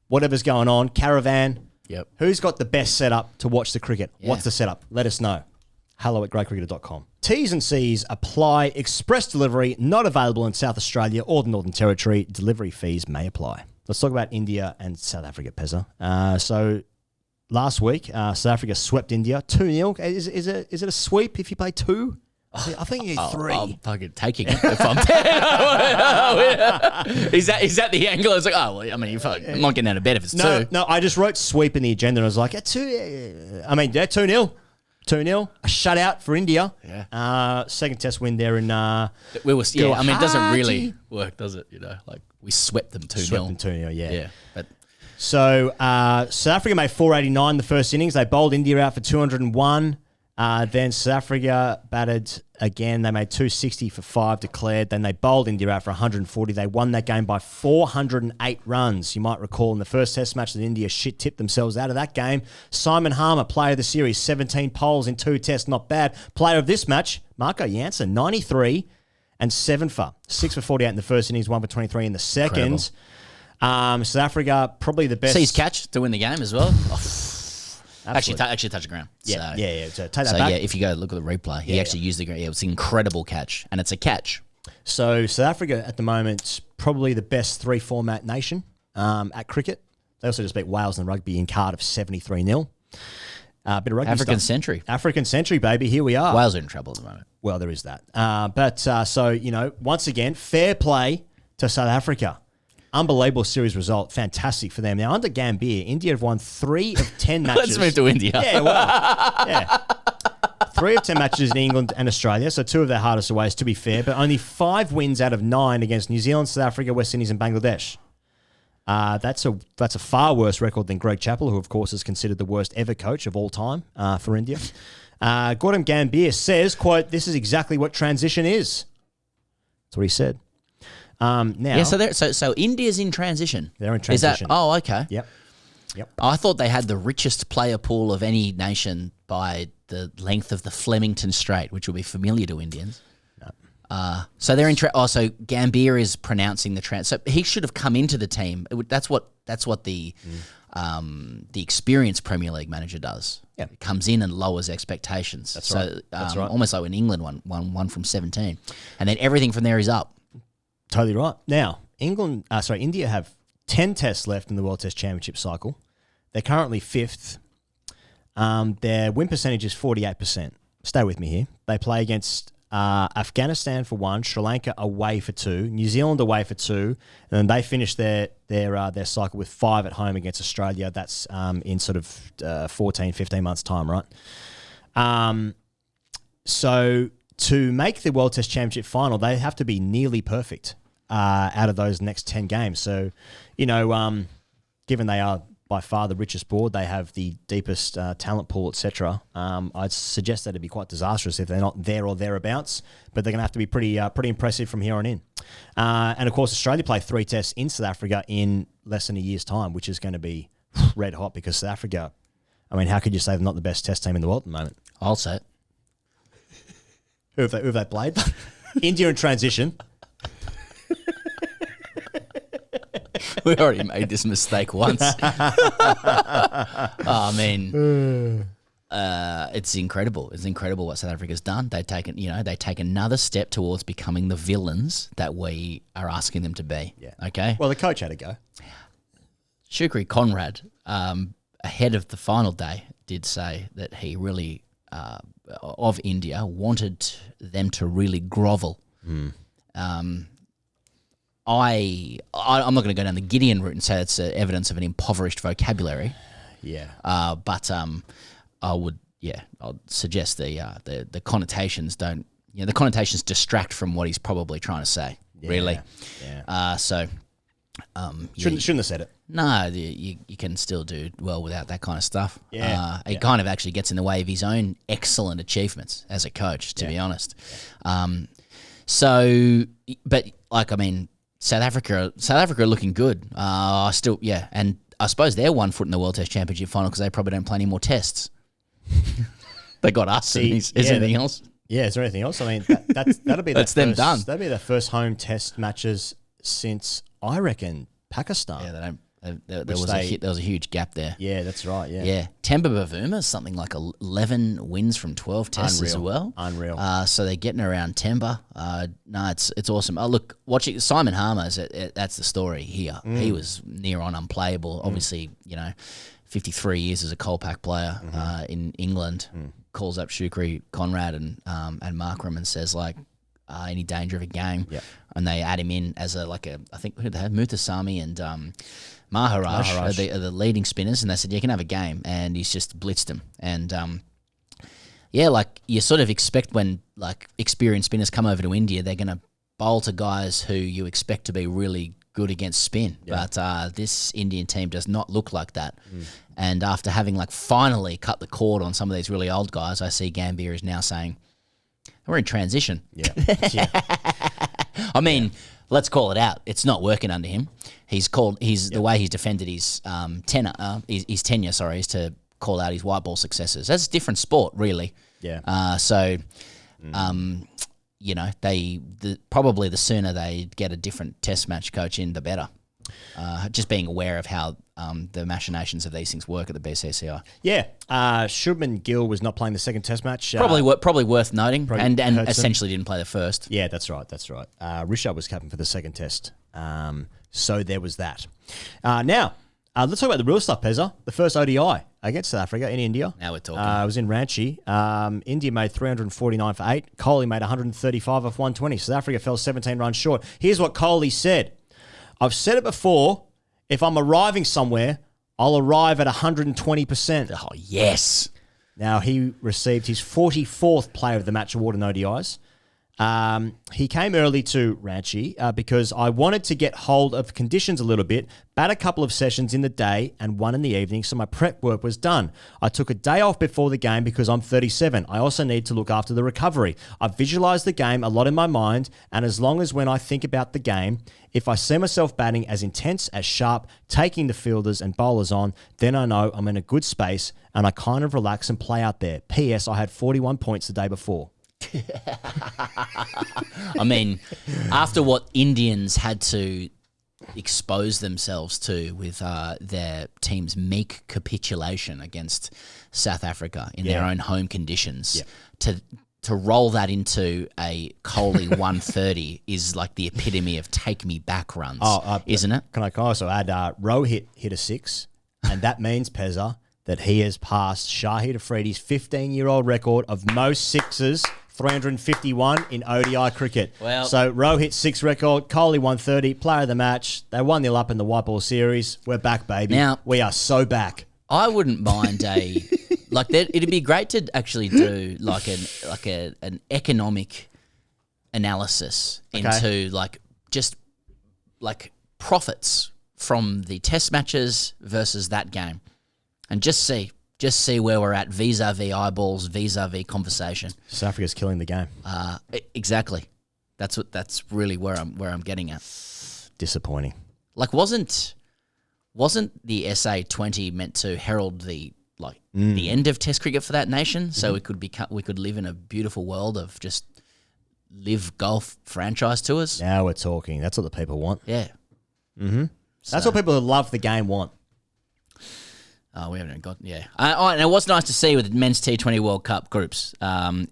whatever's going on, caravan. Yep. Who's got the best setup to watch the cricket? Yeah. What's the setup? Let us know. hello@greycricketer.com. T's and C's apply. Express delivery not available in South Australia or the Northern Territory. Delivery fees may apply. Let's talk about India and South Africa, Pezza. So last week, South Africa swept India 2-0. Is it a sweep if you play 2? I think you need 3. I'm fucking taking it if I'm 10. Is that the angle? It's like, oh, well, I mean, I'm not getting out of bed if it's 2. No, I just wrote sweep in the agenda and I was like, 2. I mean, 2-0. 2-0. A shutout for India. Yeah. Second test win there in I mean, it doesn't really work, does it? You know, like we swept them 2-0. Swept them 2-0, yeah. Yeah. But so South Africa made 489 the first innings. They bowled India out for 201. Then South Africa batted again. They made 260 for 5 declared. Then they bowled India out for 140. They won that game by 408 runs. You might recall in the first test match that India shit-tipped themselves out of that game. Simon Harmer, player of the series, 17 poles in 2 tests, not bad. Player of this match, Marco Jansen, 93 and 7 for. 6 for 48 in the first innings, 1 for 23 in the second. South Africa, probably the best. Sees catch to win the game as well. Actually touch the ground. Yeah, so, yeah. So take that back. Yeah, if you go look at the replay, he actually used the ground. Yeah, it was an incredible catch, and it's a catch. So South Africa at the moment probably the best 3-format nation at cricket. They also just beat Wales in rugby in Cardiff 73-0. Bit of rugby African stuff. century. African century, baby. Here we are. Wales are in trouble at the moment. Well, there is that. So, you know, once again, fair play to South Africa. Unbelievable series result. Fantastic for them. Now, under Gambier, India have won 3 of 10 matches. Let's move to India. Yeah, well, yeah. 3 of 10 matches in England and Australia, so 2 of their hardest aways, to be fair, but only 5 wins out of 9 against New Zealand, South Africa, West Indies and Bangladesh. That's a far worse record than Greg Chappell, who, of course, is considered the worst ever coach of all time for India. Gautam Gambhir says, quote, "This is exactly what transition is." That's what he said. Now, yeah, so India's in transition. They're in transition. Is that? Oh, okay. Yep. I thought they had the richest player pool of any nation by the length of the Flemington Strait, which will be familiar to Indians. No. So they're in. So Gambhir is pronouncing the So he should have come into the team. That's what the experienced Premier League manager does. Yeah. It comes in and lowers expectations. That's right. That's right. Almost like when England won from 17, and then everything from there is up. Totally right. Now, India have 10 tests left in the World Test Championship cycle. They're currently 5th. Their win percentage is 48%. Stay with me here. They play against Afghanistan for 1, Sri Lanka away for 2, New Zealand away for 2, and then they finish their cycle with 5 at home against Australia. That's in sort of 14, 15 months' time, right? So to make the World Test Championship final, they have to be nearly perfect out of those next 10 games. So, you know, given they are by far the richest board, they have the deepest talent pool, etc. I'd suggest that it'd be quite disastrous if they're not there or thereabouts, but they're going to have to be pretty impressive from here on in. And, of course, Australia play 3 tests in South Africa in less than a year's time, which is going to be red hot because South Africa, I mean, how could you say they're not the best test team in the world at the moment? I'll say it. Who have they played? India in transition. We already made this mistake once. I mean, it's incredible. It's incredible what South Africa's done. They take another step towards becoming the villains that we are asking them to be. Yeah. Okay. Well, the coach had a go. Shukri Conrad, ahead of the final day, did say that he really, of India, wanted them to really grovel. I'm not going to go down the Gideon route and say it's evidence of an impoverished vocabulary. Yeah. But I'd suggest the connotations don't. The connotations distract from what he's probably trying to say. Yeah, really. Yeah. Shouldn't have said it. No, you can still do well without that kind of stuff. Yeah. It kind of actually gets in the way of his own excellent achievements as a coach, to be honest. South Africa are looking good. And I suppose they're 1 foot in the World Test Championship final because they probably don't play any more tests. They got us. Is there anything else? Yeah, is there anything else? I mean, that'll be that's them done. That'll be their first home test matches since, I reckon, Pakistan. Yeah, they don't. There was a huge gap there. Yeah, that's right. Yeah. Yeah. Temba Bavuma, something like 11 wins from 12 tests as well. Unreal. So they're getting around Temba. It's awesome. Look, watching Simon Harmer, that's the story here. He was near on unplayable. Obviously, 53 years as a Colpack player in England. Calls up Shukri Conrad and Markram and says any danger of a game. Yep. And they add him in as I think who did they have? Muthusamy and Maharaj are the leading spinners, and they said you can have a game, and he's just blitzed him. And you sort of expect when experienced spinners come over to India, they're going to bowl to guys who you expect to be really good against spin. Yeah. But this Indian team does not look like that. And after having finally cut the cord on some of these really old guys, I see Gambia is now saying we're in transition. Yeah. I mean, let's call it out. It's not working under him. The way he's defended his tenure, is to call out his white ball successes. That's a different sport, really. Yeah. Probably the sooner they get a different test match coach in, the better. Just being aware of how the machinations of these things work at the BCCI. Yeah. Shubman Gill was not playing the second test match. Probably worth noting, and essentially didn't play the first. Yeah, that's right. Rishabh was captain for the second test. So there was that. Now, let's talk about the real stuff, Pezza. The first ODI against South Africa in India. Now we're talking. It was in Ranchi. India made 349 for 8. Kohli made 135 off 120. South Africa fell 17 runs short. Here's what Kohli said. I've said it before. If I'm arriving somewhere, I'll arrive at 120%. Oh, yes. Now, he received his 44th Player of the Match award in ODIs. He came early to Ranchi because I wanted to get hold of conditions a little bit, bat a couple of sessions in the day and one in the evening, so my prep work was done. I took a day off before the game because I'm 37. I also need to look after the recovery. I've visualised the game a lot in my mind, and as long as when I think about the game, if I see myself batting as intense, as sharp, taking the fielders and bowlers on, then I know I'm in a good space and I kind of relax and play out there. P.S. I had 41 points the day before. I mean, after what Indians had to expose themselves to with their team's meek capitulation against South Africa in their own home conditions, to roll that into a Kohli 130 is like the epitome of take me back runs, isn't it? Can I also add Rohit hit a 6, and that means, Pezza, that he has passed Shahid Afridi's 15-year-old record of most sixes, 351 in ODI cricket. Well, so Rohit's 6 record, Kohli 130, player of the match. They 1-0 up in the white ball series. We're back, baby. Now, we are so back. I wouldn't mind it'd be great to actually do an economic analysis into profits from the test matches versus that game, and just see where we're at vis-a-vis eyeballs, vis-a-vis conversation. South Africa's killing the game. Exactly. That's really where I'm getting at. Disappointing. Like, wasn't the SA20 meant to herald the end of Test cricket for that nation, so we could live in a beautiful world of just live golf franchise tours? Now we're talking. That's what the people want. Yeah. Mm-hmm. That's what people who love the game want. Oh, we haven't got and it was nice to see with the men's T20 World Cup groups.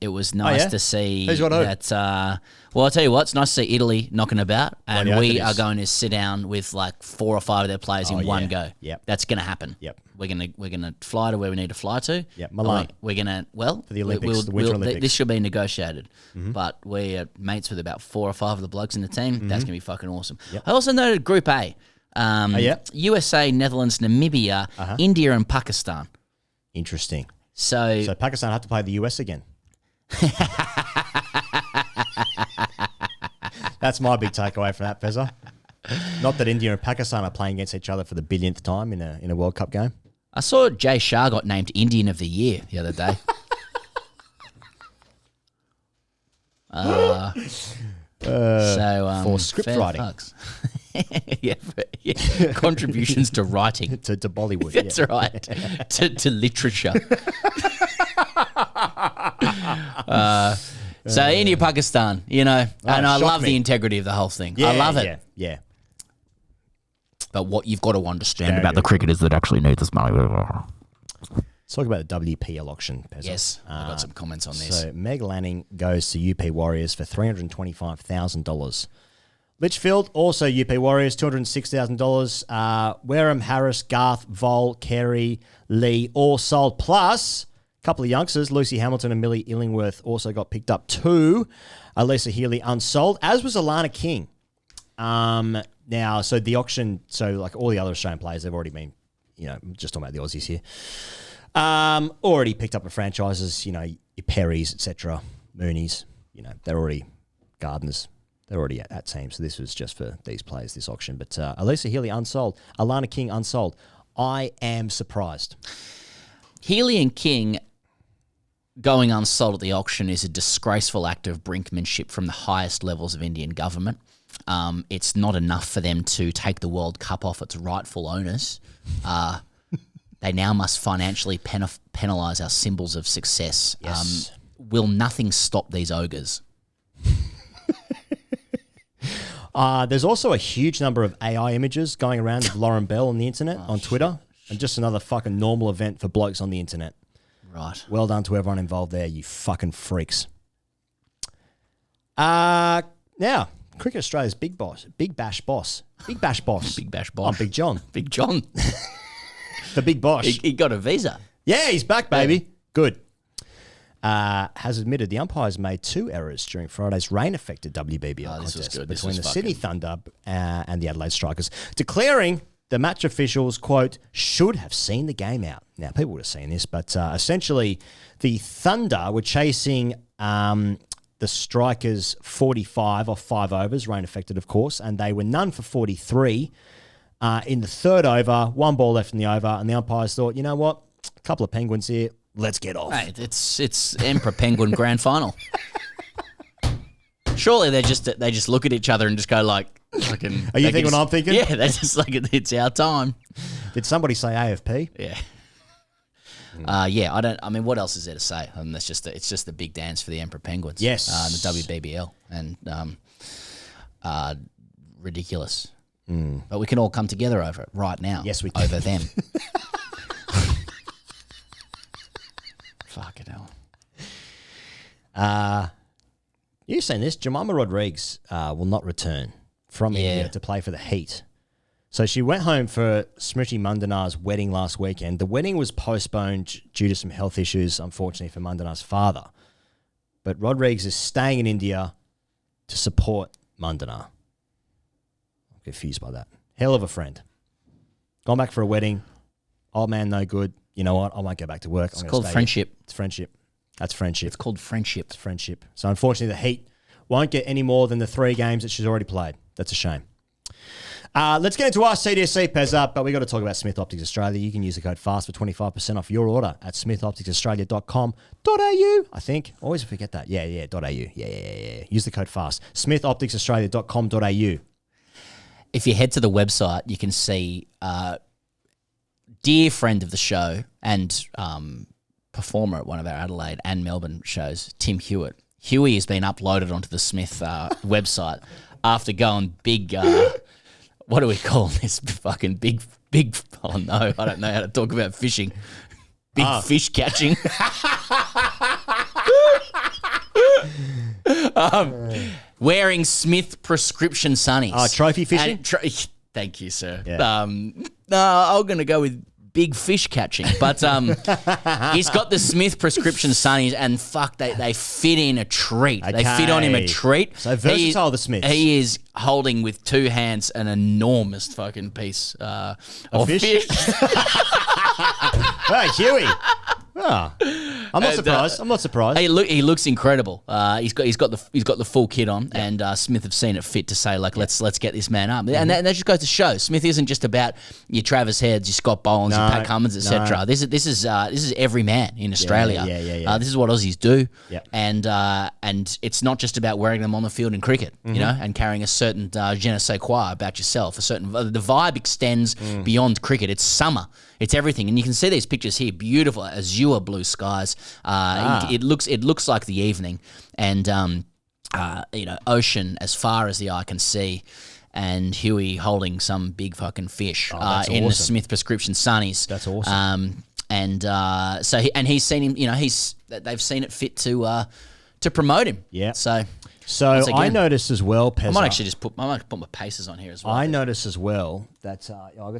It was nice to see that. Well, I'll tell you what, it's nice to see Italy knocking about, and we are going to sit down with like 4 or 5 of their players in one go. Yep, that's going to happen. Yep, we're gonna fly to where we need to fly to. Yep, Milan. We're gonna for the Olympics, the Winter Olympics. This should be negotiated, but we are mates with about 4 or 5 of the blokes in the team. That's gonna be fucking awesome. Yep. I also noted Group A. USA, Netherlands, Namibia, India, and Pakistan. Interesting. So Pakistan have to play the US again. That's my big takeaway from that, Pezza. Not that India and Pakistan are playing against each other for the billionth time in a World Cup game. I saw Jay Shah got named Indian of the Year the other day. For script writing. Contributions to writing. to Bollywood. That's right. to literature. So India, Pakistan, and I love the integrity of the whole thing. I love it. Yeah. But what you've got to understand about the cricketers that actually need this money. Let's talk about the WPL auction, Pezza. Yes, I've got some comments on this. So Meg Lanning goes to UP Warriors for $325,000. Litchfield, also UP Warriors, $206,000. Wareham, Harris, Garth, Vol, Carey, Lee, all sold. Plus, a couple of youngsters, Lucy Hamilton and Millie Illingworth, also got picked up too. Alyssa Healy unsold, as was Alana King. Now, so the auction, like all the other Australian players, they've already been, just talking about the Aussies here, already picked up in franchises, your Perrys, etc., Moonies, they're already Gardeners. They're already at team, so this was just for these players, this auction. But Alyssa Healy unsold. Alana King unsold. I am surprised. Healy and King going unsold at the auction is a disgraceful act of brinkmanship from the highest levels of Indian government. It's not enough for them to take the World Cup off its rightful owners. They now must financially penalise our symbols of success. Yes. Will nothing stop these ogres? There's also a huge number of AI images going around of Lauren Bell on the internet, on Twitter, and just another fucking normal event for blokes on the internet. Right. Well done to everyone involved there, you fucking freaks. Now, Cricket Australia's Big Bash Boss. I'm Big John. Big John. The Big Bosh. He got a visa. Yeah, he's back, baby. Good. Has admitted the umpires made 2 errors during Friday's rain-affected WBBL contest between the Sydney Thunder and the Adelaide Strikers, declaring the match officials, quote, should have seen the game out. Now, people would have seen this, but essentially the Thunder were chasing the Strikers 45 off 5 overs, rain-affected, of course, and they were none for 43 in the 3rd over, 1 ball left in the over, and the umpires thought, you know what, a couple of Penguins here, let's get off. Hey, it's Emperor Penguin Grand Final. Surely they just look at each other and just go like, fucking. Are you thinking what I'm thinking? Yeah, they're just like, it's our time. Did somebody say AFP? Yeah. I mean, what else is there to say? I mean, it's just the big dance for the Emperor Penguins. Yes. The WBBL and ridiculous. But we can all come together over it right now. Yes, we can. Over them. Fucking hell. You've seen this. Jemima Rodriguez will not return from India to play for the Heat. So she went home for Smriti Mandanar's wedding last weekend. The wedding was postponed due to some health issues, unfortunately, for Mandanar's father. But Rodriguez is staying in India to support Mandanar. I'm confused by that. Hell of a friend. Gone back for a wedding. Old man, no good. You know what? I won't go back to work. It's called friendship. It's friendship. That's friendship. It's called friendship. It's friendship. So unfortunately, the Heat won't get any more than the 3 games that she's already played. That's a shame. Let's get into AskTGC, Pezza, but we got to talk about Smith Optics Australia. You can use the code FAST for 25% off your order at smithopticsaustralia.com.au, I think. Always forget that. Yeah, .au. Yeah. Use the code FAST. smithopticsaustralia.com.au. If you head to the website, you can see dear friend of the show and performer at one of our Adelaide and Melbourne shows, Tim Hewitt. Huey has been uploaded onto the Smith website after going big... what do we call this? Fucking big... Oh, no, I don't know how to talk about fishing. Big fish catching. Wearing Smith prescription sunnies. Trophy fishing? Thank you, sir. Yeah. No, I'm going to go with big fish catching. But he's got the Smith prescription sunnies, and fuck, they fit in a treat. Okay. They fit on him a treat. So versatile, the Smiths. He is holding with two hands an enormous fucking piece of fish. Hey, Huey. I'm not surprised. He looks incredible. He's got the full kit on, and Smith have seen it fit to say, like, let's get this man up, and that just goes to show Smith isn't just about your Travis Heads, your Scott Bolins, your Pat Cummins, etc. This is every man in Australia. Yeah. This is what Aussies do, Yep. and it's not just about wearing them on the field in cricket, you know, and carrying a certain je ne sais quoi about yourself. The vibe extends beyond cricket. It's summer. It's everything, and you can see these pictures here. Beautiful azure blue skies. It looks like the evening, and ocean as far as the eye can see, and Huey holding some big fucking fish in the Smith prescription sunnies. That's awesome. He's seen him. You know, they've seen it fit to promote him. Yeah. So I noticed as well, Pezza. I might actually put my paces on here as well. I noticed as well that I got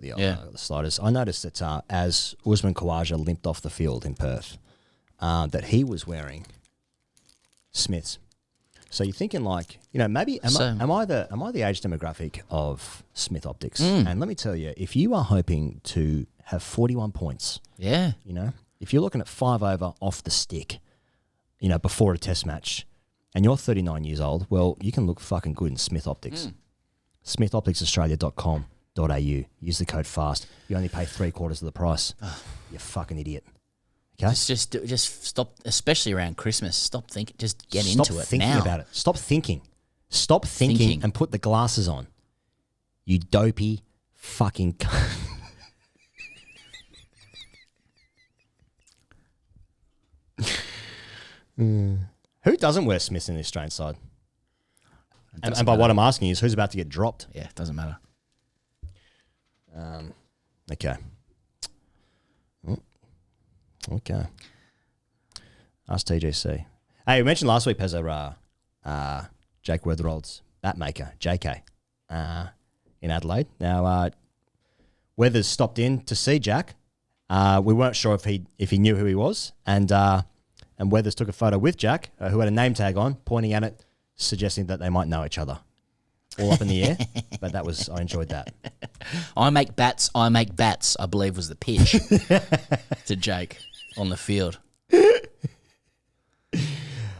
the sliders. I noticed that as Usman Khawaja limped off the field in Perth, that he was wearing Smiths. So you're thinking, like, you know, maybe am I the age demographic of Smith Optics? And let me tell you, if you are hoping to have 41 points, you know, if you're looking at 5 over off the stick, you know, before a test match, and you're 39 years old, well, you can look fucking good in Smith Optics. smithopticsaustralia.com.au. Use the code FAST. You only pay 3/4 of the price. You fucking idiot. Okay? Just stop, especially around Christmas. Stop thinking. Just get Stop into it thinking now. about it. Stop thinking. Stop thinking and put the glasses on. You dopey fucking cunt. Who doesn't wear Smiths in the Australian side? And by what I'm asking is, who's about to get dropped? Yeah, it doesn't matter. Okay. Okay. AskTGC. Hey, we mentioned last week, Pezza, Jake Weatherald's Batmaker, JK, in Adelaide. Now, Weathers stopped in to see Jack. We weren't sure if he knew who he was, and Weathers took a photo with Jack, who had a name tag on, pointing at it, suggesting that they might know each other. All up in the air, but I enjoyed that. I make bats, I believe was the pitch to Jake on the field.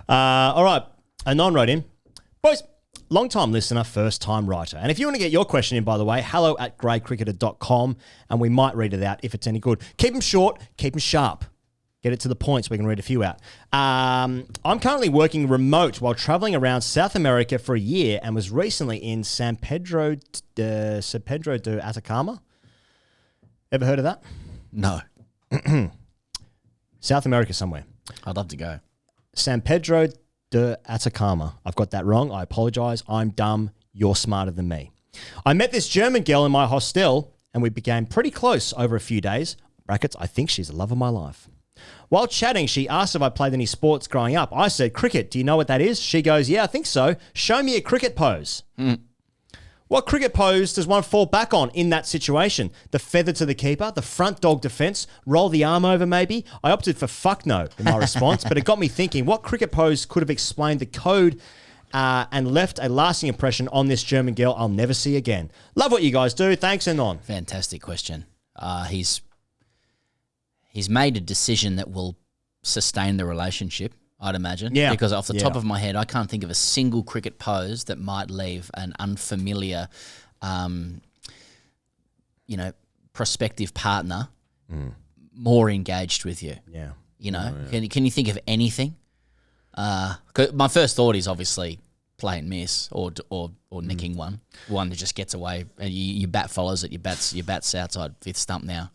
All right, Anon wrote in. Boys, long-time listener, first-time writer. And if you want to get your question in, by the way, hello@greycricketer.com, and we might read it out if it's any good. Keep them short, keep them sharp. Get it to the point so we can read a few out. I'm currently working remote while traveling around South America for a year and was recently in San Pedro de Atacama. Ever heard of that? No. South America somewhere. I'd love to go. San Pedro de Atacama. I've got that wrong. I apologize. I'm dumb. You're smarter than me. I met this German girl in my hostel and we became pretty close over a few days. Brackets, I think she's the love of my life. While chatting, she asked if I played any sports growing up. I said, cricket. Do you know what that is? She goes, yeah, I think so. Show me a cricket pose. What cricket pose does one fall back on in that situation? The feather to the keeper, the front dog defence, roll the arm over maybe? I opted for fuck no in my response, but it got me thinking, what cricket pose could have explained the code and left a lasting impression on this German girl I'll never see again? Love what you guys do. Thanks, Anon. Fantastic question. He's made a decision that will sustain the relationship, I'd imagine. Yeah. Because off the top of my head, I can't think of a single cricket pose that might leave an unfamiliar prospective partner more engaged with you? Yeah. You know, can you think of anything? 'Cause my first thought is obviously play and miss or nicking one that just gets away and your bat follows it. Your bat's outside fifth stump now.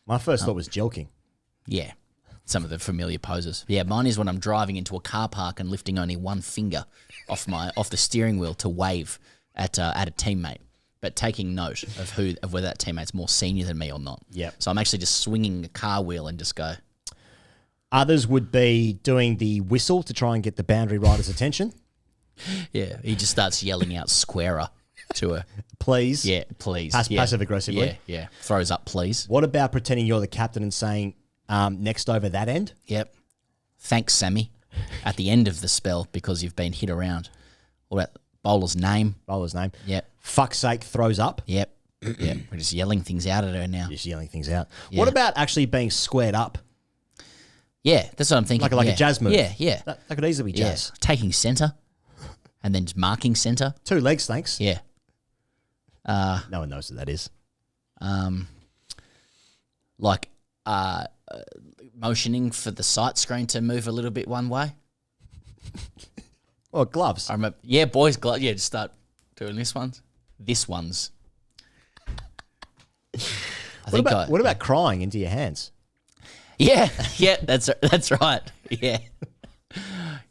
My first thought was jilking. Yeah, some of the familiar poses. Yeah, mine is when I'm driving into a car park and lifting only one finger off the steering wheel to wave at a teammate, but taking note of whether that teammate's more senior than me or not. Yep. So I'm actually just swinging a car wheel and just go. Others would be doing the whistle to try and get the boundary rider's attention. Yeah, he just starts yelling out squarer to her. Please. Yeah, please. Passive aggressively. Yeah. Throws up, please. What about pretending you're the captain and saying, next over that end? Yep. Thanks, Sammy, at the end of the spell because you've been hit around. What about bowler's name? Yep. Fuck's sake, throws up. Yep. We're just yelling things out at her now. Just yelling things out. Yeah. What about actually being squared up? Yeah, that's what I'm thinking. Like a jazz move. Yeah. That could easily be jazz. Yeah. Taking centre and then just marking centre. 2 legs, thanks. Yeah. No one knows what that is. Motioning for the sight screen to move a little bit one way. Or gloves. I remember. Yeah, boys, gloves. Yeah, just start doing this one's. What about crying into your hands? Yeah, that's right. Yeah.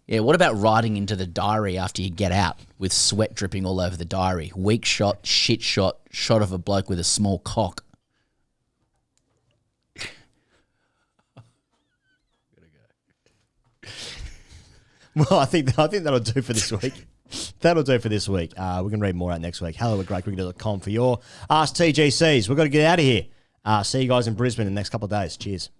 Yeah, what about writing into the diary after you get out with sweat dripping all over the diary? Weak shot, shit shot of a bloke with a small cock. Well, I think that'll do for this week. That'll do for this week. We can read more out next week. hello@greatcricket.com for your Ask TGCs. We've got to get out of here. See you guys in Brisbane in the next couple of days. Cheers.